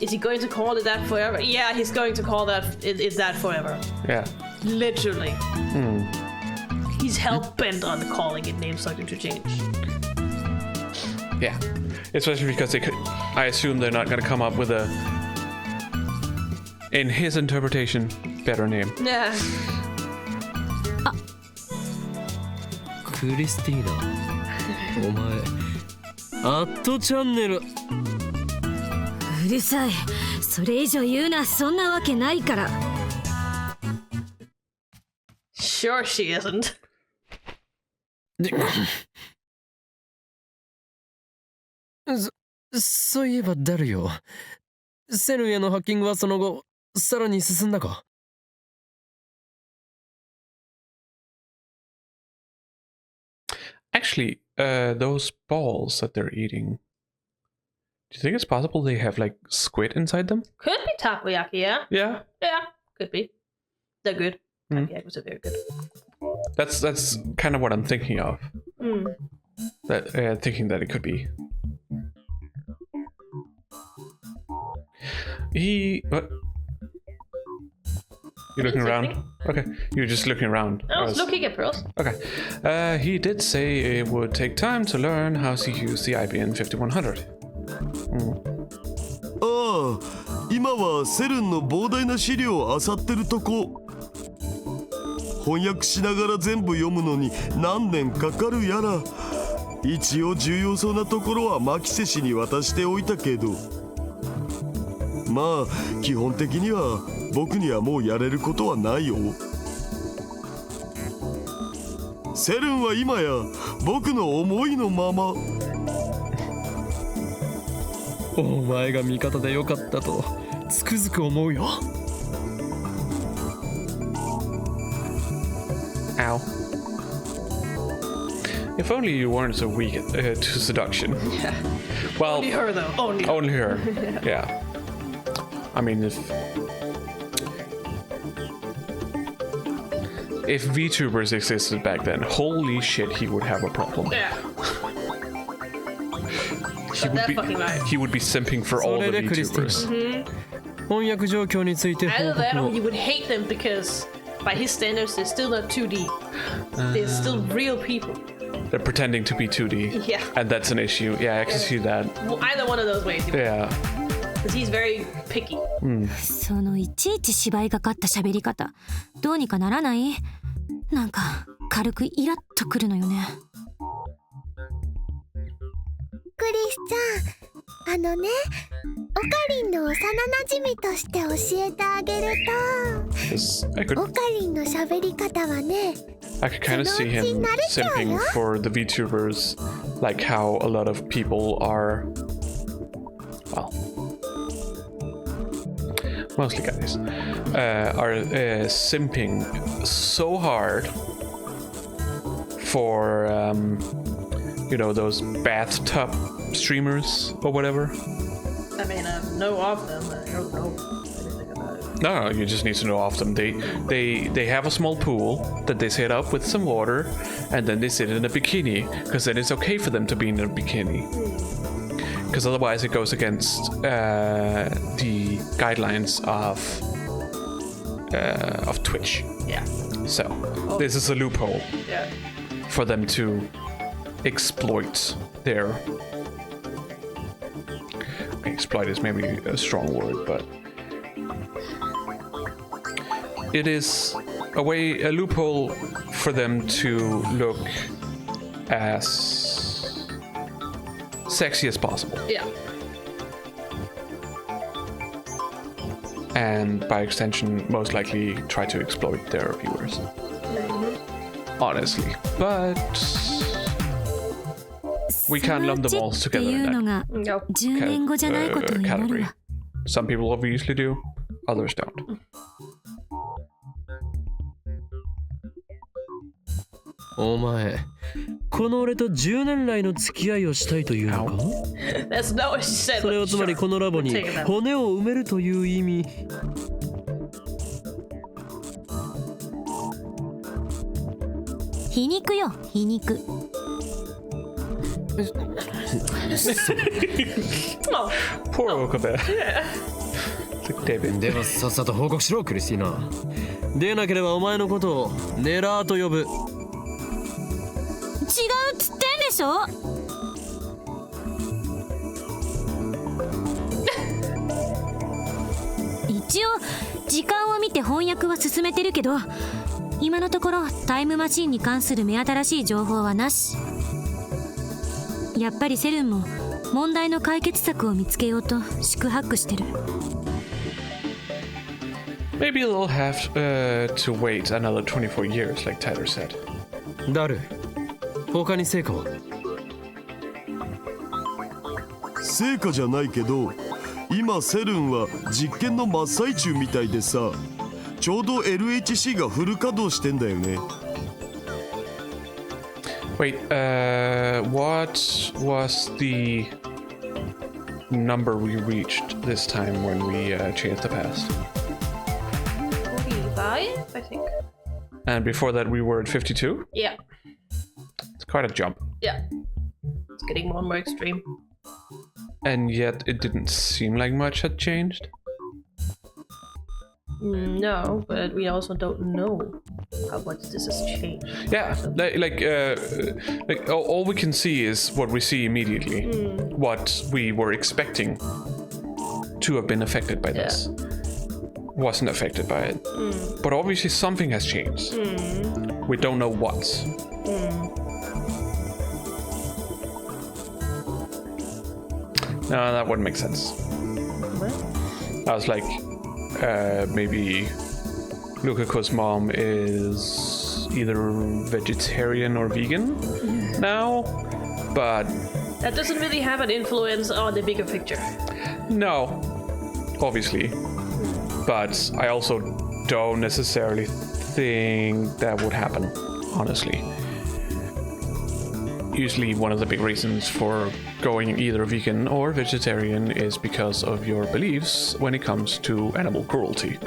Is he going to call it that forever? Yeah, he's going to call it that forever. Yeah. Literally. He's hell bent on calling it name subject to change. Yeah. Especially because they could, I assume they're not going to come up with a, in his interpretation, better name. Yeah. クリスティーナ、お前アットチャンネル。うるさい。それ以上言うな。そんなわけないから。 Sure she isn't. そういえばダルよ、セルンへのハッキングはその後さらに進んだか。 Actually, those balls that they're eating, do you think it's possible they have like squid inside them? Could be takoyaki, yeah. Yeah. Yeah, could be. They're good. Mm. Takoyaki are very good. That's kind of what I'm thinking of. That thinking that it could be. What? You're looking around? Something? Okay. You're just looking around. I was looking at pearls. Okay. He did say it would take time to learn how to use the IBN 5100. ああ、今はセルンの膨大な資料を漁ってるとこ。翻訳しながら全部読むのに何年かかるやら。一応重要そうなところはマキセ氏に渡しておいたけど、まあ基本的には僕にはもうやれることはないよ。セルンは今や僕の思いのまま。お前が味方でよかったとつくづく思うよ。 Ow. If only you weren't so weak to seduction. Yeah. Well, Only her though. Only her. only her. Yeah. I mean, if VTubers existed back then, holy shit, he would have a problem. Yeah. He would be simping for all the VTubers. 翻訳状況について報 Either that 告 or を he would hate them because, by his standards, they're still not 2D. They're still real people. They're pretending to be 2D. Yeah. And that's an issue. Yeah, I can see that. Well, either one of those ways. Yeah. Because he's very picky. そのいちいち芝居がかった喋り方どうにかならない？なんか軽くイラッとくるのよね。クリスちゃん、オカリンの幼馴染として教えてあげる Yes, と、オカリンの喋り方はね、 I could kind of see him simping for the VTubers, like how a lot of people are, well, mostly guys, are simping so hard for, you know, those bathtub streamers or whatever. I mean, I know of them. I don't know anything about it. No, you just need to know of them. They have a small pool that they set up with some water, and then they sit in a bikini, because then it's okay for them to be in a bikini. Because otherwise it goes against the guidelines of Twitch. Yeah. So this is a loophole Yeah. for them to exploit their... Exploit is maybe a strong word, but it is a loophole for them to look as sexy as possible, Yeah. and by extension most likely try to exploit their viewers. Honestly, but we can't lump them all スマ together ーチっていう in の that が No. 10年後じゃないことを祈る category. わ。 Some people obviously do, others don't. お前この俺と10年来の付き合いをしたいというのか？ That's not what she said. それはつまりこのラボに Take it out. 骨を埋めるという意味。皮肉よ皮肉。 Oh, Poor Okabe. Look, David. ではさっさと報告しろクリスティーナ。でなければお前のことをネラーと呼ぶ。違うっつってんでしょ。一応時間を見て翻訳は進めてるけど、今のところタイムマシンに関する目新しい情報はなし。やっぱりセルンも問題の解決策を見つけようと四苦八苦してる。 Maybe they'll have to wait another 24 years, like Tyler said. ダル、他に成果は？成果じゃないけど、今セルンは実験の真っ最中みたいでさ、ちょうど LHC がフル稼働してんだよね。 Wait, what was the number we reached this time when we changed the past? 45, I think. And before that we were at 52? Yeah. It's quite a jump. Yeah. It's getting more and more extreme. And yet it didn't seem like much had changed. No, but we also don't know how much this has changed. Yeah, like all we can see is what we see immediately. What we were expecting to have been affected by this wasn't affected by it. But obviously something has changed. We don't know what. No, that wouldn't make sense. I was like, maybe Lukaku's mom is either vegetarian or vegan now, but That doesn't really have an influence on the bigger picture. no, obviously. But I also don't necessarily think that would happen, honestly. Usually one of the big reasons for going either vegan or vegetarian is because of your beliefs when it comes to animal cruelty.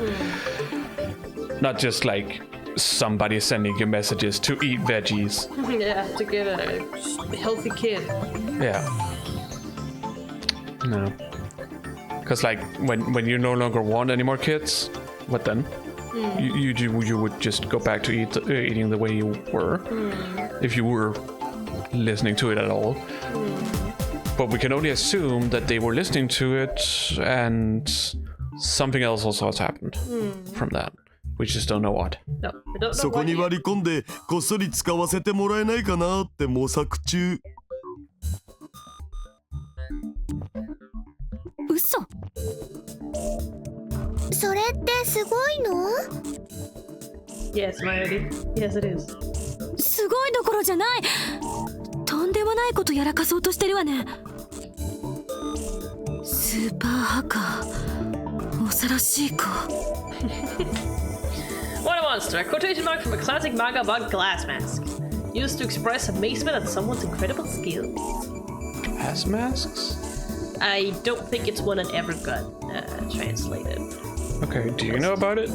Not just like somebody sending you messages to eat veggies. Yeah, to get a healthy kid. Yeah. No. Because like when you no longer want any more kids, what then? You would just go back to eating the way you were, if you were listening to it at all. But we can only assume that they were listening to it, and something else also has happened from that. We just don't know what. No, we don't know そこ what に yet. 割り込んでこっそり使わせてもらえないかなって模索中。嘘。それってすごいの？ Yes, Mayurii. Yes, it is. すごいどころじゃない。とんでもないことやらかそうとしてるわね。スーパーハッカー、恐ろしい子。What a monster! A quotation mark from a classic manga about glass masks. Used to express amazement at someone's incredible skills. Glass masks? I don't think it's one that ever got translated. Okay, do you know about it?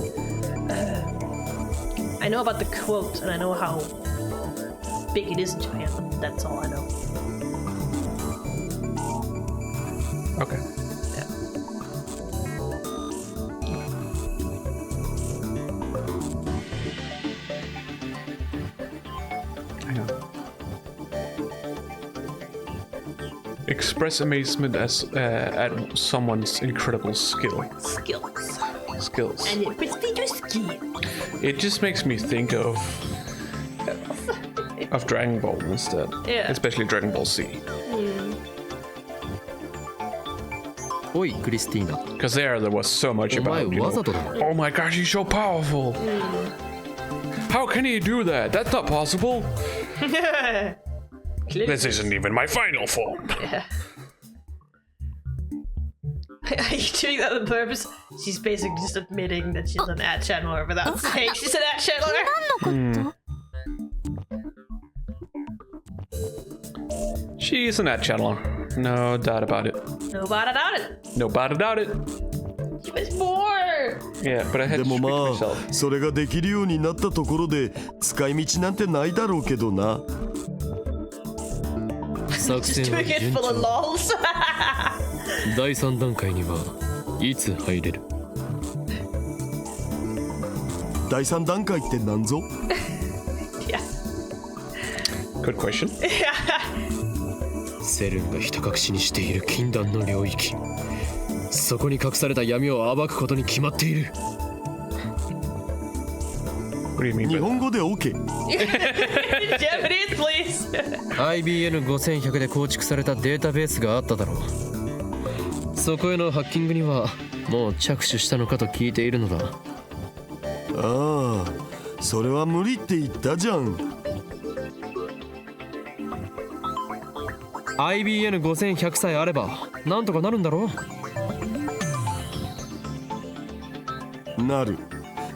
I know about the quote, and I know how big it is in Japan. That's all I know. Okay. Yeah. Hang on. Express amazement at someone's incredible skills. And it prestigious skill. It just makes me think of Dragon Ball instead. Yeah. Especially Dragon Ball Z. おいクリスティーナ、 Because there was so much お前 about, you わ know, ざとだろ。 oh my gosh, he's so powerful. How can he do that? That's not possible. This isn't even my final form. Yeah. Are you doing that on purpose? She's basically just admitting that she's an ad channeler without saying she's an ad channeler. 何のこと？ She's an ad channeler. No doubt about it. Nobody doubt it. Nobody doubt it. She was more. Yeah, but I had で to も speak ま for あ myself. それができるようになったところで使い道なんてないだろうけどな。作 Just 戦は doing it 順 full of 調。 lols. 第3段階にはいつ入れる？第3段階って何ぞ？ Yeah. Good question. セルンがひた隠しにしている禁断の領域、そこに隠された闇を暴くことに決まっている。 What do you mean 日 by 本語で OK。 Japanese, please. IBN5100 で構築されたデータベースがあっただろう。そこへのハッキングにはもう着手したのかと聞いているのだ。ああ、それは無理って言ったじゃん。IBN5100 さえあればなんとかなるんだろう。なる。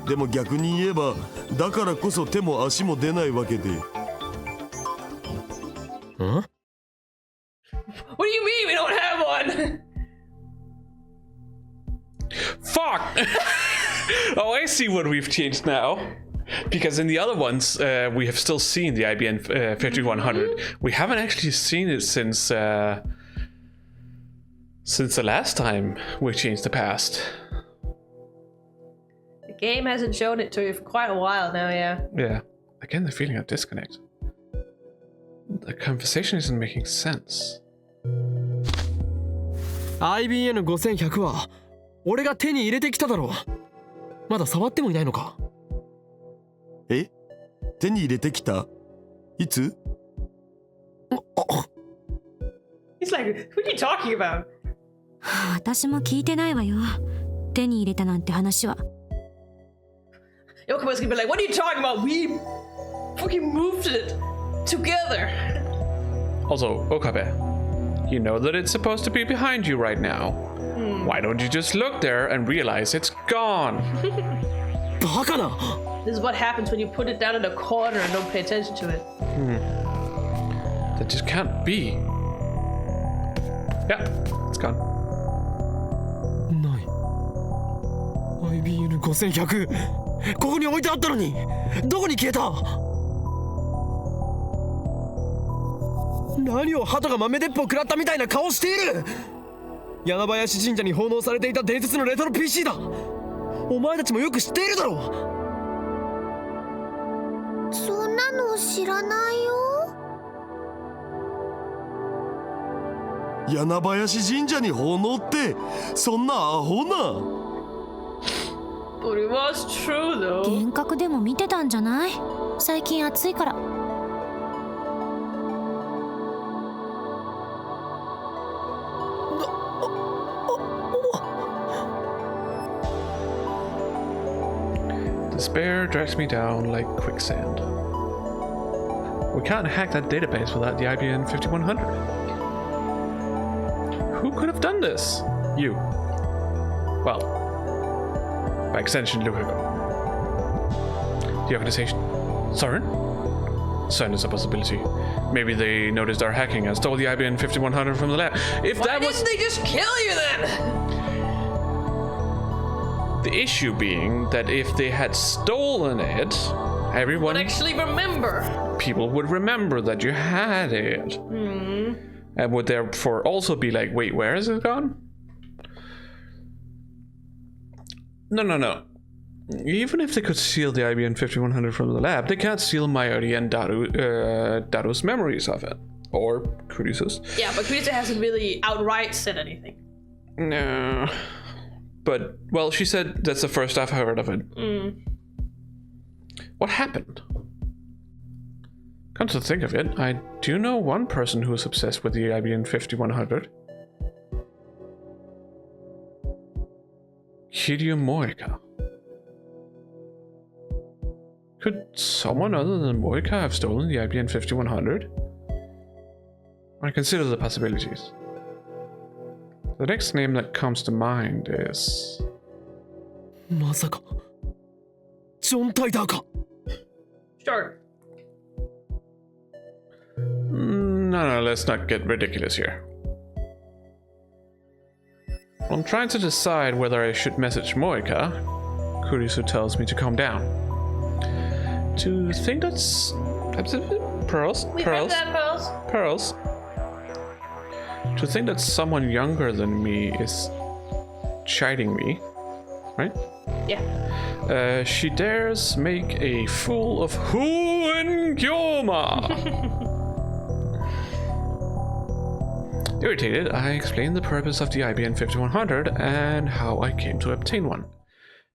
でも逆に言えばだからこそ手も足も出ないわけで。ん？ What do you mean we don't have one? Fuck! Oh, I see what we've changed now. Because in the other ones, we have still seen the IBN 5100. We haven't actually seen it since the last time we changed the past. The game hasn't shown it to you for quite a while now, yeah. Yeah. Again, the feeling of disconnect. The conversation isn't making sense. IBN5100 は俺が手に入れてきただろう。まだ触ってもいないのか？え？手に入れてきた？いつ？ He's like, what are you talking about? 私も聞いてないわよ。手に入れたなんて話は。Okabe's gonna be like, what are you talking about? We fucking moved it together. Also, Okabe, you know that it's supposed to be behind you right now. Why don't you just look there and realize it's gone? バカな。 This is what happens when you put it down in a corner and don't pay attention to it. That just can't be. Yeah, it's gone. ない。IBN5100 ここに置いてあったのにどこに消えた？何を鳩が豆鉄砲食らったみたいな顔している。柳林神社に奉納されていた伝説のレトロ PC だ。お前たちもよく知っているだろう。そんなの知らないよ。柳林神社に奉納ってそんなアホな。But it was true though. 幻覚でも見てたんじゃない？最近暑いから。Despair drags me down like quicksand. We can't hack that database without the IBM 5100. Who could have done this? You. Well, by extension, Lukaku. The organization. CERN? CERN is a possibility. Maybe they noticed our hacking and stole the IBM 5100 from the lab. If Why that was... didn't they just kill you then? The issue being that if they had stolen it, everyone... But actually remember. People would remember that you had it. And would therefore also be like, wait, where is it gone? No. Even if they could steal the IBM 5100 from the lab, they can't steal Mayurii and Daru's memories of it. Or Kurisa's. Yeah, but Kurisa hasn't really outright said anything. No. But, well, she said that's the first I've heard of it. What happened? Come to think of it, I do know one person who is obsessed with the IBM 5100. Kiryu Moika. Could someone other than Moika have stolen the IBM 5100? I consider the possibilities. The next name that comes to mind is... まさかジョン・タイダーか。 Sure. No, let's not get ridiculous here. I'm trying to decide whether I should message Moika. Kurisu tells me to calm down. To think that's... Pearls? We heard that, Pearls. Pearls. To think that someone younger than me is chiding me, right? Yeah. She dares make a fool of Hu and Gyoma. Irritated, I explained the purpose of the IBM 5100 and how I came to obtain one.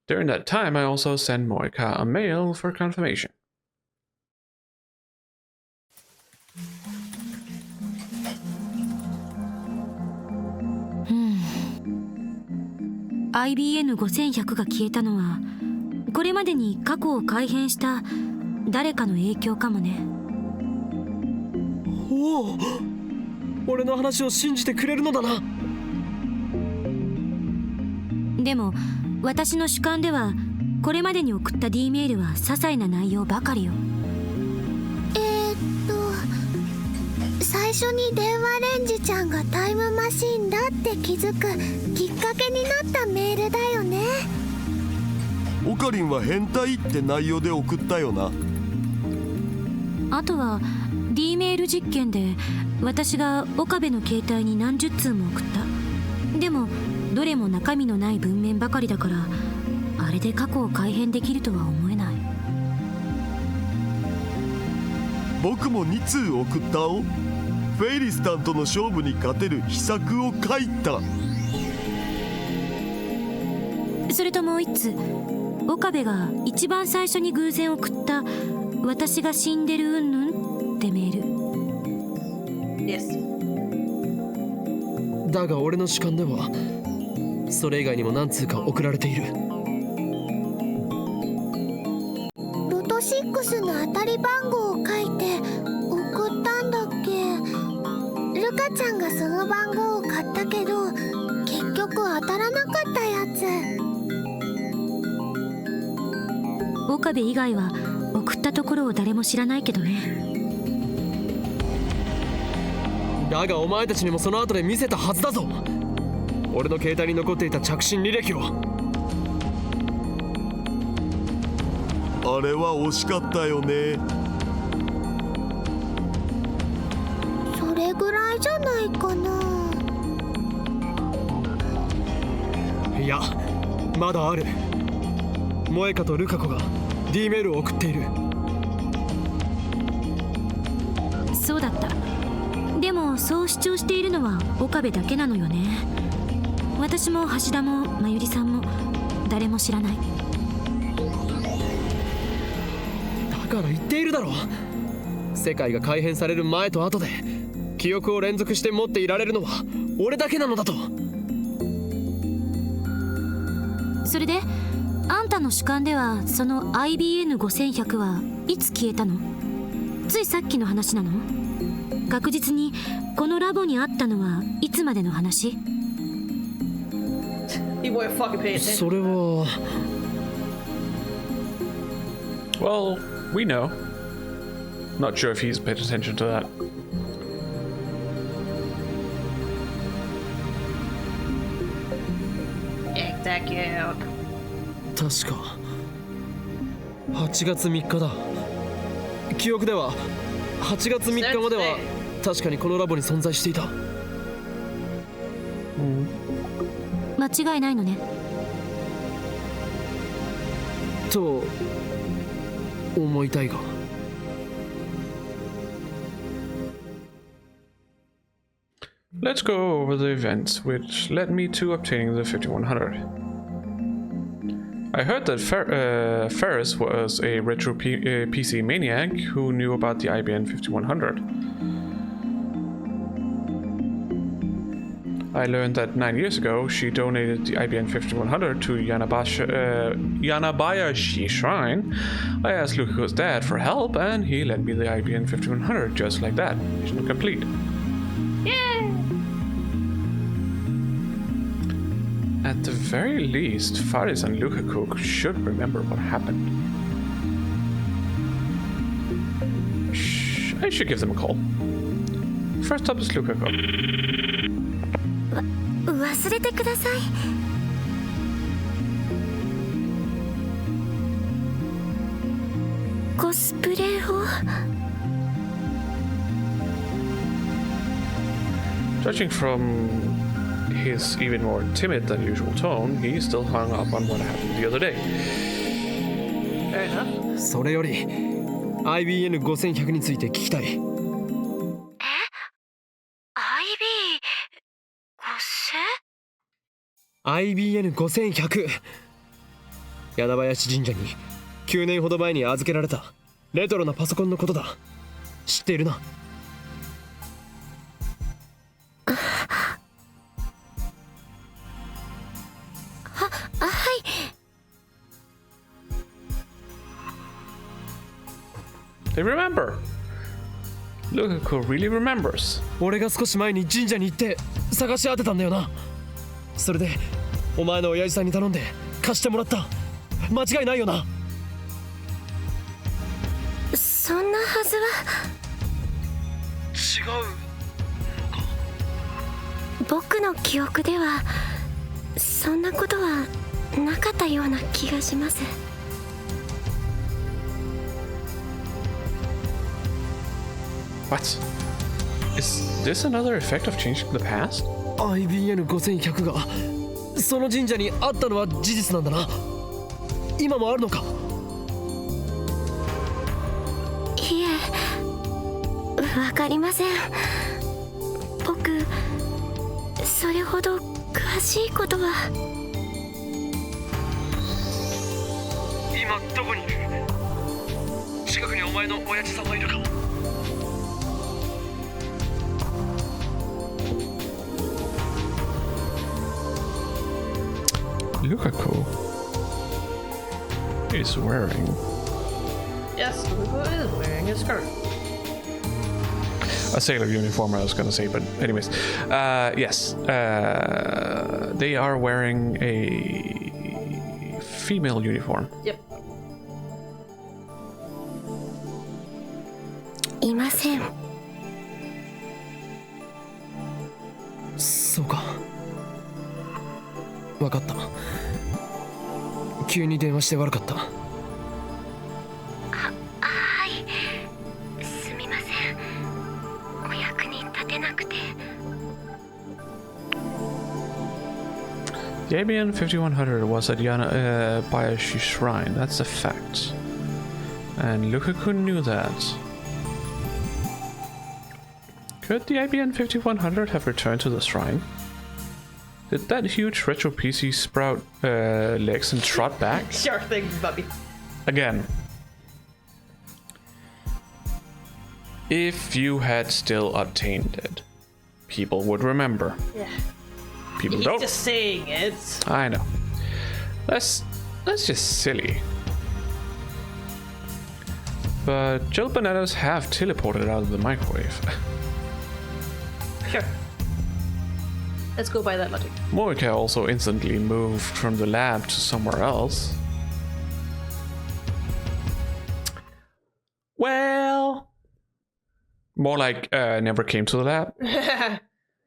During that time, I also sent Moika a mail for confirmation. IBN 5100が消えたのはこれまでに過去を改変した誰かの影響かもね。おお、俺の話を信じてくれるのだな。でも私の主観ではこれまでに送った D メールは些細な内容ばかりよ。最初に電話レンジちゃんがタイムマシーンだって気づくきっかけになったメールだよね。オカリンは変態って内容で送ったよな。あとは D メール実験で私が岡部の携帯に何十通も送った。でもどれも中身のない文面ばかりだからあれで過去を改変できるとは思えない。僕も2通送ったお。フェイリスタンとの勝負に勝てる秘策を書いた。それともう一つ、岡部が一番最初に偶然送った「私が死んでるうんぬん」ってメール。Yes. だが俺の主観ではそれ以外にも何通か送られている。ロト6の当たり番号を書いて送ったんだっけ。ルカちゃんがその番号を買ったけど結局当たらなかったやつ。岡部以外は送ったところを誰も知らないけどね。だがお前たちにもその後で見せたはずだぞ。俺の携帯に残っていた着信履歴を。あれは惜しかったよね。それぐらいじゃないかな。いや、まだある。萌香とルカ子が D メールを送っている。そうだった。でもそう主張しているのは岡部だけなのよね。私も橋田もまゆりさんも誰も知らない。だから言っているだろう。世界が改変される前と後で記憶を連続して持っていられるのは俺だけなのだと。それであんたの主観ではその IBN5100 はいつ消えたの？ついさっきの話なの？確実にこのラボにあったのはいつまでの話？それは。 Well, we know. Not sure if he's paid attention to that.確か8月3日だ。記憶では8月3日までは確かにこのラボに存在していた。間違いないのね。と思いたいが。Let's go over the events which led me to obtaining the 5100. I heard that Faris was a retro PC maniac who knew about the IBM 5100. I learned that 9 years ago she donated the IBM 5100 to Yanabayashi Shrine. I asked Lukaku's dad for help and he lent me the IBM 5100 just like that. Mission complete. At the very least, Faris and Lukaku should remember what happened. I should give them a call. First up is Lukaku. 忘れてください。コスプレを。Judging from his even more timid than usual tone, he still hung up on what happened the other day. Fair enough. それより IBN5100 について聞きたい。IBN5100 柳林神社に9年ほど前に預けられたレトロなパソコンのことだ。知っているな？はい。They remember. Lukaku really remembers. 俺が少し前に神社に行って探し当てたんだよな。それでお前の親父さんに頼んで貸してもらった。間違いないよな？そんなはずは。違うのか？僕の記憶ではそんなことはなかったような気がします。What? Is this another effect of changing the past? IBN5100 がその神社にあったのは事実なんだな。今もあるのか？いえ、わかりません。僕それほど詳しいことは。今どこにいる？近くにお前の親父さんはいるか？Lukaku is wearing. Yes, Lukaku is wearing a skirt. A sailor uniform, I was gonna say, but anyways. Yes. They are wearing a female uniform. Yep. いません。そうか。分かった。急に電話して悪かった。はい。すみません。お役に立てなくて。The ABN 5100 was at Bayashi Shrine. That's a fact. And Lukaku knew that. Could the IBN 5100 have returned to the shrine? Did that huge retro PC sprout legs and trot back? Sure thing, Bobby. Again. If you had still obtained it, people would remember. Yeah. People He's don't. just saying it. I know. That's just silly. But gel bananas have teleported out of the microwave. Sure. Let's go by that logic. Moika also instantly moved from the lab to somewhere else. Well, more like never came to the lab.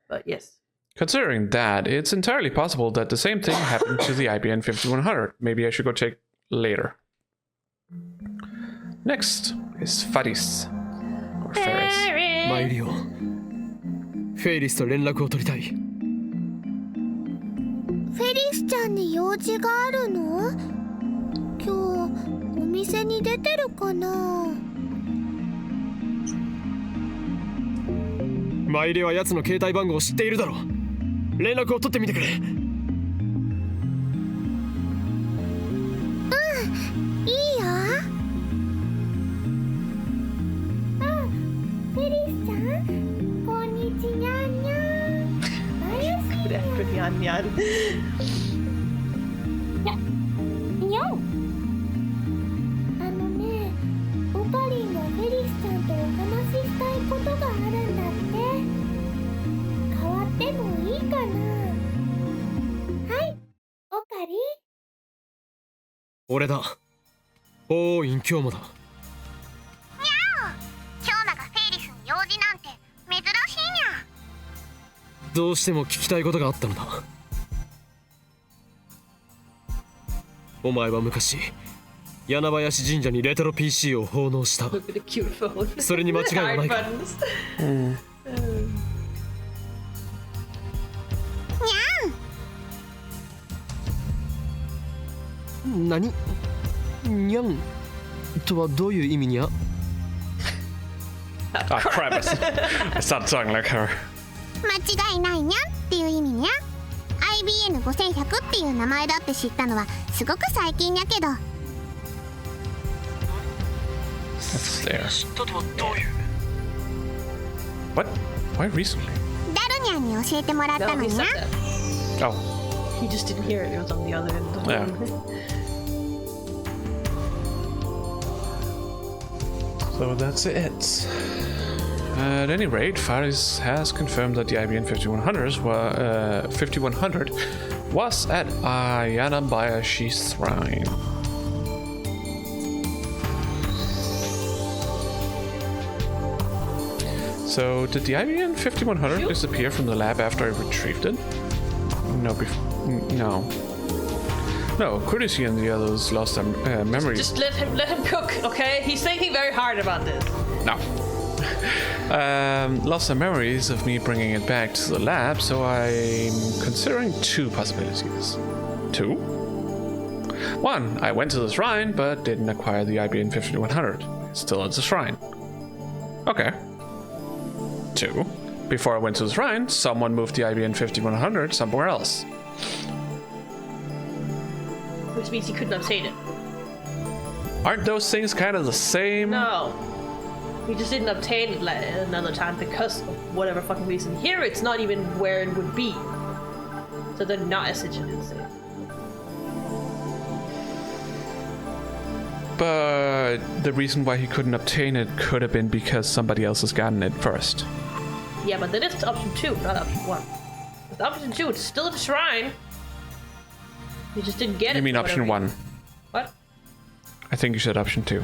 But yes. Considering that, it's entirely possible that the same thing happened to the IBN 5100. Maybe I should go check later. Next is Faris. Or Faris. マユリオフェイリスと連絡を取りたい。フェリスちゃんに用事があるの？今日お店に出てるかな？マユリは奴の携帯番号を知っているだろう。連絡を取ってみてくれ。いいよ。フェリスちゃん、こんにちにゃんにゃん。Good after nyan nyan. にゃん。あのね、オカリンがフェリスちゃんとお話ししたいことがあるんだって。変わってもいいかな。はい、オカリン。俺だ。おーいん今日もだ。京奈がフェイリスに用事なんて珍しいにゃ。どうしても聞きたいことがあったのだ。お前は昔柳林神社にレトロ PC を奉納した。 Look at the cute phone. それに間違いはないか。 buttons. 何にゃんとはどういう意味にゃ。 Ah, crap. I started talking like her. 間違いないにゃんっていう意味にゃ。IBN5100 っていう名前だって知ったのはすごく最近やけど。 That's there. What? Why recently? ダルニャンに教えてもらった No, の he にゃ。 said that. Oh, He just didn't hear it. It was on the other end of the Yeah. phone. so that's it. At any rate, Faris has confirmed that the IBN 5100 was at Ayanabayashi's shrine. So, did the IBN 5100 disappear from the lab after I retrieved it? No. No, Courtesy and the others lost their memories. Just let him cook, okay? He's thinking very hard about this. No. Lost their memories of me bringing it back to the lab, so I'm considering two possibilities. Two? One, I went to the shrine, but didn't acquire the IBN 5100. It's still at the shrine. Okay. Two, before I went to the shrine, someone moved the IBN 5100 somewhere else. Which means he couldn't obtain it. Aren't those things kind of the same? No. He just didn't obtain it another time because of whatever fucking reason. Here it's not even where it would be. So they're not essentially the same. But the reason why he couldn't obtain it could have been because somebody else has gotten it first. Yeah, but then it's option 2, not option 1. With option 2, it's still at the shrine. You just didn't get it. You mean for option whatever 1? reason. What? I think you said option 2.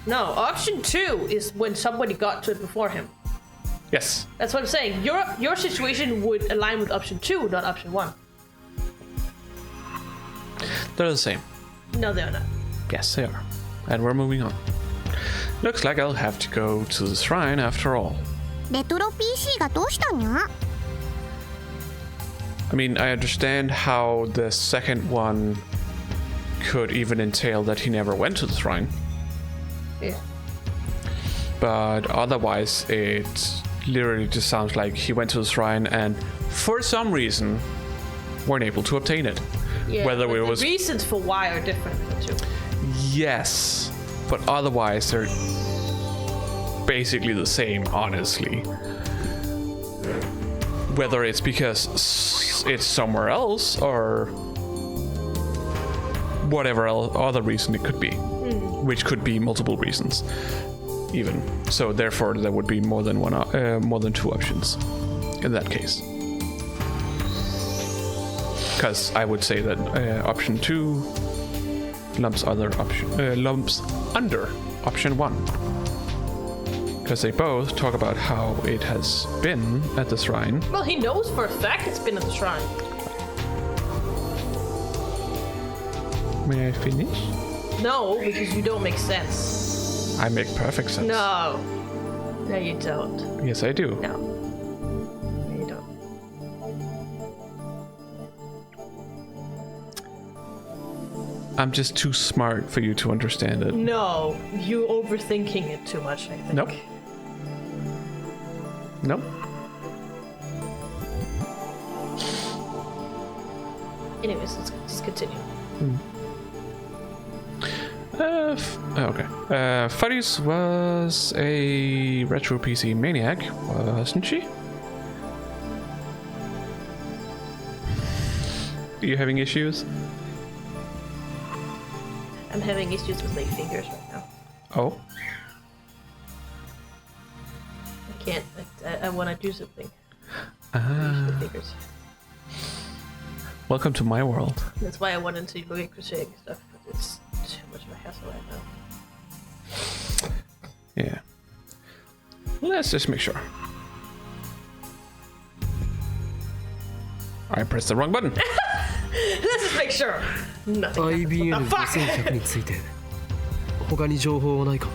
No, option 2 is when somebody got to it before him. Yes. That's what I'm saying. Your situation would align with option 2, not option 1. They're the same. No, they're not. Yes, they are. And we're moving on. Looks like I'll have to go to the shrine after all. レトロ PC がどうしたにゃ？ I mean, I understand how the second one could even entail that he never went to the shrine. Yeah. But otherwise, it literally just sounds like he went to the shrine and, for some reason, weren't able to obtain it. Yeah, Whether but it the was reasons for why are different too. yes, but otherwise they're basically the same, honestly. Whether it's because it's somewhere else or whatever other reason it could be, which could be multiple reasons, even. So therefore, there would be more than two options in that case. Because I would say that option 2 lumps under option 1. Because they both talk about how it has been at the shrine. Well, he knows for a fact it's been at the shrine. May I finish? No, because you don't make sense. I make perfect sense. No. No, you don't. Yes, I do. No. No, you don't. I'm just too smart for you to understand it. No, you overthinking it too much, I think. Nope. Nope. Anyways, let's just continue. Okay. Faris was a retro PC maniac, wasn't she? Are you having issues? I'm having issues with my fingers right now. Oh. I can't. I want to do something. Ah. The fingers. Welcome to my world. That's why I wanted to look at crocheting stuff, but it's too much of a hassle right now. Yeah. Let's just make sure. I pressed the wrong button. Let's just make sure. Nothing happens. What the fuck? IBN5100 について他に情報はないか。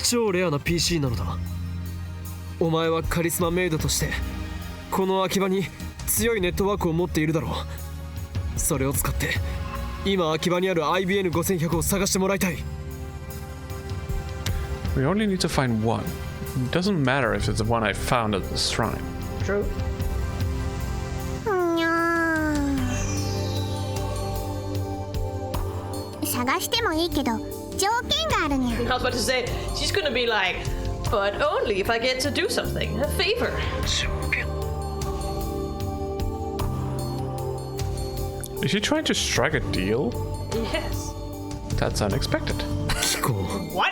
超レアな PC なのだ。お前はカリスマメイドとしてこの秋葉に強いネットワークを持っているだろう。それを使って今秋葉にある IBN5100 を探してもらいたい。We only need to find one. It doesn't matter if it's the one I found at the shrine. True. にゃー探してもいいけど条件があるにゃ。 I was about to say, she's gonna be like, but only if I get to do something. A favor. Is she trying to strike a deal? Yes. That's unexpected. 聞こう。 What?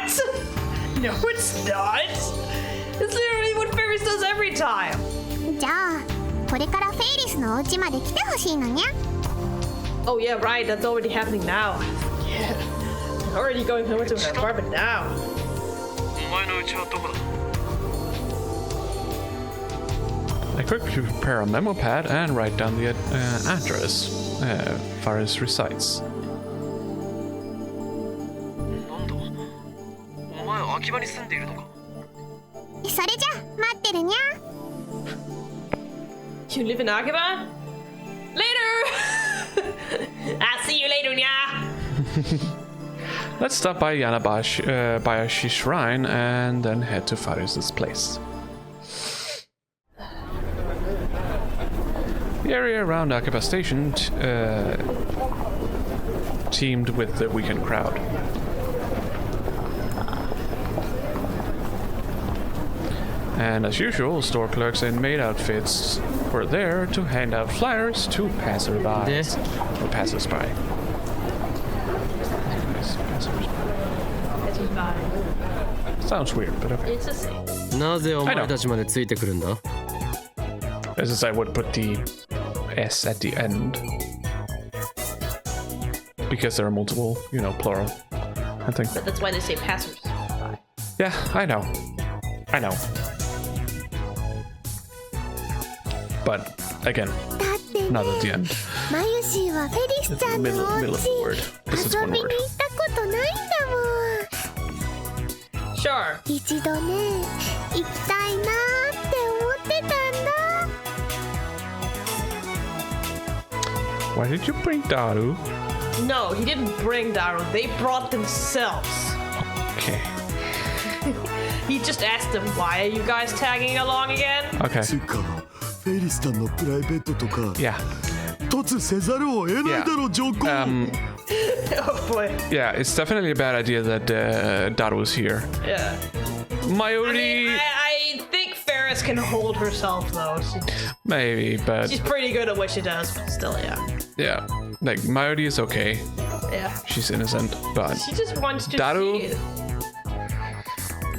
No, it's not. It's literally what Faris does every time. じゃあこれからフェイリスのお家まで来てほしいのにゃ。 Oh yeah, right. That's already happening now. Yeah. Already going over to her apartment now. お前の家はどこだ。 I quickly prepare a memo pad and write down the address Faris resides. なんだ。お前秋葉に住んでいるのか。それじゃ待ってるにゃ。 You live in Akiba? Later! I'll see you later, nya! Let's stop by Bayashi Shrine and then head to Faris' place. The area around Akiba Station teamed with the weekend crowd. And as usual, store clerks in maid outfits were there to hand out flyers to passersby. Or passersby. Sounds weird, but okay. It's the same. なぜお前たちまでついてくるんだ。 As is, I would put the S at the end. Because there are multiple, plural. I think. But that's why they say passers. Yeah, I know. But again, だってね not at the end. マユシーはフェリスちゃんのお Middle of the word. 家 This is 遊 one びに word. 行ったことないんだもん。 Sure. 一度ね行きたいなーって思ってたんだ。Why did you bring Daru? No, he didn't bring Daru. They brought themselves. Okay. He just asked them, why are you guys tagging along again? Okay. つうかフェリスさんのプライベートとか Yeah. 突せざるを得ないだろ上皇 Oh boy. Yeah, it's definitely a bad idea that Daru's here. Yeah. Mayurii, I think Faris can hold herself though. maybe, but She's pretty good at what she does, but still, yeah. yeah, like Mayurii is okay. Yeah. She's innocent, but She just wants to Daru? see it.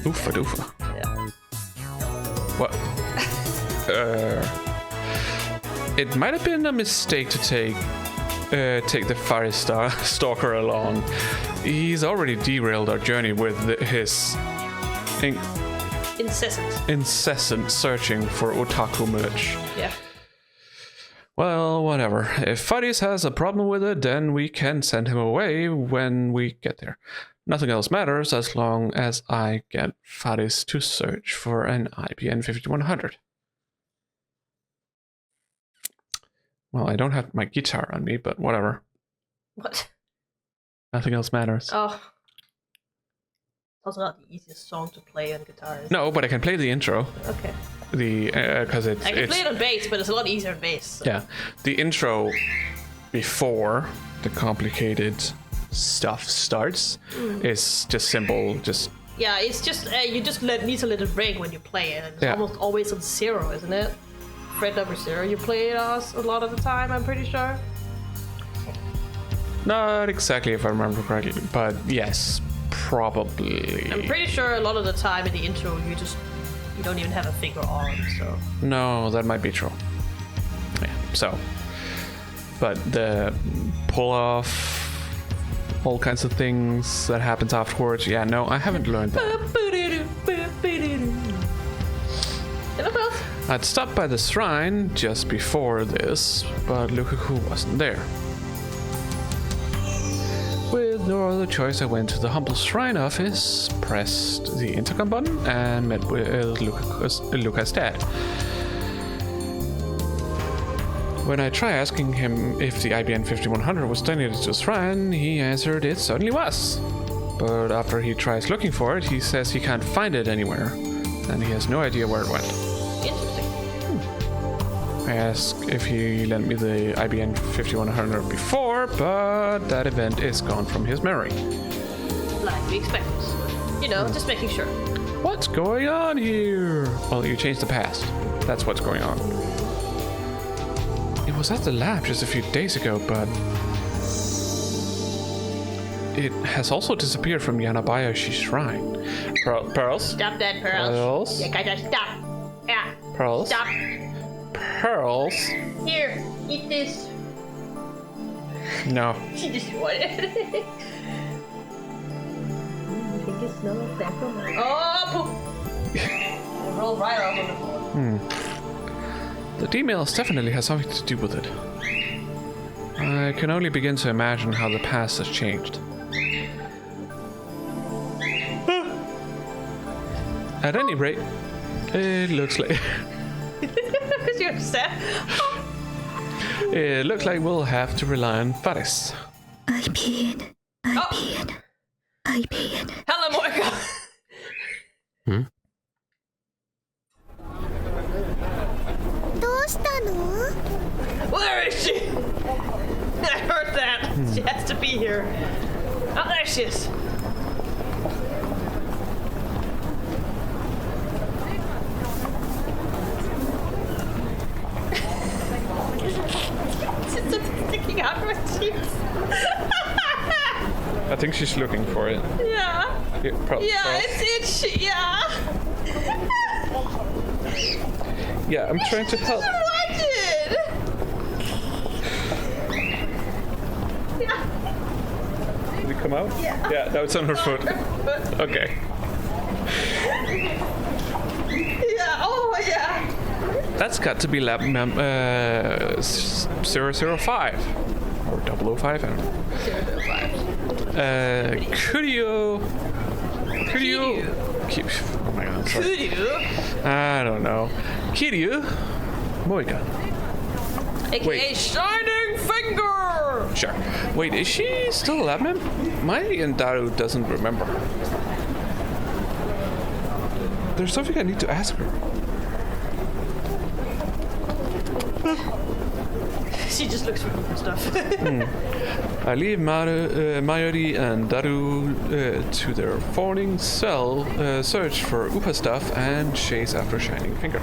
oofa doofa. Yeah. What? It might have been a mistake to take the Faris stalker along. He's already derailed our journey with his incessant searching for otaku merch. Yeah. Well, whatever. If Faris has a problem with it, then we can send him away when we get there. Nothing else matters as long as I get Faris to search for an IBN 5100. Well, I don't have my guitar on me, but whatever. What? Nothing else matters. Oh. Also not the easiest song to play on guitar. No, but I can play the intro. Okay. Because it's... I can play it on bass, but it's a lot easier on bass. So. Yeah. The intro before the complicated stuff starts is just simple, just... Yeah, it's just, you just need to let it ring when you play it. And it's almost always on 0, isn't it? Fret number 0 you play it as a lot of the time, I'm pretty sure. Not exactly if I remember correctly, but yes, probably. I'm pretty sure a lot of the time in the intro you don't even have a finger on, so. No, that might be true. Yeah, so. But the pull off, all kinds of things that happens afterwards, yeah, no, I haven't learned that. I'd stopped by the shrine just before this, but Lukaku wasn't there. With no other choice, I went to the humble shrine office, pressed the intercom button, and met with Luca's dad. When I tried asking him if the IBN 5100 was donated to the shrine, he answered it certainly was. But after he tries looking for it, he says he can't find it anywhere, and he has no idea where it went. Interesting. I asked if he lent me the IBN 5100 before, but that event is gone from his memory. Like we expected. You know, just making sure. What's going on here? Well, you changed the past. That's what's going on. It was at the lab just a few days ago, but it has also disappeared from Yanabayashi's shrine. Pearls? Stop that, Pearls. Pearls? Yeah, gotta stop. Yeah. Pearls? Stop. Pearls? Here, eat this. No. She just wanted it. You think it smells like that? Oh, poop. It rolled right off on the floor. The emails definitely has something to do with it. I can only begin to imagine how the past has changed. At any rate, it looks like... Because you're upset. It looks like we'll have to rely on Faris. IBN Hello, Moika. Hmm? どうしたの Where is she? I heard that. She has to be here. Oh, there she is. She's sticking out her cheeks. I think she's looking for it. Yeah. Yeah, it's itchy. Yeah. Yeah, I'm trying to help. Watch it. Yeah. Did it come out? Yeah. Yeah, now it's on her foot. Okay. Yeah. Oh, yeah. That's got to be lab 005. Or 005, I don't know. 005. Could you... Oh my god, sorry. Could you? I don't know. Kiryu Moika. AKA Wait. Shining finger! Sure. Wait, is she still alive, man? Mayuri and Daru doesn't remember. There's something I need to ask her. She just looks for stuff. I leave Mayuri and Daru to their falling cell, search for Upa stuff, and chase after Shining Finger.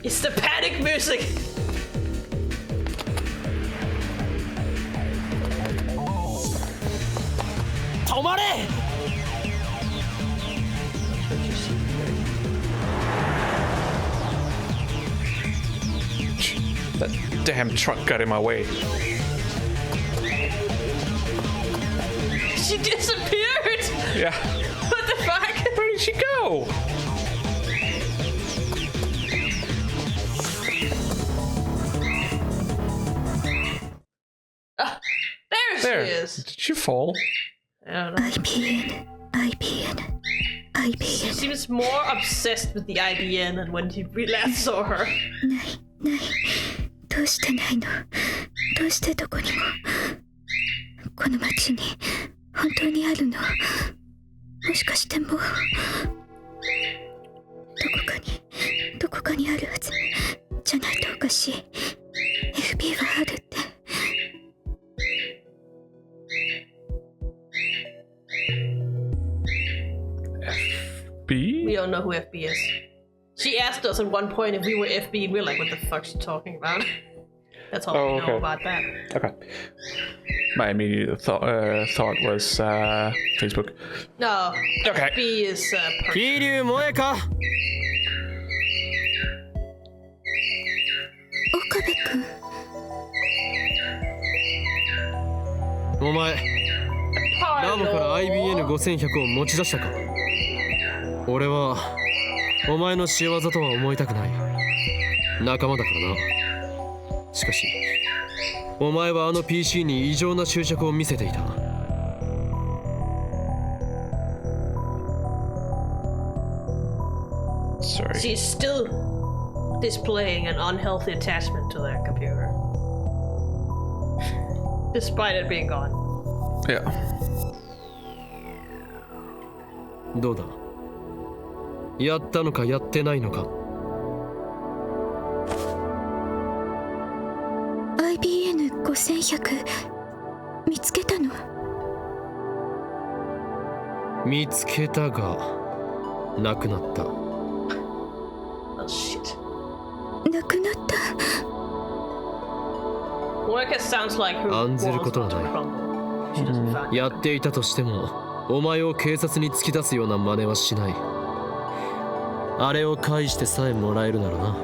It's the panic music! That damn truck got in my way. She disappeared! Yeah. What the fuck? Where did she go? There she is. Did she fall? I don't know. She seems more obsessed with the IBN than when we last saw her. どうしてないの？どうしてどこにも？この町に本当にあるの？もしかしてもうどこかにあるはずじゃないとおかしい。FB はあるって。FB? We don't know who FB is. She asked us at one point if we were FB, and we were like, what the fuck's she talking about? That's all we know about that. Okay. My immediate thought was Facebook. No, Okay. FB is person. 桐生萌か岡部君。お前ラボから IBN5100 を持ち出したか。俺はお前の仕業とは思いたくない。仲間だからな。しかしお前はあの PC に異常な執着を見せていた。Sorry. She's still displaying an unhealthy attachment to that computer. Despite it being gone. Yeah. どうだ、やったのかやってないのか。 IBN5100 見つけたの？見つけたがなくなった。 Oh shit. なくなった。 Monica sounds like her 案 walls ずることは about to ない。 crumble. She doesn't find やっていたとしてもお前を警察に突き出すような真似はしない。あれを返してさえもらえるならな。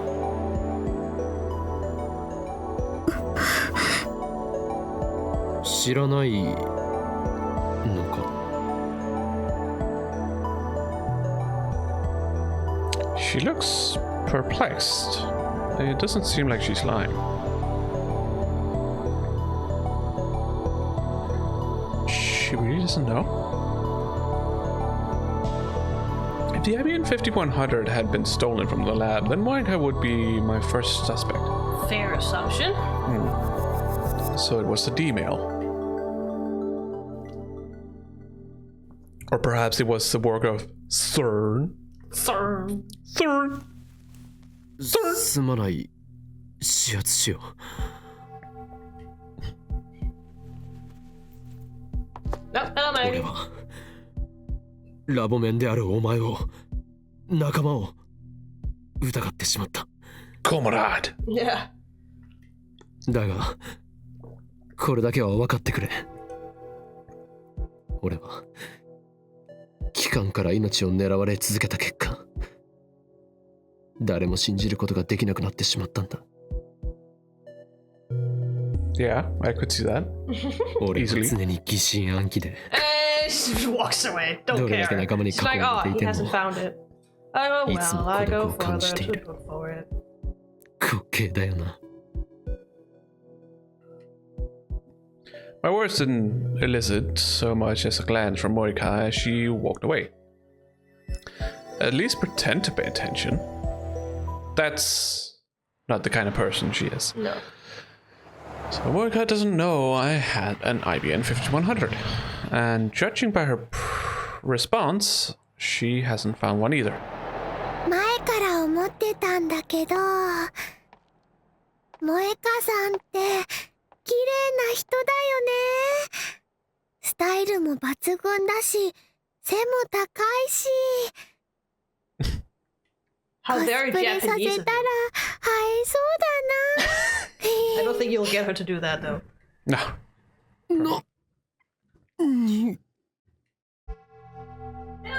知らないのか。 She looks perplexed. It doesn't seem like she's lying. She really doesn't know? If the IBM 5100 had been stolen from the lab, then Monica would be my first suspect. fair assumption. So it was the D-mail. Or perhaps it was the work of CERN. CERN. CERN. すまない視圧しよう。 No, hello, 俺 Maggie. はラボメンであるお前を仲間を疑ってしまった。 Comrade. Yeah. だがこれだけは分かってくれ。俺は機関から命を狙われ続けた結果、誰も信じることができなくなってしまったんだ。 Yeah, I could see that. 俺は常に疑心暗鬼で。 She just walks away. Don't どれだけ care. 仲間に She's 囲 like, ま oh, れてい he て hasn't も found it. Oh いつも well, I 孤 go 独を感 further じてい to る。 look for it. 滑稽だよな。 My words didn't elicit so much as a glance from Monica as she walked away. At least pretend to pay attention. that's not the kind of person she is. No. So Moika doesn't know I had an IBN 5100. And judging by her response, she hasn't found one either. 前から思ってたんだけど、萌香さんって綺麗な人だよね。スタイルも抜群だし、背も高いし。How コス very プレさ Japanese せ of たら映 you. えそうだ I な。 don't think you'll get her to do that though. No.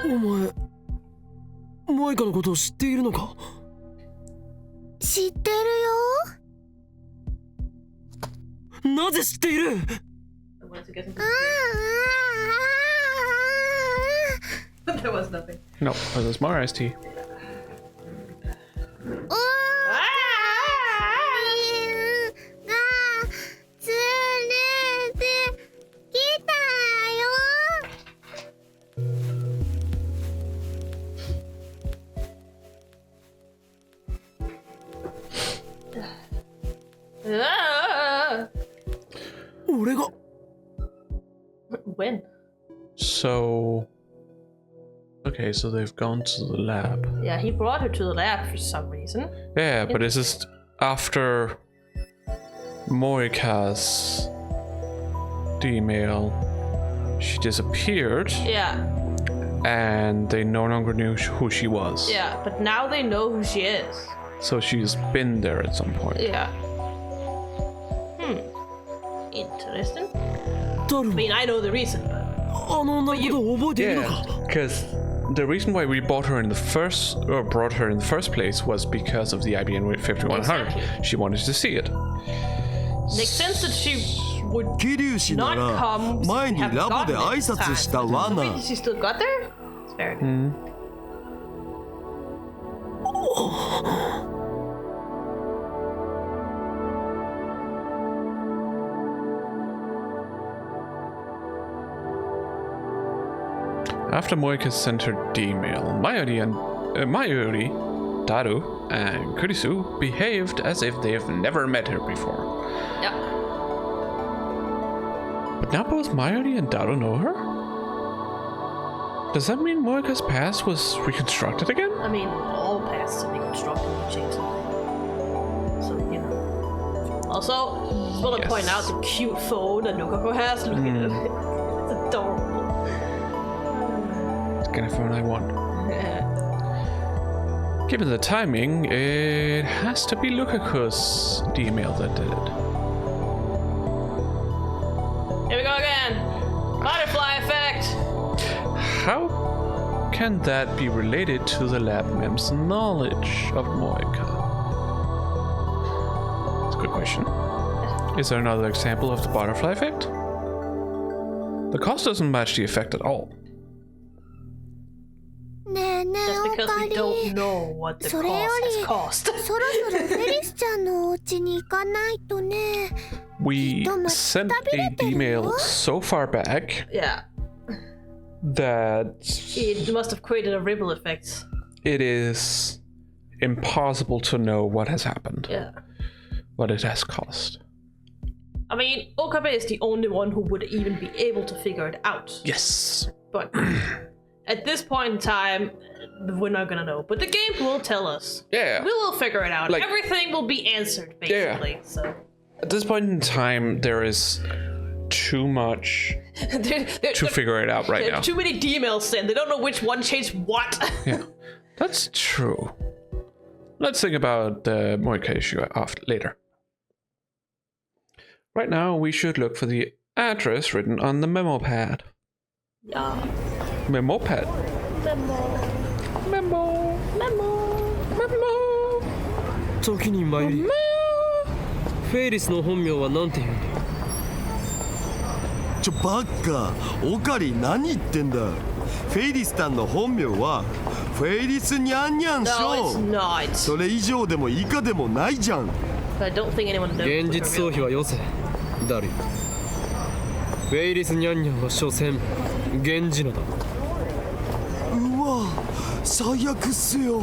お前マイカのことを知っているのか？知ってるよ。なぜ知っている？ I wanted to get into あ あ There was nothing. No, it was more iced tea. ああ。連れてきたよ。俺が When? So... Okay, so they've gone to the lab. Yeah, he brought her to the lab for some reason. Yeah, but this is after Moika's email. She disappeared, Yeah, and they no longer knew who she was. yeah, but now they know who she is. So she's been there at some point. Yeah. Interesting. ダル I mean, I know the reason, but あの女のことを覚えているの Yeah, か？ because the reason why we brought her in the first place was because of the IBN 5100. Exactly. She wanted to see it. makes sense that she would 桐生氏な not ら come. 前に have ラボ gotten で it 挨 this 拶 time. したわな。 Wait, she still got there? It's fair enough. After Moika sent her email, Mayurii, Daru, and Kurisu behaved as if they have never met her before. Yeah. But now both Mayurii and Daru know her? Does that mean Moika's past was reconstructed again? I mean, all paths are reconstructed and changed. So, you know. Also, just want to Yes. point out the cute phone that Nukako has. Look at it. It's adorable. It's the kind of phone I want. Given the timing, it has to be Lukaku's email that did it. Here we go again. Butterfly effect. How can that be related to the lab mem's knowledge of Moika? That's a good question. Is there another example of the butterfly effect? The cost doesn't match the effect at all. ねえねえ Just オ because カ we リ don't know what the それよ cost り has cost. そろそろフェリスちゃんのお家に行かないとね。 We sent an email so far back Yeah. that It must have created a ripple effect. it is impossible to know what has happened, Yeah. what it has cost. I mean, Okabe is the only one who would even be able to figure it out. Yes. But at this point in time, we're not gonna know. But the game will tell us. Yeah. We will figure it out. Like- Everything will be answered, basically. So At this point in time, there is too much to figure it out right there now. are too many emails sent. They don't know which one changed what. Yeah, that's true. Let's think about the Moika issue later. Right now, we should look for the address written on the memo pad. Yeah. Memo pad. Memo. Memo. Memo. Memo. 時にマユリフェイリスの本名は何て言うんだ？バカオカリ何言ってんだ。フェイリスタンの本名はフェイリスニャンニャンシ No, ョ it's ー。 not. それ以上でも以下でもないじゃん。 I don't think anyone knows. 現実逃避はよせダルよ。フェイリスニャンニャンは所詮源氏名だ。うわ最悪っすよ。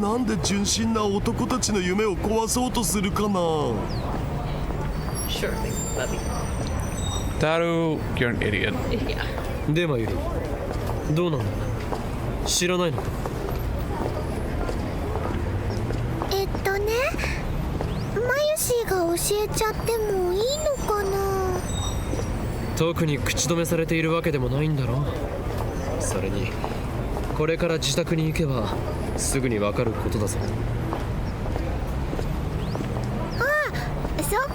なんで純真な男たちの夢を壊そうとするかな。 Sure thing, Bubby. Daru, you're an idiot. Yeah. でマユリどうなんだ知らないのか。マユシーが教えちゃってもいいのかな。特に口止めされているわけでもないんだろ。それにこれから自宅に行けばすぐにわかることだぞ。あ、そっか、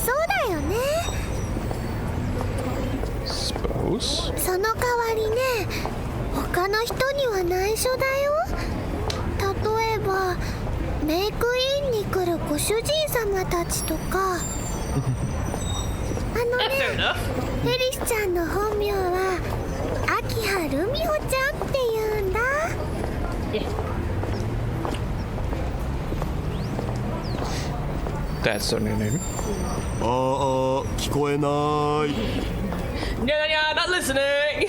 そうだよね。 Suppose. その代わりね、他の人には内緒だよ。例えばメイクインに来るご主人様たちとか。Fair enough. フェリスちゃんの本名は秋葉ルミホちゃんって言うんだ。Yeah. That's her name. ああ、聞こえない。 Yeah, not listening.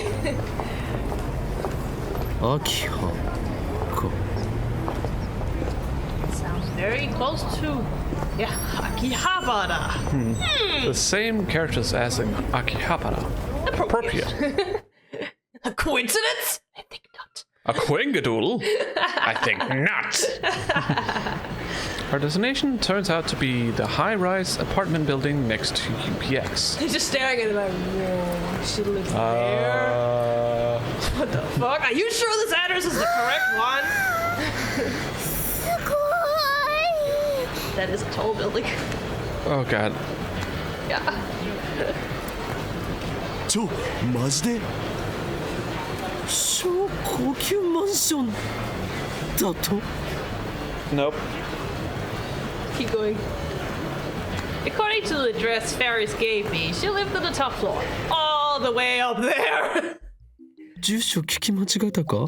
アキハか。 Sounds very close to, yeah, Akihabara. The same characters as in Akihabara. Appropriate. A coincidence? I think not. A quingadoodle? I think not. Our destination turns out to be the high-rise apartment building next to UPX. He's just staring at it like, whoa, she lives there. What the fuck? Are you sure this address is the correct one? すごい。 That is a tall building. Oh god. Yeah. マジで超高級マンションだと。 Nope. Keep going. According to the address Faris gave me, she lived on the top floor. All the way up there. 住所聞き間違えたか。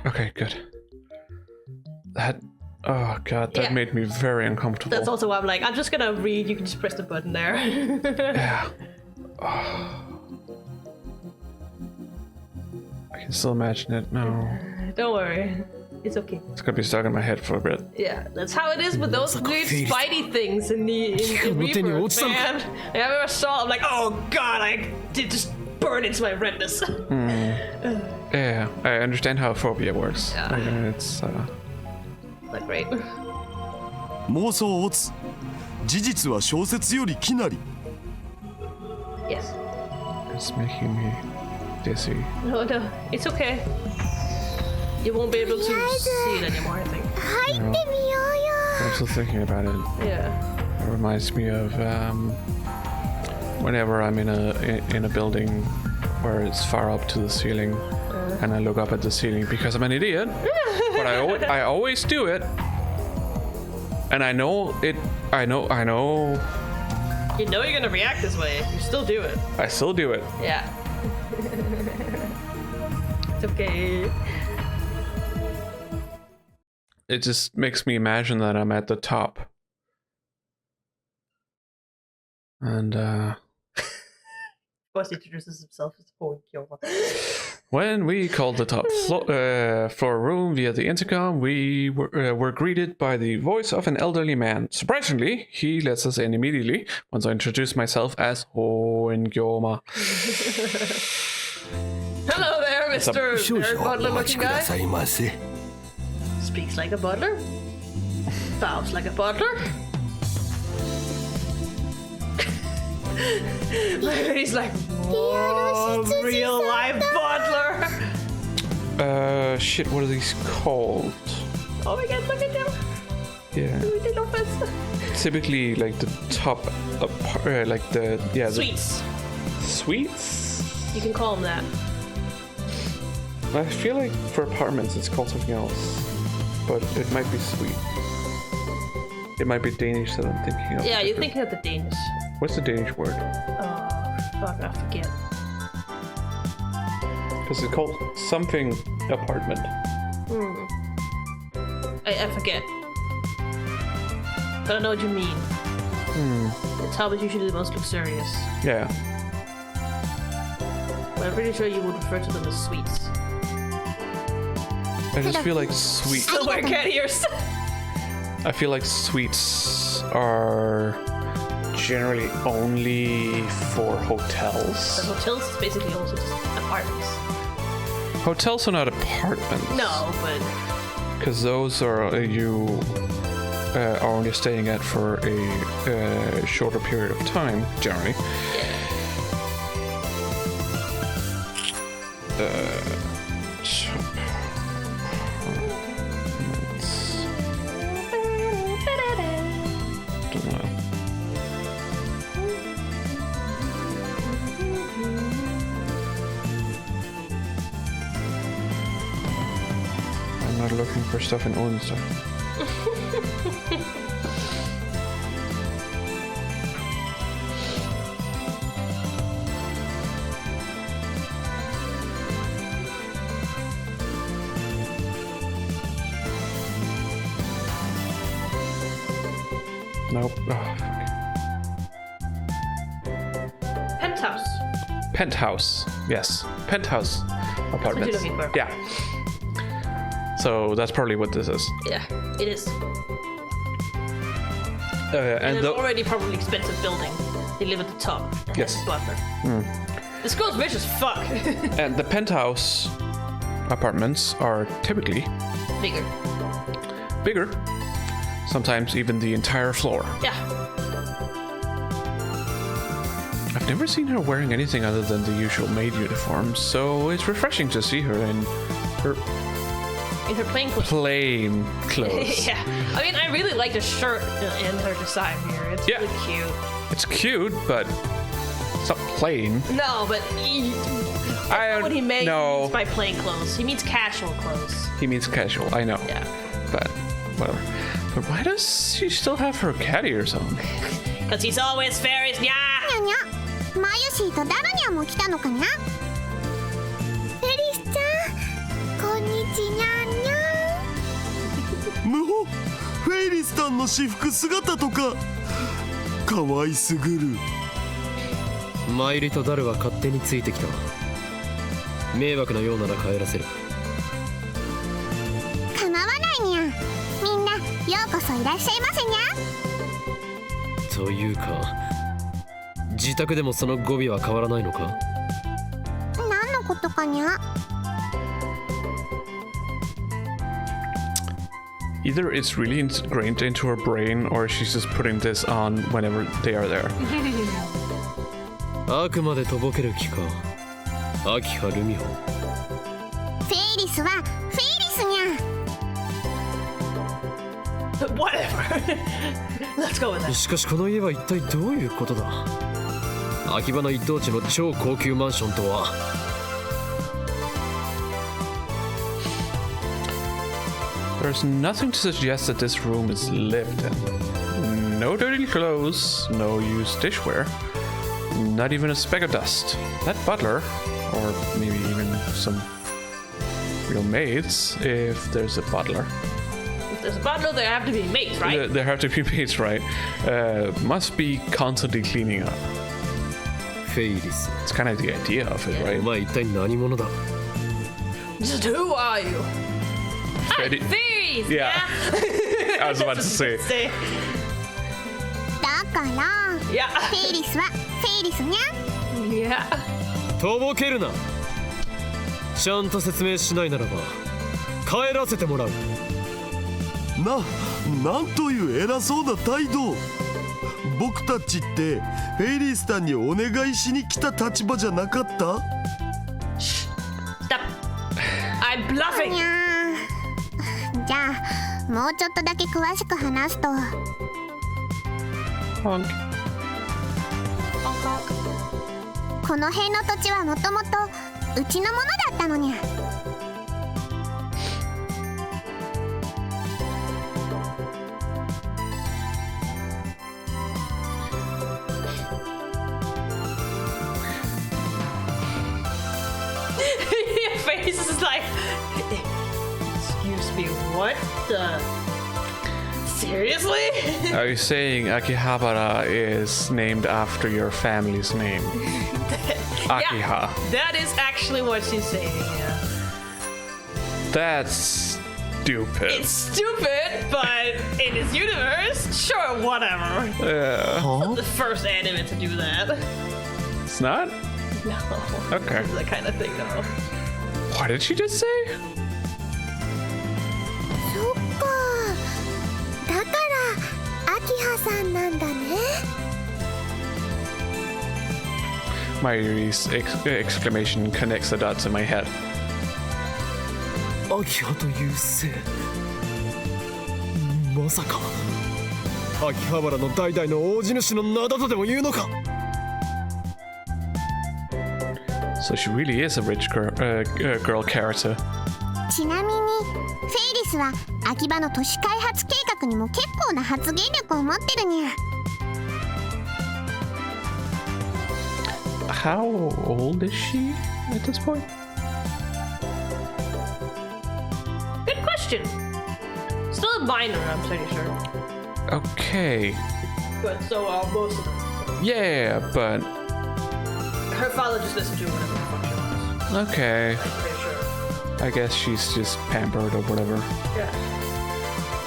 Okay, good. That... Oh god, that Yeah. made me very uncomfortable. That's also why I'm like, I'm just gonna read. You can just press the button there. Yeah. I can still imagine it. No. Don't worry. It's okay. It's gonna be stuck in my head for a bit. Yeah, that's how it is with those weird Faris. spidey things in the in Rebirth, man. I ever saw, I'm like, oh god, I did just burn into my retinas. Yeah, I understand how phobia works. Yeah. Like, it's Like, great. 妄想オツ。事実は小説よりきなり。 Yes. it's making me dizzy. No, no, it's okay. You won't be able to see it anymore, I think. 入ってみようよ。 I'm still thinking about it. Yeah. It reminds me of whenever I'm in a building where it's far up to the ceiling, and I look up at the ceiling because I'm an idiot, but I always do it, and I know it. I know. You know you're gonna react this way. You still do it. I still do it. Yeah. It's okay. It just makes me imagine that I'm at the top, and Of course, he introduces himself as Chiyoko. when we called the top floor room via the intercom, we were greeted by the voice of an elderly man. Surprisingly, he lets us in immediately once I introduce myself as Hoengyoma. Hello there, Mr. Very butler-looking guy. さいませ。 Speaks like a butler. Bows like a butler. He's like, oh, real life butler. Shit, what are these called? Oh my god, look at them. Yeah, We did no offense. typically like the top, like the Sweets. Sweets? You can call them that. I feel like for apartments it's called something else, but it might be sweet. It might be Danish that I'm thinking of. Yeah, you're thinking of the Danish. What's the Danish word? Oh, fuck, I forget. Because it's called something apartment. I forget. But I know what you mean. The top is usually the most luxurious. Yeah. But I'm pretty sure you would refer to them as sweets. I just feel like sweet. So I can't hear. I feel like sweets are generally only for hotels. The hotels is basically also just apartments. Hotels are not apartments. No, but Because those are you are only staying at for a shorter period of time, generally. Don't know. I'm not looking for stuff in Odense. Nope. Oh, fuck. penthouse. Penthouse. Yes. Penthouse apartments. looking for. Yeah. So that's probably what this is. Yeah, it is. And And it's the already probably expensive building. They live at the top. And Yes. has a butler. This girl's rich as fuck. and the penthouse apartments are typically Bigger. bigger. Sometimes even the entire floor. Yeah. I've never seen her wearing anything other than the usual maid uniform, so it's refreshing to see her in her In her plain clothes. plain clothes. Yeah. I mean, I really like the shirt in her design here. It's Yeah. really cute. It's cute, but it's not plain. No, but what he means by plain clothes. He means casual clothes. He means casual, I know. Yeah. But whatever. But why does she still have her cat ears on? Because he's always Faris. Yeah. にゃにゃマユシーとダルニャンも来たのかにゃ。フェリスちゃんこんにちにゃんにゃむほフェイリスタンの私服姿とか可愛すぐる。マイリとダルは勝手についてきた。迷惑なようなら帰らせる。構わないにゃ。みんなようこそいらっしゃいませにゃ。というか自宅でもその語尾は変わらないのか？何のことかにゃ。 Either it's really ingrained into her brain, or she's just putting this on whenever they are there. あくまでとぼける気か。秋葉ルミホ。フェイリスはフェイリスにゃ。 Whatever. Let's go with that. しかしこの家は一体どういうことだ？秋葉の一等地の超高級マンションとは。 There's nothing to suggest that this room is lived in. No dirty clothes, no used dishware, not even a speck of dust. That butler, or maybe even some real maids, if there's a butler. If there's a butler, there have to be mates, right? There have to be maids, right? Must be constantly cleaning up. フェイリス。 It's kind of the idea of it, お right? 前一体何者だ？ Just who are you? Freddy- I'm Faris. Yeah. I was about to say. だから Yeah. フェイリスはフェイリスにゃ。 Yeah. とぼけるな。ちゃんと説明しないならば帰らせてもらう。なんという偉そうな態度。僕たちってフェイリスタンにお願いしに来た立場じゃなかった？ Stop. I'm bluffing. にゃー。じゃあもうちょっとだけ詳しく話すと Honk. この辺の土地はもともとうちのものだったのにゃ。 Your face is like, excuse me, what the? Seriously? Are you saying Akihabara is named after your family's name? AKIHA. That is actually what she's saying, yeah. That's stupid. It's stupid, but in this universe, sure, whatever. Yeah. The first anime to do that. It's not? No. Okay. That kind of thing, though. What did she just say? そっか。だから明葉さんなんだね。Mayuri's exclamation connects the dots in my head. アキハという姓、まさか秋葉原の代々の大地主の名だとでも言うのか。 So she really is a rich girl character. ちなみにフェイリスは秋葉の都市開発計画にも結構な発言力を持ってるにゃ。 How old is she at this point? Good question. Still a minor, I'm pretty sure. Okay. But so are most of them. Yeah, but Her father just listened to whatever the fuck she wants. okay. I'm pretty sure. I guess she's just pampered or whatever. Yeah.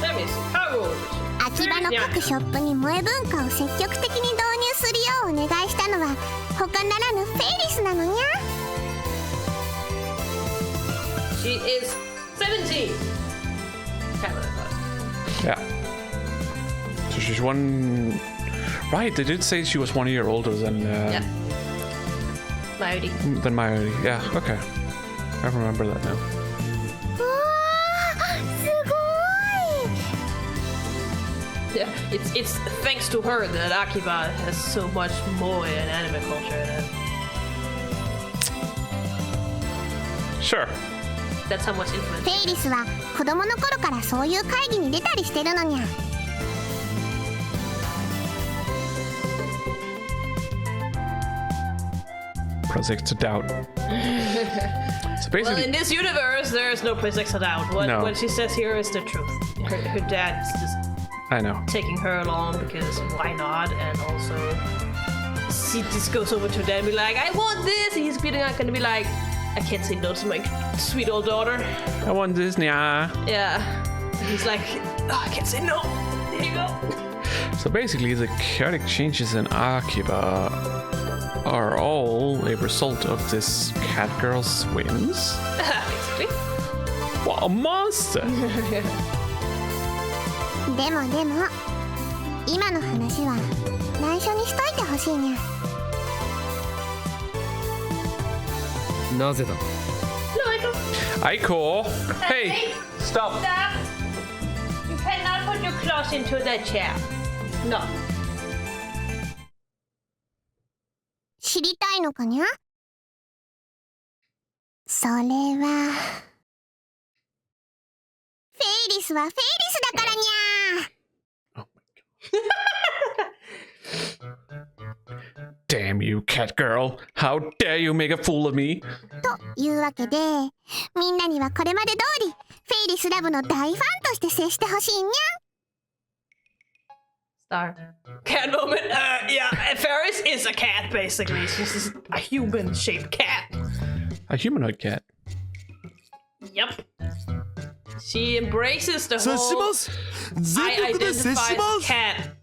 Let me see. How old is she? 秋葉の各ショップに萌え文化を積極的に導入するようお願いしたのは他ならぬフェイリスなのにゃ。 She is 17. Kind of Yeah. So she's one. Right, they did say she was 1 year older than Yeah. Mayuri. Mayuri. Yeah. Okay. I remember that now. うわー、すごい。 Yeah, it's thanks to her that Akiba has so much more in anime culture in it. Sure. That's how much フ influence. ェイリスは子供の頃からそういう会議に出たりしてるのにゃ。 Project to doubt. So Well, basically, in this universe, there's no place to doubt. What she says here is the truth. Her dad's just I know. taking her along because why not? And also, she just goes over to her dad and be like, I want this! And he's not gonna be like, I can't say no to my sweet old daughter. I want this, yeah. Yeah. And he's like, oh, I can't say no. There you go. So basically, the chaotic changes in Akiba are all a result of this cat girl's whims. Basically. What a monster! でも今の話は内緒にしといてほしいにゃ。なぜだ。 No, I don't. Aiko! Hey! Stop! Stop! You cannot put your claws into that chair. No. 知りたいのかにゃ。それはフェイリスはフェイリスだからにゃ。 Damn you, cat girl! How dare you make a fool of me! というわけでみんなにはこれまで通りフェイリスラブの大ファンとして接してほしいにゃ。 Star. Cat moment. Yeah, Faris is a cat, basically. She's just a human-shaped cat. A humanoid cat. Yep. She embraces the 接し whole ます全 I 力で接し identify ま as す cat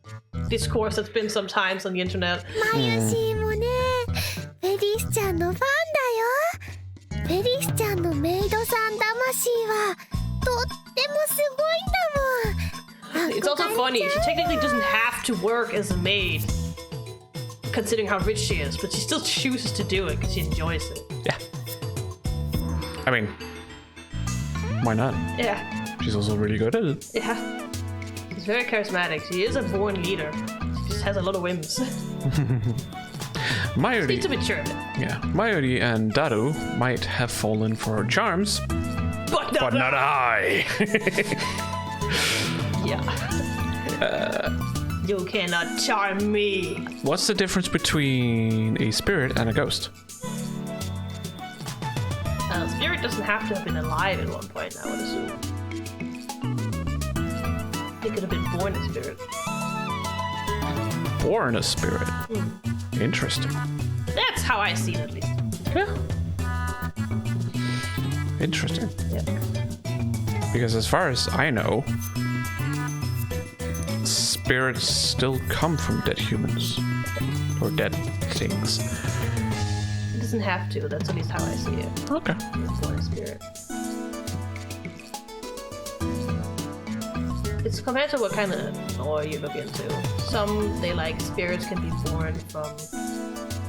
discourse that's been sometimes on the internet. マユシーもねフェリスちゃんのファンだよ。フェリスちゃんのメイドさん魂はとってもすごいんだもん。 It's also funny, she technically doesn't have to work as a maid, considering how rich she is, but she still chooses to do it because she enjoys it. Yeah. I mean, why not? Yeah, She's also really good at it. yeah. She's very charismatic. She is a born leader. She just has a lot of whims. Mayuri, Needs to mature a bit. yeah, Mayuri and Daru might have fallen for her charms, But but not I. Yeah. You cannot charm me. What's the difference between a spirit and a ghost? Spirit doesn't have to have been alive at one point, I would assume. They could have been born a spirit. Born a spirit. Interesting. That's how I see it, at least. Yeah. Interesting. Yeah. Because as far as I know, spirits still come from dead humans. Or dead things. It doesn't have to. That's at least how I see it. Okay. It's born a spirit. It's compared to what kind of lore you look into. Some, they like spirits can be born from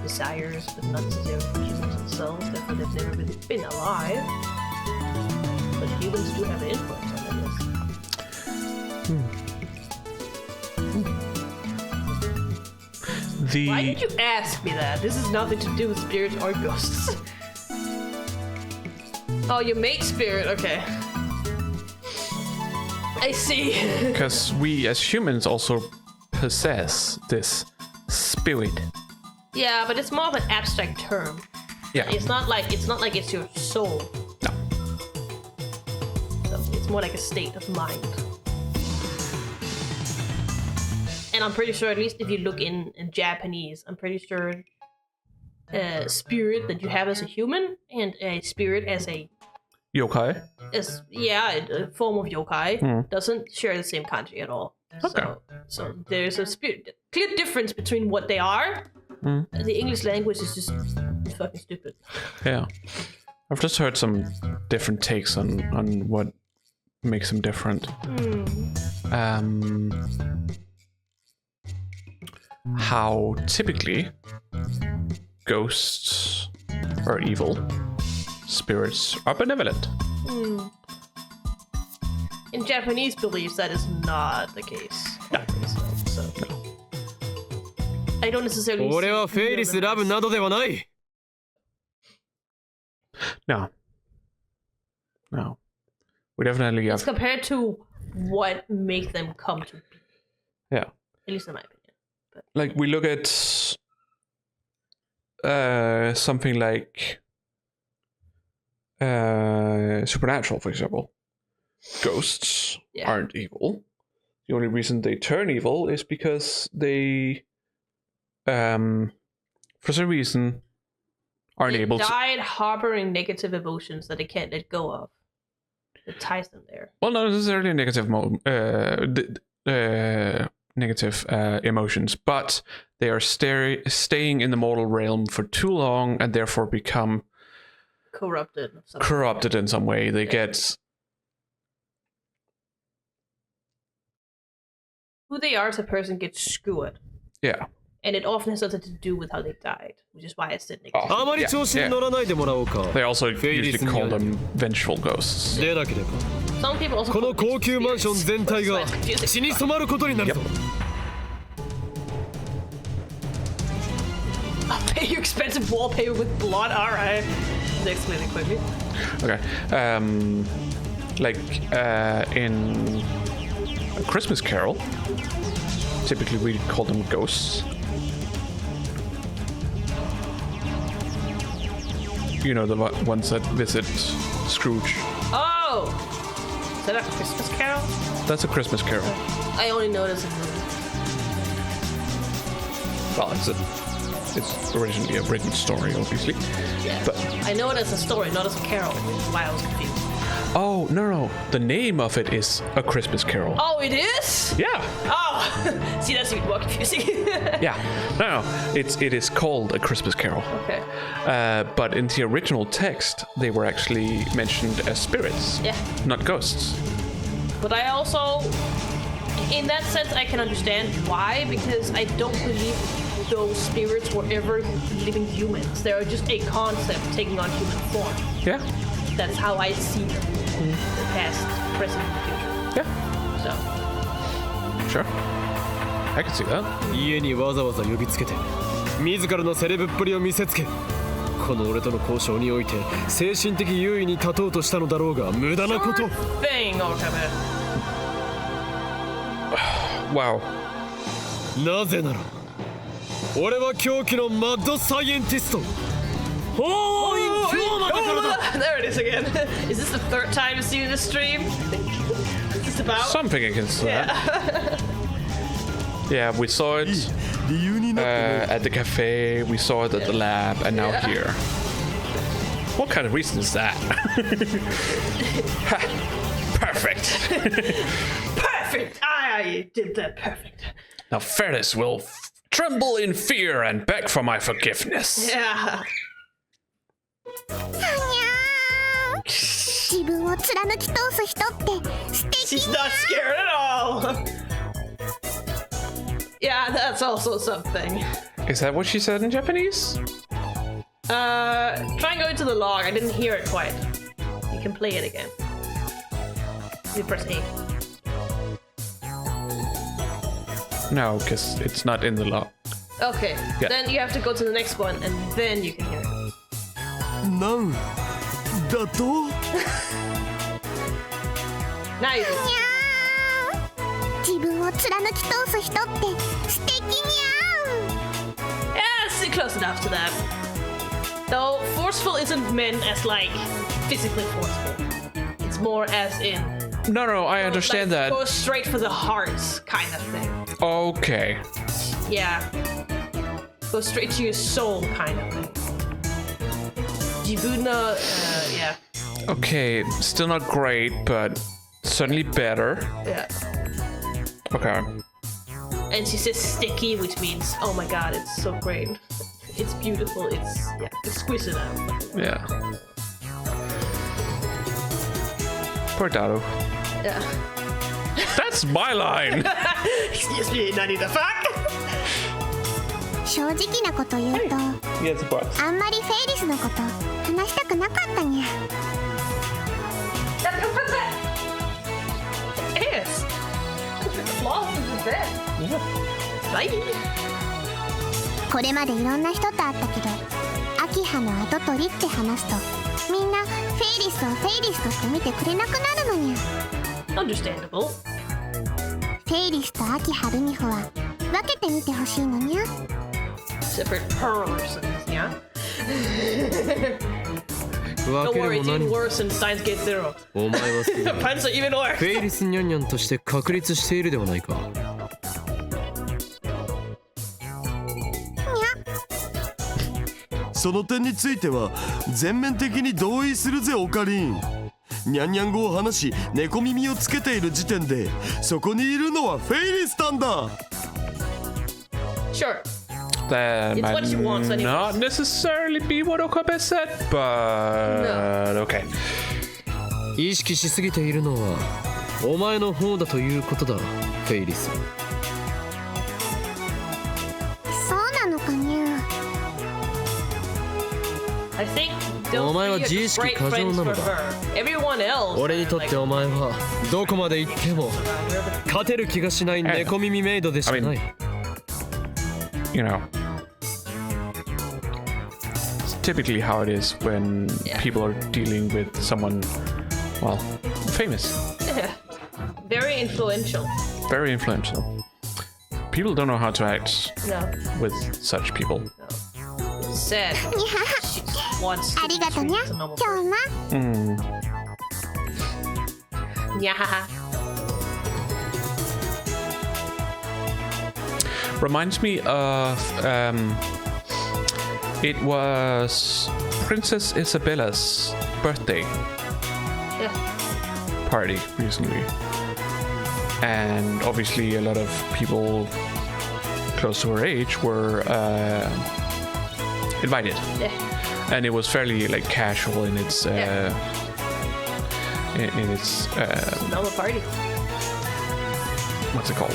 desires, but not necessarily from humans themselves. Therefore, they've never really been alive. But humans do have an influence on them. Why did you ask me that? This has nothing to do with spirits or ghosts. Oh, your mate spirit, okay. I see. Because we as humans also possess this spirit. Yeah, but it's more of an abstract term. Yeah. It's not like it's your soul. No. So it's more like a state of mind. And I'm pretty sure, at least if you look in Japanese, I'm pretty sure a spirit that you have as a human and a spirit as a Yokai? a form of yokai doesn't share the same kanji at all. Okay. So there's a clear difference between what they are. The English language is just fucking stupid. Yeah. I've just heard some different takes on what makes them different. How typically ghosts are evil, spirits are benevolent. In Japanese beliefs, that is not the case. So I don't necessarily. 俺はフェイリスラブなどではない。 No. We definitely It's have. compared to what make them come to be. Yeah. At least in my opinion. Like we look at something like Supernatural, for example. Ghosts aren't evil. The only reason they turn evil is because they, for some reason, aren't able to. They died harboring negative emotions that they can't let go of. It ties them there. Well, not necessarily negative negative emotions, but they are staying in the mortal realm for too long and therefore become corrupted in some way. They get who they are as a person gets screwed. Yeah. And it often has something to do with how they died, which is why it's said negative. あまり調子に乗らないでもらおうか。 They also usually call them vengeful ghosts. でなければ Some people also この高級マンション全体が血に染まることになるぞ。 I'll pay you expensive wallpaper with blood. All right. Explain it quickly. Okay. Like in A Christmas Carol, typically we call them ghosts. You know, the ones that visit Scrooge. Oh! Is that a Christmas Carol? That's A Christmas Carol. I only noticed it. Well, it's originally a written story, obviously. Yeah. But I know it as a story, not as a carol, which is why I was confused. oh no, the name of it is A Christmas Carol. Oh, it is? Yeah. Oh! See, that's even more confusing. Yeah. No, it is called A Christmas Carol. Okay. But in the original text, they were actually mentioned as spirits, Yeah. not ghosts. But I also, in that sense, I can understand why, because I don't believe those spirits were ever living humans. They are just a concept taking on human form. Yeah. That's how I see them. The past, present, and future. Yeah. So, Sure. I can see that. 家にわざわざ呼びつけて自らのセレブっぷりを見せつけこの俺との交渉において精神的優位に立とうとしたのだろうが無駄なこと thing, Okabe. Wow. なぜなら俺は狂気のマッドサイエンティストおーい今日までからだ There it is again. Is this the third time you've seen this stream? What's this about? Something against that. Yeah, we saw it 理由になってね at the cafe, we saw it at the lab, and now here. What kind of reason is that? Ha, Perfect. Perfect! I did that perfect. Now Faris will tremble in fear and beg for my forgiveness. Yeah. 自分を貫き通す人って素敵 She's not scared at all. Yeah, that's also something. Is that what she said in Japanese? Try and go into the log. I didn't hear it quite. You can play it again. You press A. No, because it's not in the log. Okay, Yeah. then you have to go to the next one and then you can hear it. なんだと Now you do. 自分を貫き通す人って素敵にゃ Yeah, it's close enough to that. Though forceful isn't meant as like physically forceful. It's more as in No, I understand like, that. go straight for the heart kind of thing. Okay. Yeah. Go straight to your soul kind of thing. Jibuna, yeah. Okay, still not great, but certainly better. Yeah. Okay. And she says sticky, which means, oh my god, it's so great. It's beautiful, it's exquisite. Yeah. Poor Daru. Yeah. That's my line! Excuse me, Nani the fuck? 正直なこと言うと Yes, but. あんまりフェイリスのこと話したくなかったにゃ Yes. Lost is dead. Bye. これまでいろんな人と会ったけどアキハの跡取りって話すとみんなフェイリスをフェイリスとして見てくれなくなるのにゃ Understandable. フェイリスとアキハルミホは分けてみてほしいのにゃ Separate persons, yeah? 分 Don't け worry, る it's も even 何も worse in Steins Gate Zero. お前はすでに Puns are even worse. フェイリスニャンニャンとして確立しているではないか。その点については全面的に同意するぜオカリン。ニャンニャン語を話し猫耳をつけている時点でそこにいるのはフェイリスタンだ。 Sure. That It's might what she wants anyways. not necessarily be what Okabe said, but okay. 意識しすぎているのはお前の方だということだ、フェイリス。そうなのかにゃ I think お those 前は three are 自意 just 識 great 過剰 friends なの for だ。 her. Everyone else. 俺にとってお前はどこまで行っても勝てる気がしない猫耳メイドでしかない。You know, it's typically how it is when people are dealing with someone, well, famous, Yeah. Very influential. very influential. People don't know how to act No. with such people. It's sad. She just wants to あ be りがとにゃ treated as a normal 今日な person. Yeah. Reminds me of it was Princess Isabella's birthday Yeah. party recently, and obviously a lot of people close to her age were invited, Yeah. and it was fairly like casual in its in its Normal party. what's it called?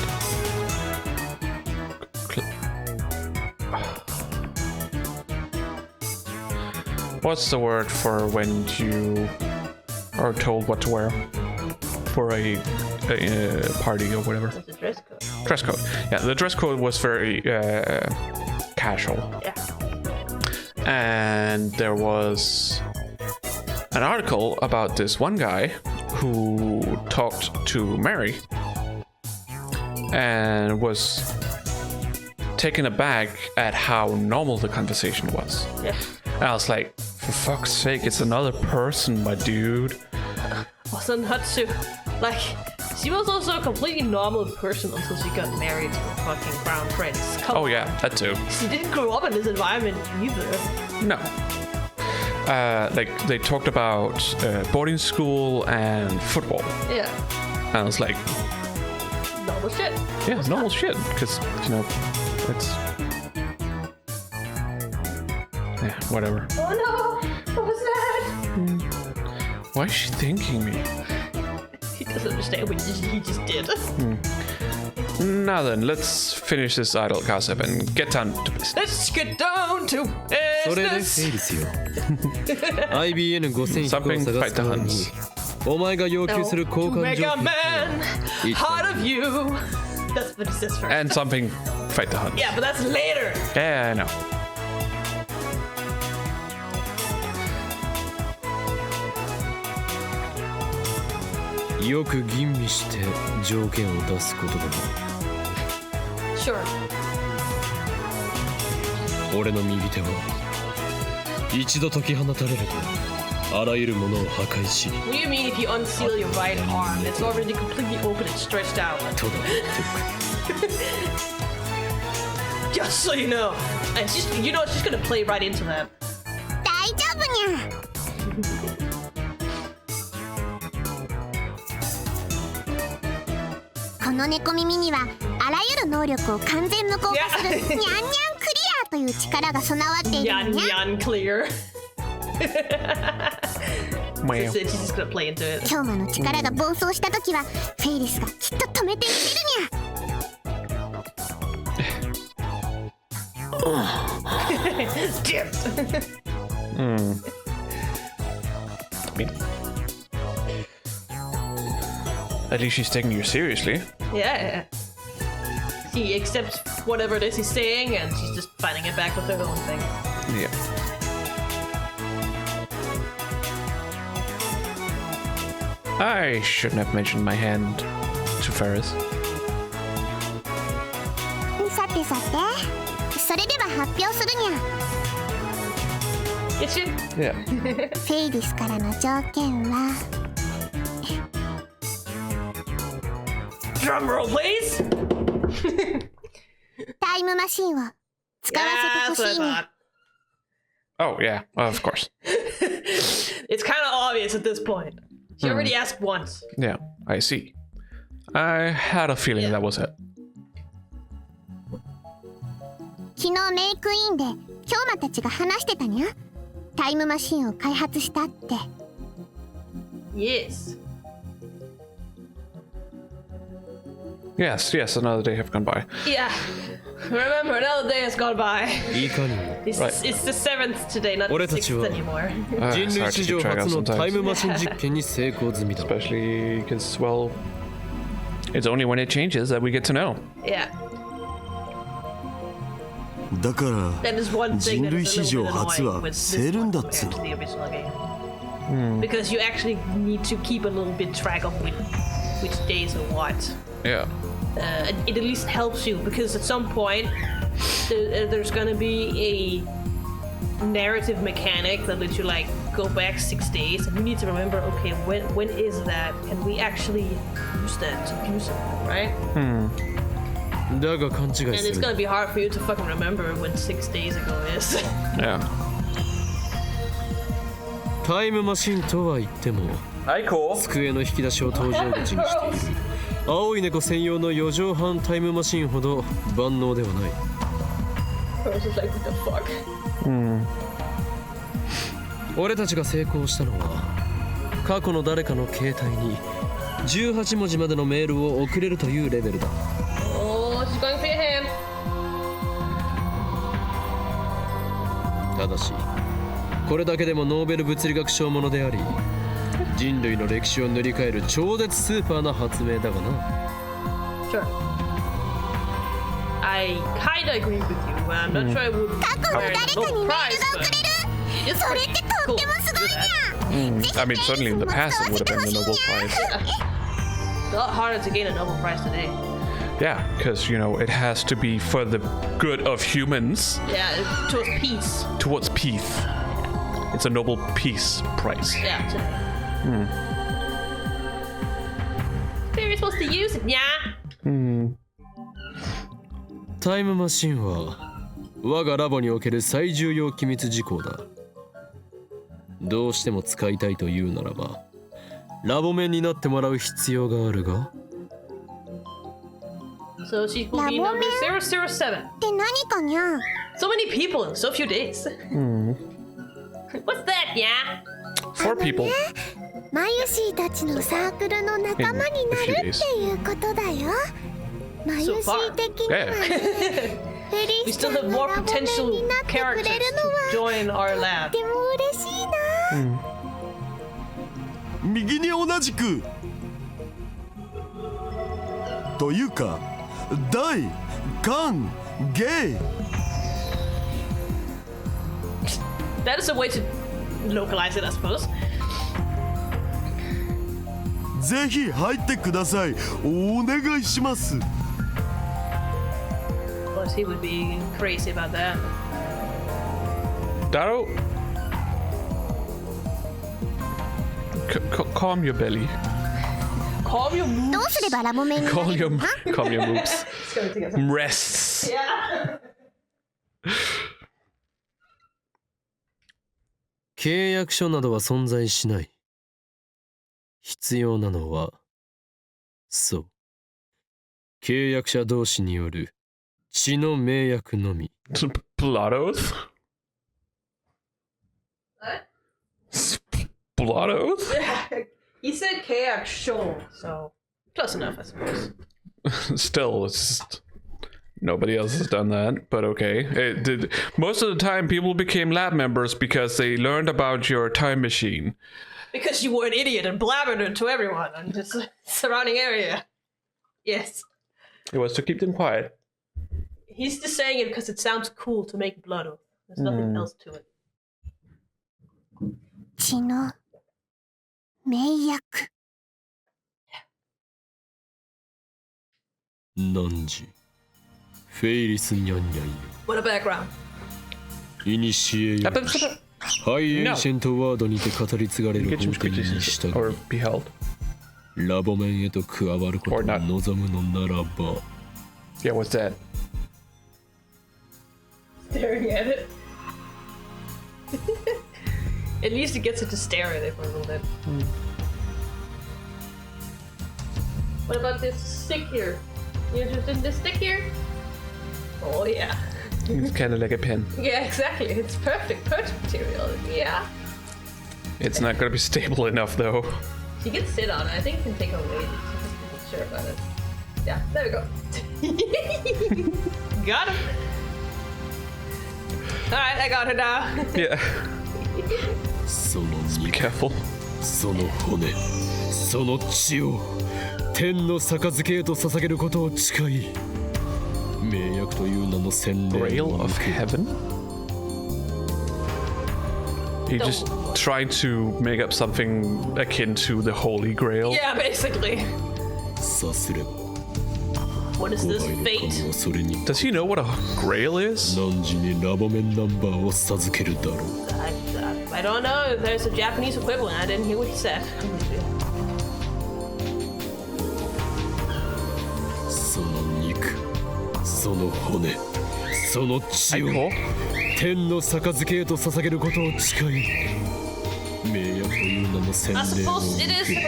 What's the word for when you are told what to wear for a party or whatever? What's the dress code? Dress code. Yeah, the dress code was very casual. Yeah. And there was an article about this one guy who talked to Mary and was taken aback at how normal the conversation was. Yeah. And I was like, for fuck's sake, it's another person, my dude. Wasn't Hatsu. Like, she was also a completely normal person until she got married to a fucking crown prince. Come Oh on. yeah, that too. She didn't grow up in this environment either. No. Like they talked about boarding school and football. Yeah. And I was like, Normal shit. yeah, normal shit. Because, you know, it's. Yeah, whatever. Oh no! What was that? Why is she thanking me? He doesn't understand what he just did. Now then, let's finish this idle gossip and get down to business. Let's get down to それで business. フェイリスよ IBN5000 飛行を Something 探 fight す the ために Huns. お前が要求する To 交換 make 条 a 件 man 一 heart 体 of you. That's what he says first. And something fight the Huns. Yeah, but that's later. Yeah, I know. よく吟味して条件を出すことだ Sure. 俺の右手は一度解き放たれるとあらゆるものを破壊し What do you mean if you unseal your right arm? It's already completely open and stretched out. とだ Just so you know. And she's, you know, she's gonna play right into that. 大丈夫にゃ。この猫耳にはあらゆる能力を完全無効化するニャンニャンクリアという力が備わっている Yan のにゃ。 yan clear. Meow. She's just gonna play into it. 京馬の力が暴走した時はフェイリスがきっと止めてくれるにゃ。I mean, at least she's taking you seriously. Yeah. She accepts whatever it is he's saying, and she's just fighting it back with her own thing. Yeah. I shouldn't have mentioned my hand to Faris. さてさて、それでは発表するにゃ。 Get you? Yeah. フェイリスからの条件は Drum roll, please. タイムマシンを使わ Yeah, せて that's ほ what し I いにゃ。 thought. Oh, yeah. Of course. It's kind of obvious at this point. She already asked once. Yeah, I see. I had a feeling Yeah. that was it. 昨日メイクインで京馬たちが話してたにゃ。タイムマシンを開発したって。 Yes. Yes, yes, another day have gone by. Yeah. Remember, another day has gone by. いかにも It's, Right. it's the 7th today, not the 俺たち 6th は anymore. 人 It's 類 hard 史 to 上 keep track 初 of のタイ sometimes. ムマシン実験に成功済みだ Especially because, well, it's only when it changes that we get to know. Yeah. だから That is one thing that 人類 is a 史 little 上 bit 初 annoying は with セ this ルン one だっつ compared う to の the original game. Because you actually need to keep a little bit track of which days are what. Yeah. It at least helps you because at some point there's gonna be a narrative mechanic that lets you like go back 6 days and you need to remember, okay, when is that? Can we actually use that to do something, right? だが勘違い And す it's る gonna be hard for you to fucking remember when 6 days ago is. Yeah. タイムマシンとは言っても Hi, cool. 机の引き出しを搭乗口にしている青い猫専用の4畳半タイムマシンほど万能ではない I was just like, what the fuck? 俺たちが成功したのは過去の誰かの携帯に18文字までのメールを送れるというレベルだ Oh, she's going for your hand. ただしこれだけでもノーベル物理学賞ものであり人類の歴史を塗り替える超絶スーパーな発明だがな Sure. I kinda agree with you, but I'm not sure I would. 過去の誰かにメールが送れる。それってとってもすごいにゃ。 I mean, certainly in the past it would have been the Nobel Prize. It's a lot harder to gain a Nobel Prize today. Yeah, because, you know, it has to be for the good of humans Yeah, towards peace. towards peace. It's a Nobel Peace Prize. Yeah. You're supposed to use it, yeah. タイムマシンは我がラボにおける最重要機密事項だどうしても使いたいというならばラボメになってもらう必要があるが。 So she will be number 007. って何かにゃ。 So many people in so few days. What's that, yeah? 4 people. マユシーたちのサークルの仲間になるっていうことだよ。マユシー的にはね、フェリ We スちゃ still ん have が more ラボメ potential になってくれ characters る to のは join our と lab. ても嬉しいな。右に同じくというか大歓迎 That is a way to localize it, I suppose. ぜひ入ってください。お願いします。 Of course, he would be crazy about that. Daro? Calm your belly. Calm your ど moves. うすればラボメにな Calm れる your の？ calm your moves. Rests. Yeah. 契約書などは存在しない。必要なのは、そう。契約者同士による血の盟約のみ。Blood oath? What? Blood oath? He said kayak show, so close enough, I suppose. Still, it's just, nobody else has done that, but okay. It did. Most of the time, people became lab members because they learned about your time machine. Because you were an idiot and blabbered it to everyone and just surrounding area. Yes. It was to keep them quiet. He's just saying it because it sounds cool to make blood oath. There's nothing else to it. 血の盟約。汝、フェイリスニャンニャンよ。 What a background. いにしえよし。ハイエンシェントワードにて語り継がれる Get 法 some 典に scriptures 従 or い、 be held. ラボメンへと加わることを Or not. 望むのならば、 Yeah, what's that? Staring at it. At least it gets it to stare at it for a little bit. What about this stick here? You interested in this stick here? Oh yeah. It's kind of like a pen. Yeah, exactly. It's perfect material. Yeah. It's not gonna be stable enough, though. You can sit on it. I think you can take a weight. I'm not sure about it. Yeah, there we go. Got him. Alright, I got her now. Yeah. その Be 肉、 careful. その骨、その血を天の杯へと捧げることを誓い、盟約という名の洗礼 Grail を of 受け、 heaven? You just trying to make up something akin to the Holy Grail. Yeah, basically. さすれば、 What is 後 this 輩の fate? 神はそれに Does he know what a grail is? 汝にラボメンナンバーを授けるだろう。 I don't know. There's a Japanese equivalent. I didn't hear what he said. その肉、その骨、その血を Cool. 天の杯へと捧げることを誓い、盟約という名の洗 I 礼を suppose it 受 is. け、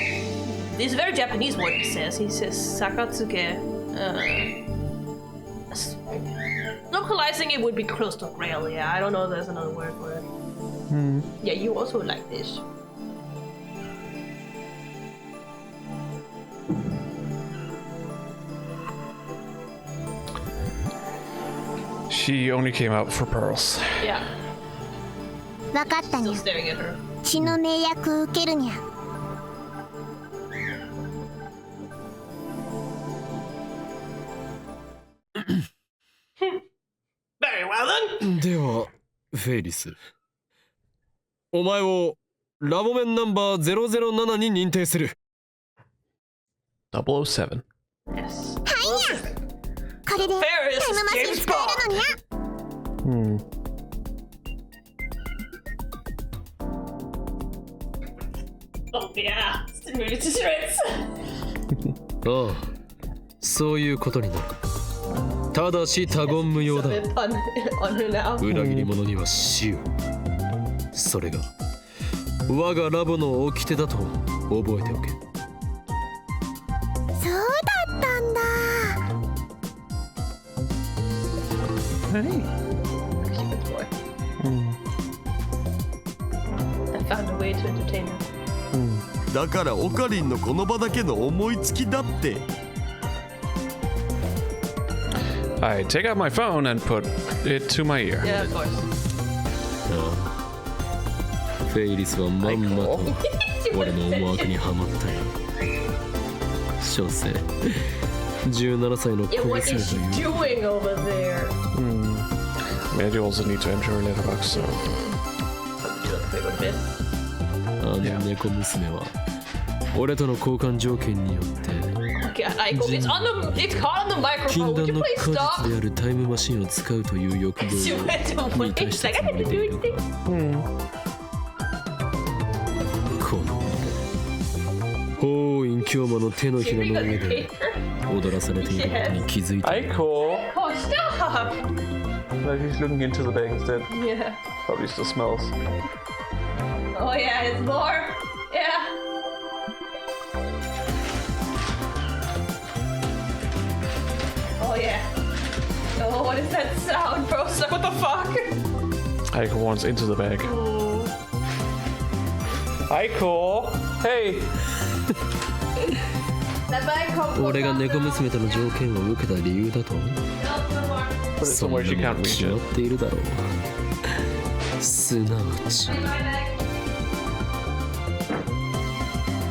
It's very Japanese what he says. He says sakatsuke. Localizing it would be close to grail. Yeah, I don't know if there's another word for it. Yeah, you also like this. She only came out for pearls. Yeah, わかったに still ゃ。 staring at her. 血の盟約を受けるにゃ。 Very well then. では、フェイリス。お前をラボメンナンバー007に認定する。 007. Yes. これで Faris タイムマシン James 使えるのにゃ。 Oh yeah, stimulated to shreds. ああ、そういうことになる。ただし他言無用だ。 Bit pun on her now. 裏切り者には死を。それが我がラボの掟だと覚えておけ。そうだったんだ。She's a good boy. I found a way to entertain her. だからオカリンのこの場だけの思いつきだって。I take out my phone and put it to my ear. Yeah, of course. フェイリスはまんまと俺の思惑にはまったよ。所詮17歳の Yeah, 小 what 娘 is と she いう doing over there? Maybe you also need to enter a letterbox, so. Do a quick bit. あの猫娘は俺との交換条件によって Okay, Aiko, it's on the, it's caught on the 禁 microphone. Would 断 you の please 果 stop? 実であるタイムマシンを使うという欲 She 望を went away. 満た She's した like, つ I もり didn't で do いるが anything. この法院京馬の手のひらの上で踊らされていることに気づいた。 Aiko! Oh, stop! Like he's looking into the bag instead. Yeah. Probably still smells. Oh, yeah, it's more. Yeah. Oh, yeah. Oh, what is that sound, bro? So what the fuck? Aiko wants into the bag. Oh. Aiko! Hey! 俺が猫娘との条件を受けた理由だと Put it そん somewhere な she も can't の reach 決ま it. っているだろう。すなわち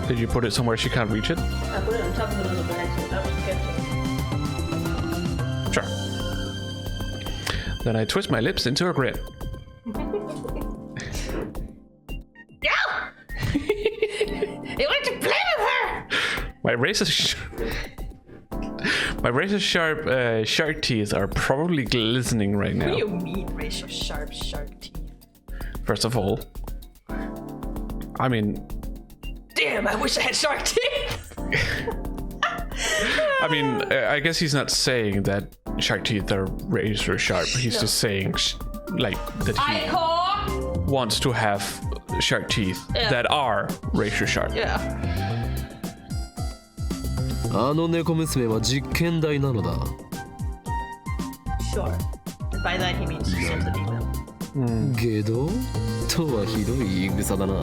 Did you put it somewhere she can't reach it? I put it on top of another bag so that was kept. Sure. Then I twist my lips into a grin. Yeah! You want to play with her? My razor sharp shark teeth are probably glistening right What do now. you mean, razor sharp shark teeth? First of all, I mean, Damn, I wish I had shark teeth! I guess he's not saying that shark teeth are razor sharp. He's just saying, like, that he Aiko! wants to have shark teeth Yeah. that are razor sharp. Yeah. あの猫娘は実験台なのだ。 Sure. And by that he means sensitive them. ゲドとはひどい言い草だな。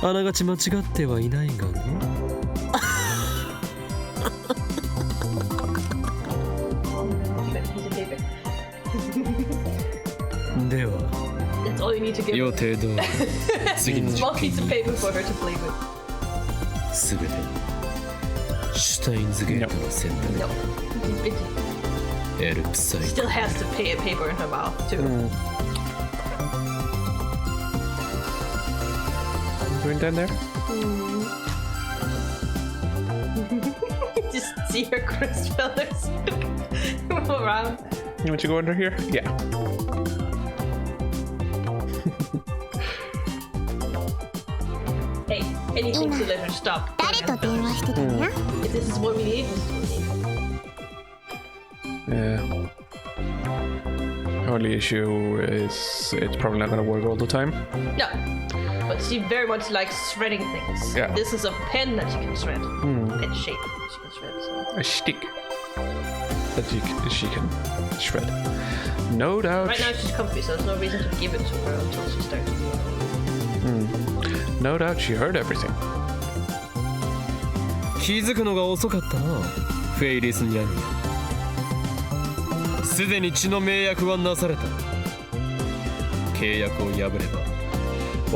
あながち間違ってはいないがね。 Piece of paper. では That's all you need to give 予 her. 定通り次の Small 実 piece 験 of に paper for her to play with. すべてシュタインズゲートの選 No. 択 It エルプサイ still has to pay a paper in her mouth, too. Doing down there? Just see her Chris feathers move around. You want to go under here? Yeah. Hey, anything to let her stop. 誰と電話してたのや？ If this is what we need, this is what we need. Yeah. Only issue is it's probably not gonna work all the time. No. But she very much likes shredding things. Yeah. This is a pen that she can shred. Pen shape that she can shred. So. A stick that she can shred. No doubt. Right now she's comfy, so there's no reason to give it to her until she starts to do No doubt she heard everything. 気づくのが遅かったなフェイリスニャンすでに血の盟約はなされた契約を破れば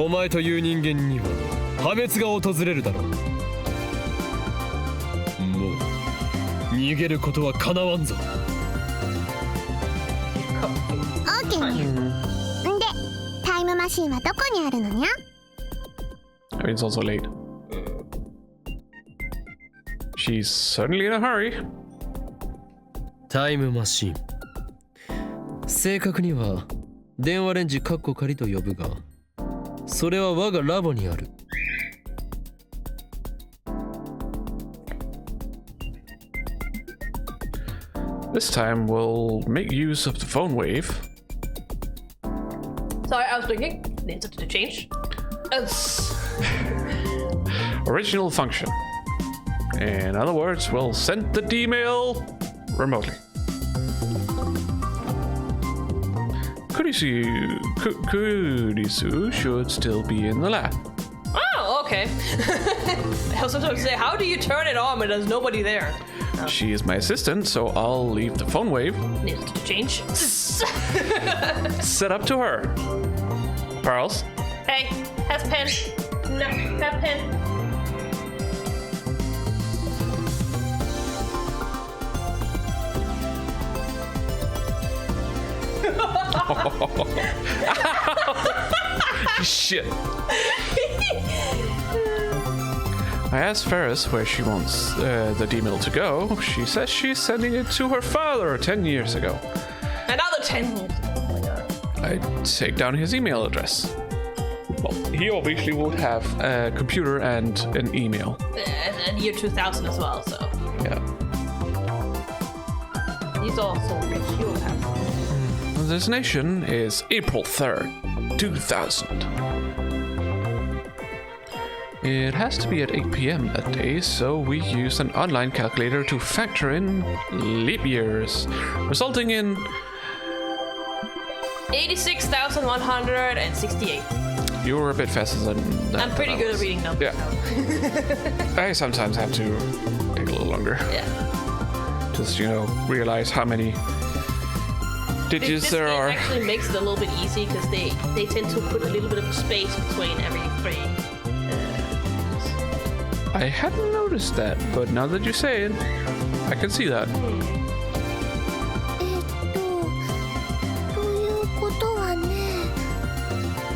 お前という人間には破滅が訪れるだろうもう逃げることはかなわんぞオーケーにゃ。んで、タイムマシンはどこにあるのにゃ？ I mean, it's also late. She's certainly in a hurry. タイムマシン正確には電話レンジカッコ仮と呼ぶがそれは我がラボにある This time we'll make use of the phone wave. Sorry, I was blinking. Didn't have to change. original function. In other words, we'll send the D-mail remotely. Kurisu should still be in the lab. Oh, okay. I was about to say, how do you turn it on when there's nobody there? She is my assistant, so I'll leave the phone wave Needs to change. set up to her. Charles? Hey, has pen. No, have pen. Shit. I asked Faris where she wants the D-mail to go. She says she's sending it to her father 10 years ago. Another 10 years. Oh my god. I take down his email address. Well, he obviously would have a computer and an email. And year 2000 as well, so. Yeah. He's also rich. He'll have. The destination is April 3rd, 2000. It has to be at 8 p.m. that day, so we use an online calculator to factor in leap years, resulting in 86,168. You were a bit faster than that. I'm pretty good at reading numbers. Yeah. I sometimes have to take a little longer. Yeah. Just, realize how many digits This there game are. actually makes it a little bit easy because they tend to put a little bit of space between every three. I hadn't noticed that, but now that you say it, I can see that. ということはね、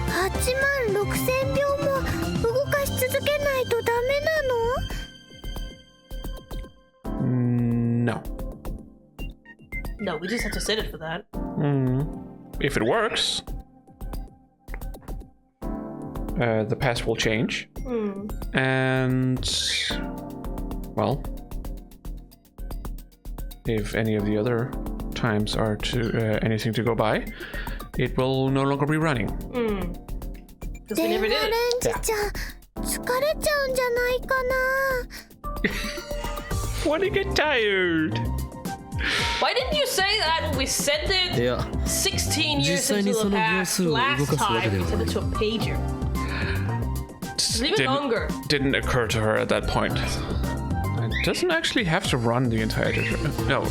86,000秒も動かし続けないとダメなの？ No. No, we just have to set it for that. If it works, the pass will change. And, well, if any of the other times are anything to go by, it will no longer be running. Because we 電 never 話 did レ it. ンジちゃん、疲れちゃうんじゃないかな。 When you get tired. Why didn't you say that when we sent い it や 16 years 実際に into そ the の秒 past? 数を動 Last かすわけ time で we は sent ない it to a pager. Even longer. Didn't occur to her at that point. It doesn't actually have to run the entire no.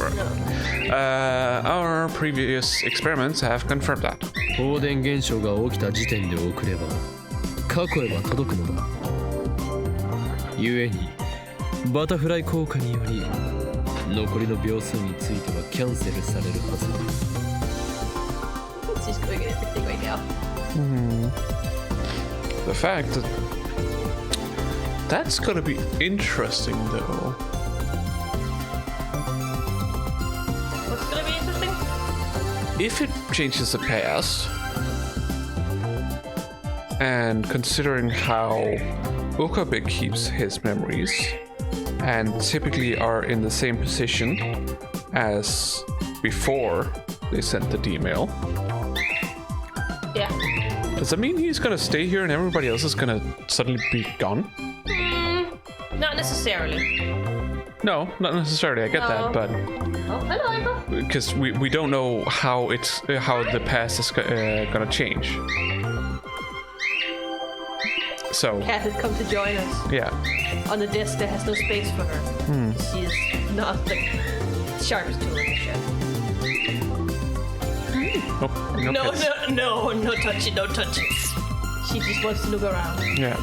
Our previous experiments have confirmed that. 放電現象が起きた時点で送れば過去へは届くのだ。故にバタフライ効果により残りの秒数についてはキャンセルされるはずだ。 She's doing everything right now. The fact that that's gonna be interesting, though. What's gonna be interesting? If it changes the past, and considering how Okabe keeps his memories, and typically are in the same position as before they sent the D-mail, Yeah. does that mean he's gonna stay here and everybody else is gonna suddenly be gone? Not necessarily. No, not necessarily. I get that, but Oh, hello, Michael. because we don't know how the past is gonna change. So Cat had come to join us. yeah, On the desk, there has no space for her. She is not the sharpest tool in the shed. oh, No, pets. no touch it, don't touch it. She just wants to look around. Yeah,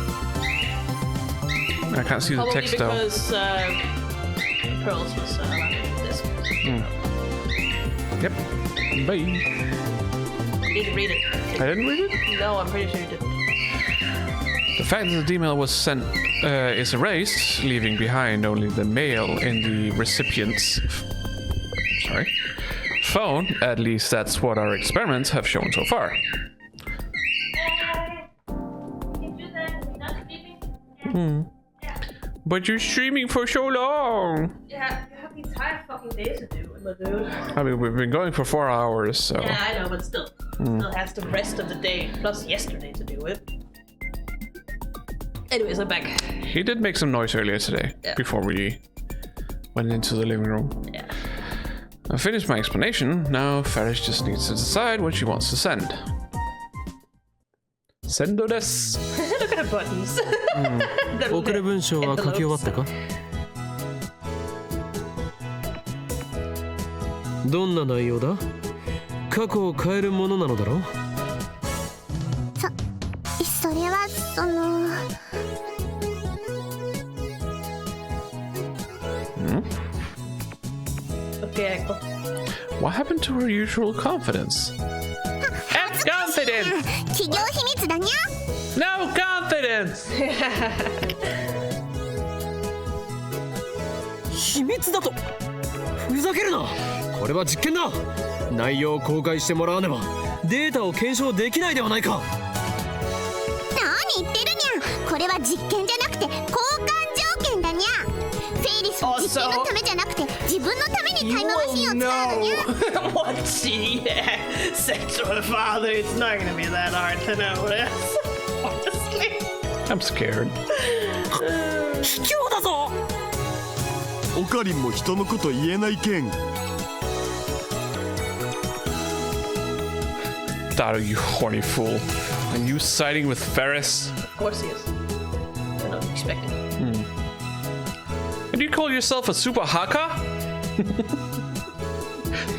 I can't see the Probably text though. because Pearls was on this. Yep. Bye. You didn't read it. I didn't read it. No, I'm pretty sure you didn't. The fact that the email was sent is erased, leaving behind only the mail in the recipient's phone. At least that's what our experiments have shown so far. But you're streaming for so long. Yeah, you have the entire fucking days to do it, my dude. I mean, we've been going for 4 hours, so. Yeah, I know, but still. Still has the rest of the day, plus yesterday to do it. Anyways, I'm back. He did make some noise earlier today, before we went into the living room. Yeah. I finished my explanation. Now Faris just needs to decide what she wants to send. Sendo desu. Look at the buttons. 送る文章は書き終わったか？どんな内容だ？過去を変えるものなのだろう？それはその。Okay, Aiko. What happened to her usual confidence? Confidence! 企業秘密だにゃ。 No confidence! 秘密だと？ふざけるな！これは実験だ。内容を公開してもらわねばデータを検証できないではないか。何言ってるにゃ。これは実験じゃなくて交換条件だにゃ。フェイリスは実験のためじゃなくて自分のためにタイムマシンを使うのにゃ。 What she sexual father? It's not gonna be that hard to notice. Honestly. I'm scared. 卑怯だぞ。オカリンも人のこと言えないけん。 Daru, you horny fool. Are you siding with Faris? Of course he is. I don't expect it. And you call yourself a super hacker?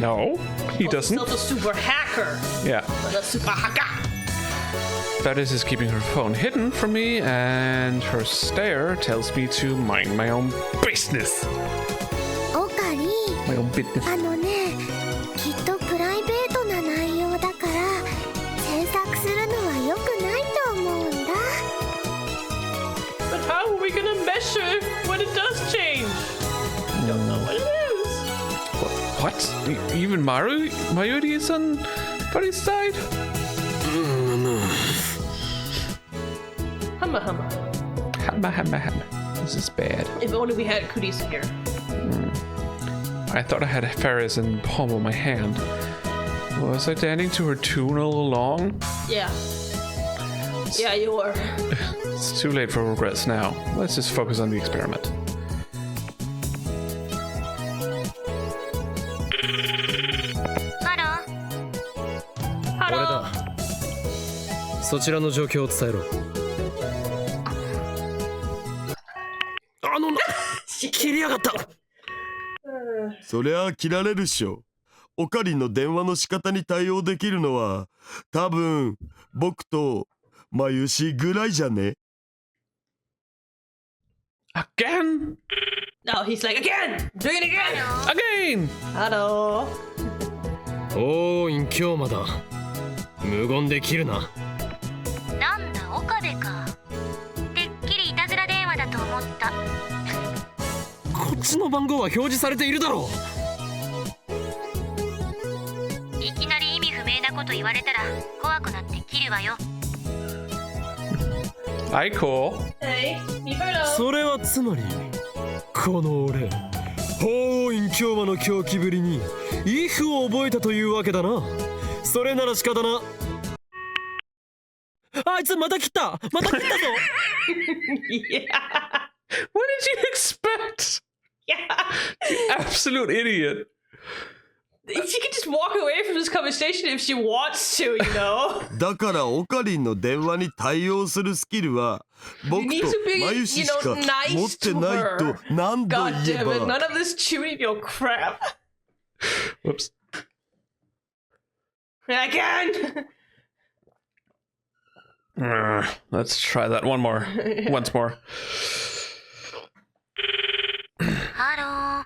No, he doesn't. He's a super hacker, Yeah. but a super hacker. Faris is keeping her phone hidden from me, and her stare tells me to mind my own business. オカリ My own business. あのね、きっとプライベートな内容だから詮索するのは良くないと思うんだ。 But how are we gonna measure when it does change? We don't know what it is. What? Even Mayurii is on Faris' side? Humma humma. Hamma. This is bad. If only we had Kurisa here. I thought I had Faris in the palm of my hand. Was I dancing to her tune all along? Yeah. Yeah, you were. It's too late for regrets now. Let's just focus on the experiment. 俺だ。そちらの状況を伝えろ。あのな、切りやがった。そりゃ切られるっしょ。オカリンの電話の仕方に対応できるのは多分僕とマユシぐらいじゃね。 Again? No, he's like, again! Do it again! Again! Hello. おーいん京馬だ。無言で切るな。なんだ岡部か。てっきりいたずら電話だと思った。こっちの番号は表示されているだろう。いきなり意味不明なこと言われたら怖くなって切るわよ。Hi, cool. Hey, you heard of? それはつまりこの俺法院京馬の狂気ぶりにイフを覚えたというわけだな。それなら仕方な。あいつまた切ったぞ。Yeah. What did you expect? Yeah. You absolute idiot. She can just walk away from this conversation if she wants to, you know? だからオカリンの電話に対応するスキルは僕 You need と to be, マユシ you しか know, nice 持って to ない her. と何度 God 言え damn it, ば none of this chewing your crap. Whoops. Again! Let's try that once more. ハロー。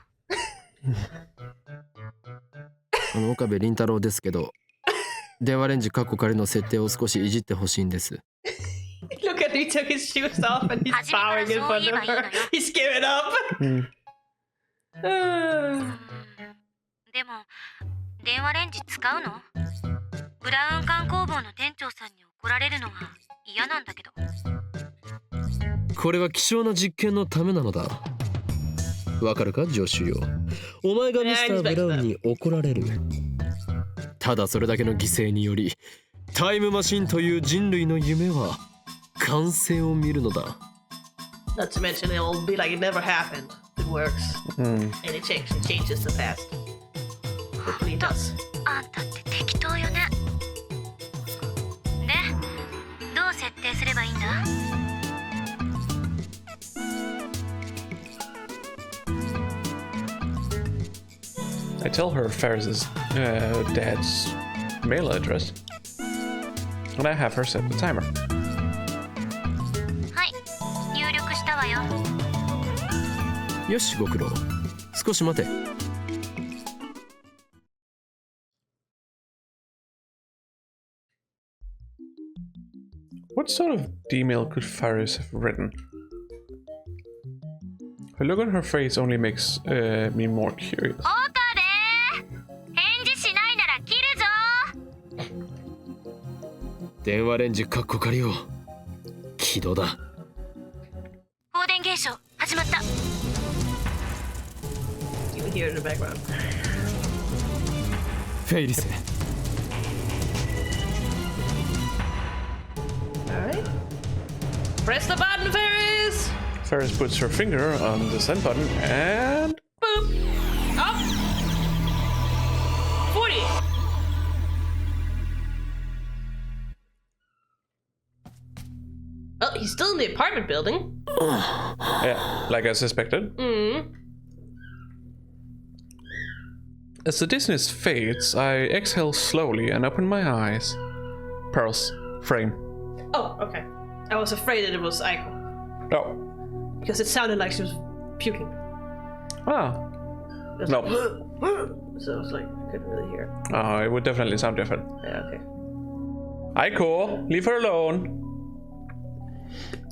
岡部倫太郎ですけど、電話レンジカッコ仮の設定を少しいじってほしいんです。Look at he took his shoes off and he's bowing in front of her. He's giving up. でも電話レンジ使うの？ブラウン管工房の店長さんに怒られるのは嫌なんだけど。これは希少な実験のためなのだ。わかるか助手よ。お前がミスター・ブラウンに怒られる。ただそれだけの犠牲によりタイムマシンという人類の夢は完成を見るのだ。Not to mention it'll be like it never happened. It works. And it changes the past. Hopefully it does. あんたって適当よね。で、どう設定すればいいんだ？ I tell her Faris's dad's mail address, and I have her set the timer. はい、入力したわよ。よしご苦労。少し待て。 What sort of email could Faris have written? Her look on her face only makes me more curious. オカベ、返事しないなら切るぞ。電話レンジカッコ借りよう。起動だ。放電現象始まった。 You can hear it in the background. フェイリス。 Alright. Press the button, Faris! Faris puts her finger on the send button and Boop! Up! 40! Oh, he's still in the apartment building. yeah, like I suspected. As the dizziness fades, I exhale slowly and open my eyes. Pearl's frame. Oh, okay. I was afraid that it was Aiko. Oh. Because it sounded like she was puking. Ah. It was No. Like, so I was like, I couldn't really hear. Oh, it would definitely sound different. Yeah, okay. Aiko, leave her alone.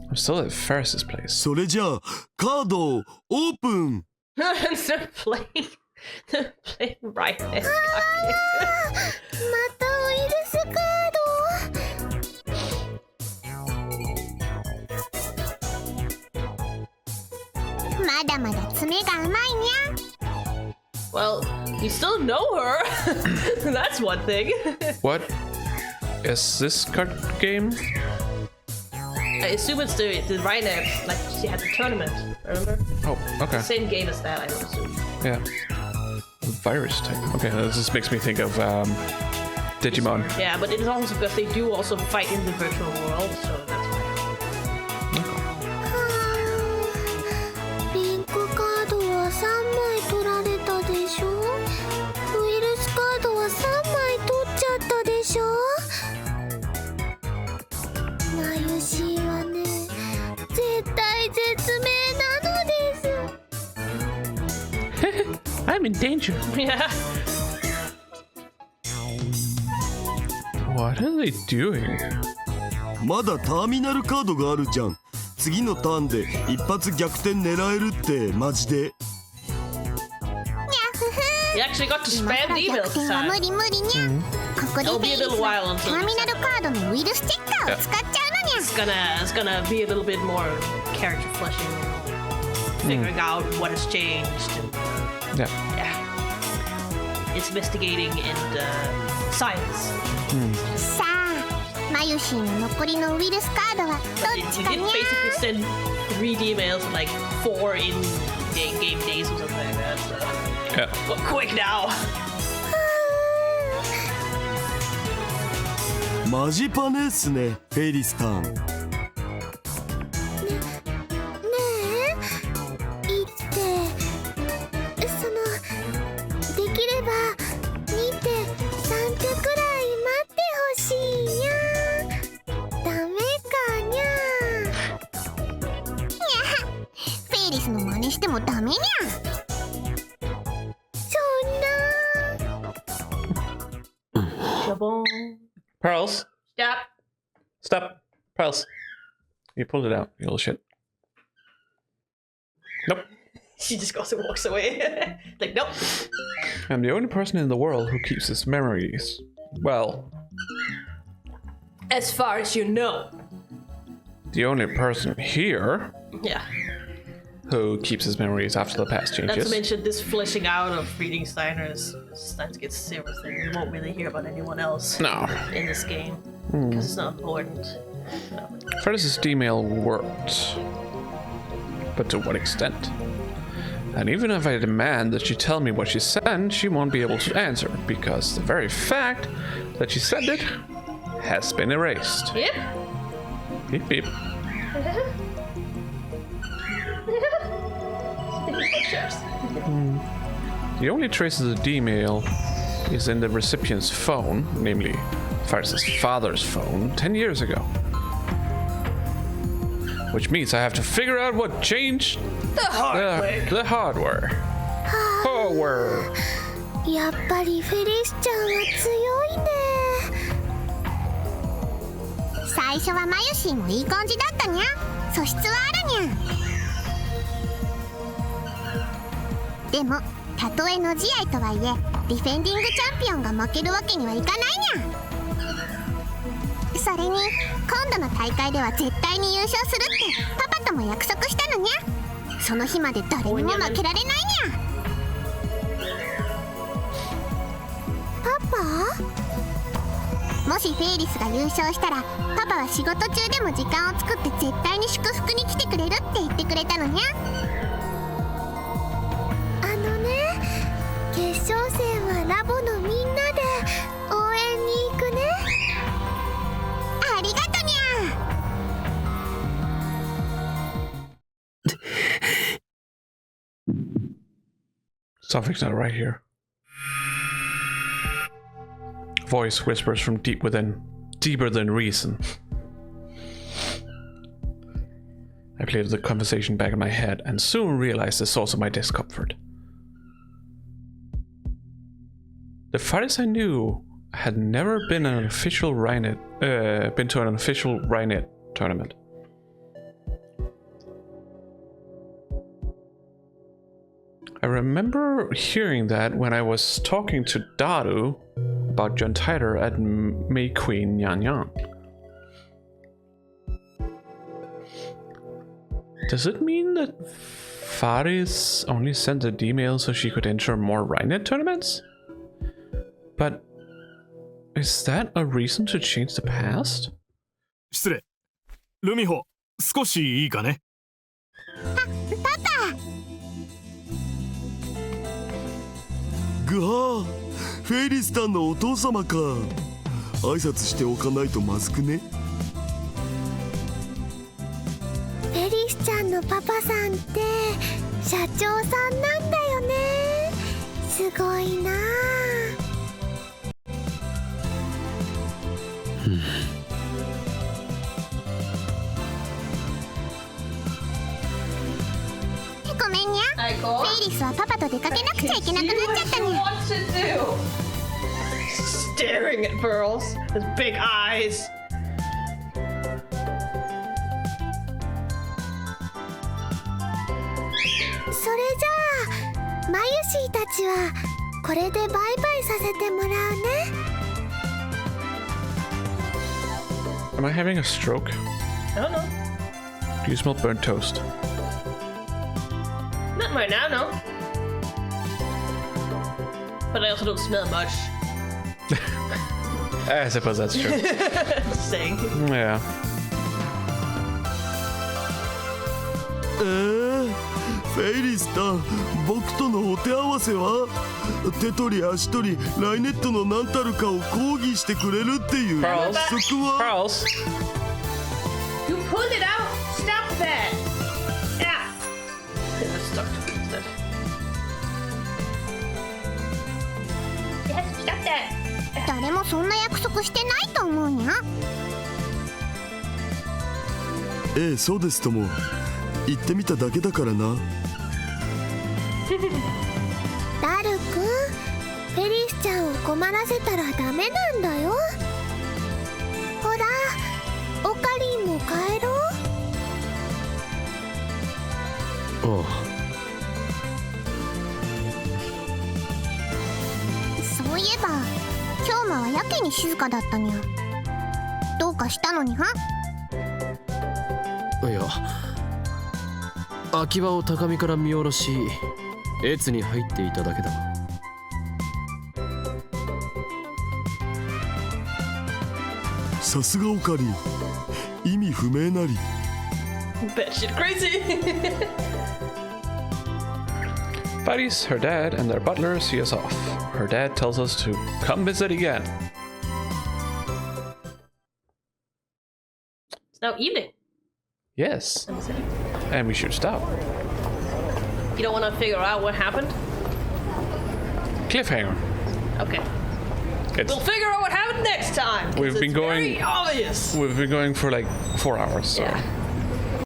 I'm still at Faris's place. それじゃあカードをオープン。 They're playing right next またウイルスカード。まだまだ爪が甘いにゃ。 Well, you still know her. That's one thing. What is this card game? I assume it's the right next, like she had the tournament, remember? Oh, okay. Same game as that, I would assume. Yeah. Virus type. Okay, this just makes me think of Digimon. Yeah, but it's also because they do also fight in the virtual world, so that's why. リンクカードは3枚取られたでしょ。ウイルスカードは3枚取っちゃったでしょ。マユシーはね、絶対絶命なのです。 I'm in danger. Yeah. What are they doing? まだターミナルカードがあるじゃん。次のターンで一発逆転狙えるってマジで。 You actually got to 今か spam ら the 逆 emails 転 this は time. 無理無理にゃ。ここで It'll フ be ェ a イリス little は while タ until ーミナルカードのウイルスチェッカーを使っちゃうのにゃ。 It's gonna be a little bit more character fleshing, figuring out what has changed, and Yeah. yeah, it's investigating and science. さあ、マユシーの残りのウイルスカードはど You っちか did にゃ。 basically send 3 emails in like 4 in game days or something like that. So. Yeah. Well, quick now. マジパネっすね、フェイリスターン。ねえ、言ってそのできれば2手3手くらい待ってほしいにゃ。ダメかにゃ。にゃ、フェイリスの真似してもダメにゃ。そんな。 Shabong. Pearls, Stop. stop. Pearls. You pulled it out, you little shit. Nope. She just goes and walks away. Like, nope. I'm the only person in the world who keeps his memories. Well, As far as you know. the only person here Yeah. who keeps his memories after the past Not to changes. mention this fleshing out of reading STEINER's. Steins gets everything. We won't really hear about anyone else No. in this game because it's not important. So. Faris's email worked. but to what extent? And even if I demand that she tell me what she sent, she won't be able to answer, because the very fact that she sent it has been erased. Yep. Beep beep. The only traces of the email is in the recipient's phone, namely Faris' father's phone, 10 years ago. Which means I have to figure out what changed The hard way. the hardware. Hardware. やっぱりフェリスちゃんは強いね。最初はマユシーもいい感じだったにゃ。素質はあるにゃ。でもたとえの試合とはいえディフェンディングチャンピオンが負けるわけにはいかないにゃ。それに今度の大会では絶対に優勝するってパパとも約束したのにゃ。その日まで誰にも負けられないにゃ。パパ？もしフェイリスが優勝したらパパは仕事中でも時間を作って絶対に祝福に来てくれるって言ってくれたのにゃ。あのね、決勝戦はラボのみんなで応援に行くね。ありがとにゃ。Something's not right here. Voice whispers from deep within, deeper than reason. I played the conversation back in my head and soon realized the source of my discomfort. The Faris I knew had never been an official been to an official Rhinet tournament. I remember hearing that when I was talking to Daru about John Titor at May Queen Nyan. Does it mean that Faris only sent the email so she could enter more Rhinet tournaments? But is that a reason to change the past? 失礼。ルミホ、少しいいかね。ぐはー、フェイリスタンのお父様か。挨拶しておかないとまずくね。フェリスちゃんのパパさんって社長さんなんだよね。すごいなあ。ごめんにゃ。フェイリスはパパと出かけなくちゃいけなくなっちゃったにゃ。 What to do? Staring at pearls, his big eyes. それじゃあマユシーたちはこれでバイバイさせてもらうね。 Am I having a stroke? I don't know. Do you smell burnt toast? Not right now, no. But I also don't smell much. I suppose that's true. Just saying. Yeah. フェイリスタン、僕とのお手合わせは手取り足取りライネットの何たるかを抗議してくれるっていう約束は。 Pearls. You pulled it out. Stop that. Yeah. Let's talk to him instead. Yes, stop that. 誰もそんな約束してないと思うにゃ。ええ、そうですとも。言ってみただけだからな。ダルくん、フェリスちゃんを困らせたらダメなんだよ。ほら、オカリンも帰ろう。おう。そういえば今日はやけに静かだったにゃ。どうかしたのにゃ。いや、秋葉を高みから見下ろし越に入っていただけだ。さすがオカリン、意味不明なり。Batshit crazy. Faris, her dad, and their butler see us off. Her dad tells us to come visit again. It's now evening. Yes, in the city. and we should stop. You don't want to figure out what happened? Cliffhanger. Okay. It's, We'll figure out what happened next time. 'Cause We've been it's going- very obvious. we've been going for like 4 hours, so. Yeah.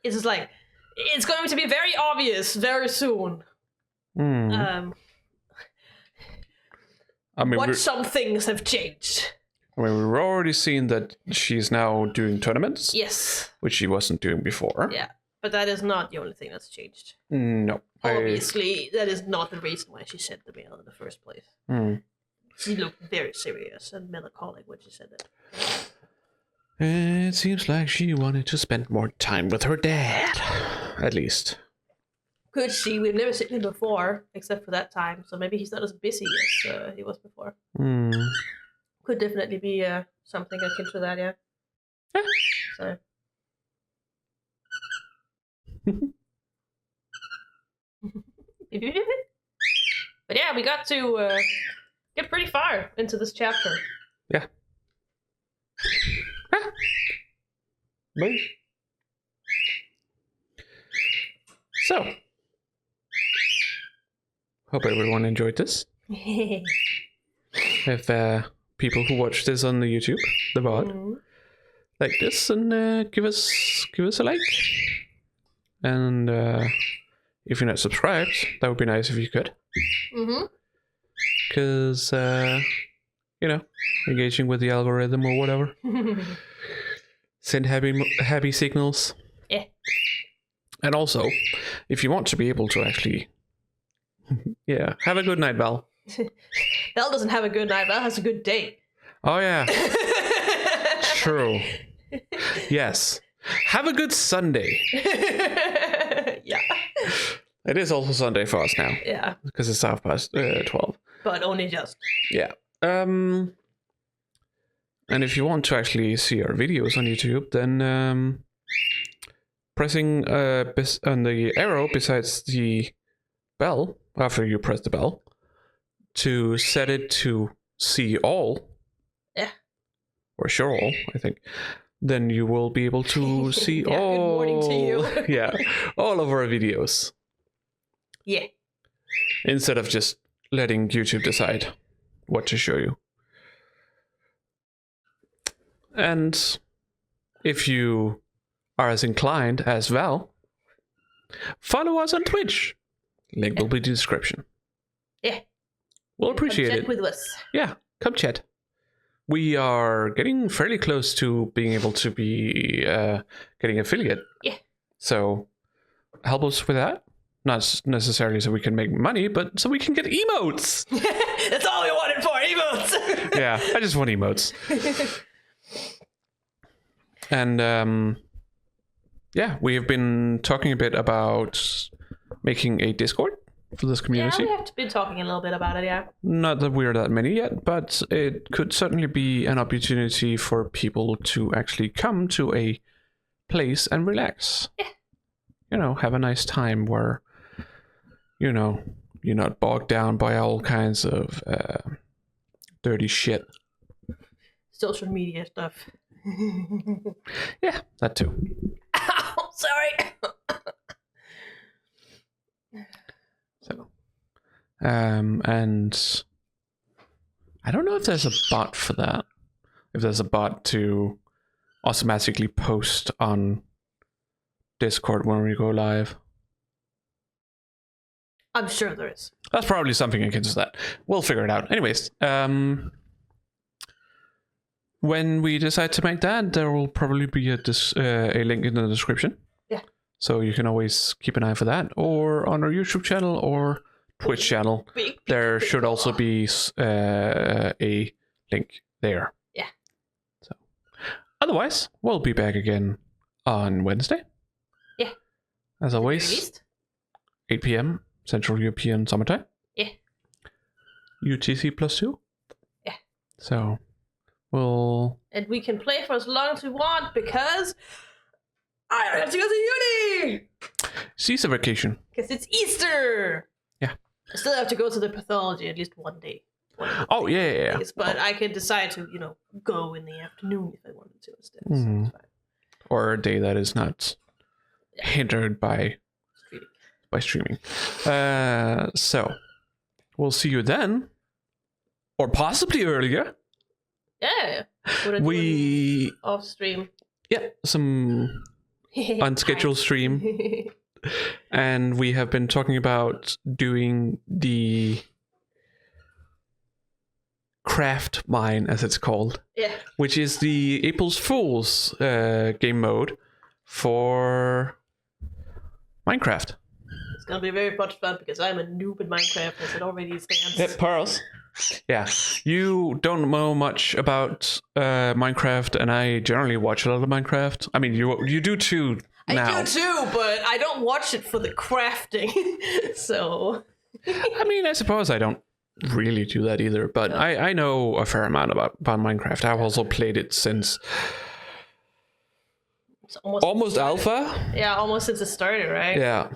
It's just like, it's going to be very obvious very soon. I mean, What some things have changed. we've already seen that she's now doing tournaments, Yes. which she wasn't doing before. Yeah. But that is not the only thing that's changed. No. Obviously, that is not the reason why she sent the mail in the first place. She looked very serious and melancholic when she said that. It seems like she wanted to spend more time with her dad, at least. Could she? We've never seen him before, except for that time. So maybe he's not as busy as he was before. Could definitely be something akin to that, yeah. So. But yeah, we got to get pretty far into this chapter. Yeah. Bye. So, hope everyone enjoyed this. If people who watch this on the YouTube, the VOD, like this, and give us a like. And if you're not subscribed, that would be nice if you could. Because engaging with the algorithm or whatever. Send happy signals. Yeah. And also, if you want to be able to actually, have a good night, Val. Val doesn't have a good night. Val has a good day. Oh yeah. True. Yes. Have a good Sunday. Yeah. It is also Sunday for us now. Yeah. Because it's 12:30. But only just. Yeah. And if you want to actually see our videos on YouTube, then pressing on the arrow besides the bell, after you press the bell, to set it to see all. Yeah. Or show all, I think. Then you will be able to see Yeah, all. good morning to you. all of our videos. Yeah. Instead of just letting YouTube decide what to show you. And if you are as inclined as Val, follow us on Twitch. Link will be in the description. Yeah. We'll appreciate Chat it. with us. Yeah, come chat. We are getting fairly close to being able to be getting affiliate. Yeah. So help us with that. Not necessarily so we can make money, but so we can get emotes. That's all we wanted for, emotes. Yeah, I just want emotes. And we have been talking a bit about making a Discord for this community. Yeah, we have been talking a little bit about it, yeah. Not that we're that many yet, but it could certainly be an opportunity for people to actually come to a place and relax. Yeah. Have a nice time where, you're not bogged down by all kinds of dirty shit. Social media stuff. Yeah, that too. Ow, sorry. So, and I don't know if there's a bot for that. If there's a bot to automatically post on Discord when we go live. I'm sure there is. That's probably something akin to that. We'll figure it out. Anyways, when we decide to make that, there will probably be a link in the description. Yeah. So you can always keep an eye for that, or on our YouTube channel or Twitch channel. There should also be a link there. Yeah. So, otherwise, we'll be back again on Wednesday. Yeah. As always, 8 p.m. Central European Summertime. Yeah. UTC +2. Yeah. So, we'll... And we can play for as long as we want because I don't have to go to uni! Caesar vacation. Because it's Easter! Yeah. I still have to go to the pathology at least one day. Oh, yeah. Days, but I can decide to, go in the afternoon if I wanted to instead. So it's fine. Or a day that is not hindered by streaming. So, we'll see you then. Or possibly earlier. Yeah. We... Off stream. Yeah, some unscheduled stream. And we have been talking about doing the craft mine, as it's called. Yeah. Which is the April Fool's game mode for Minecraft. It's gonna be very much fun because I'm a noob in Minecraft as it already stands. Yep, Pearls. Yeah, you don't know much about Minecraft, and I generally watch a lot of Minecraft. I mean, you do too now. I do too, but I don't watch it for the crafting. So. I mean, I suppose I don't really do that either, but I know a fair amount about Minecraft. I've also played it since almost alpha. Yeah, almost since it started, right? Yeah.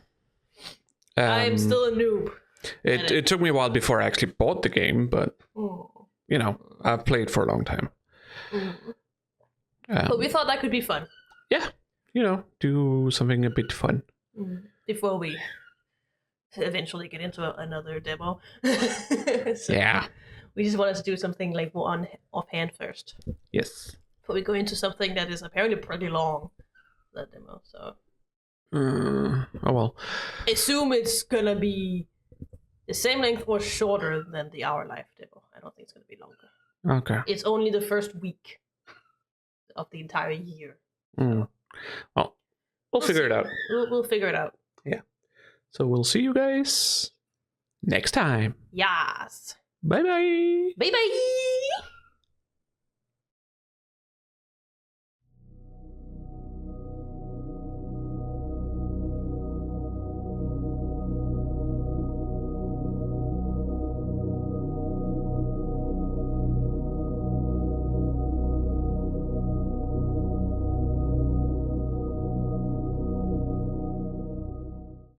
I'm still a noob. It took me a while before I actually bought the game, but I've played for a long time. But we thought that could be fun. Yeah, do something a bit fun. Before we eventually get into another demo. So yeah. We just wanted to do something like more offhand first. Yes. But we go into something that is apparently pretty long, that demo, so. Oh well. I assume it's gonna be the same length or shorter than the Our Life demo. I don't think it's gonna be longer. Okay. It's only the first week of the entire year. So. Well, we'll figure it out. We'll figure it out. Yeah. So we'll see you guys next time. Yes. Bye bye. Bye bye.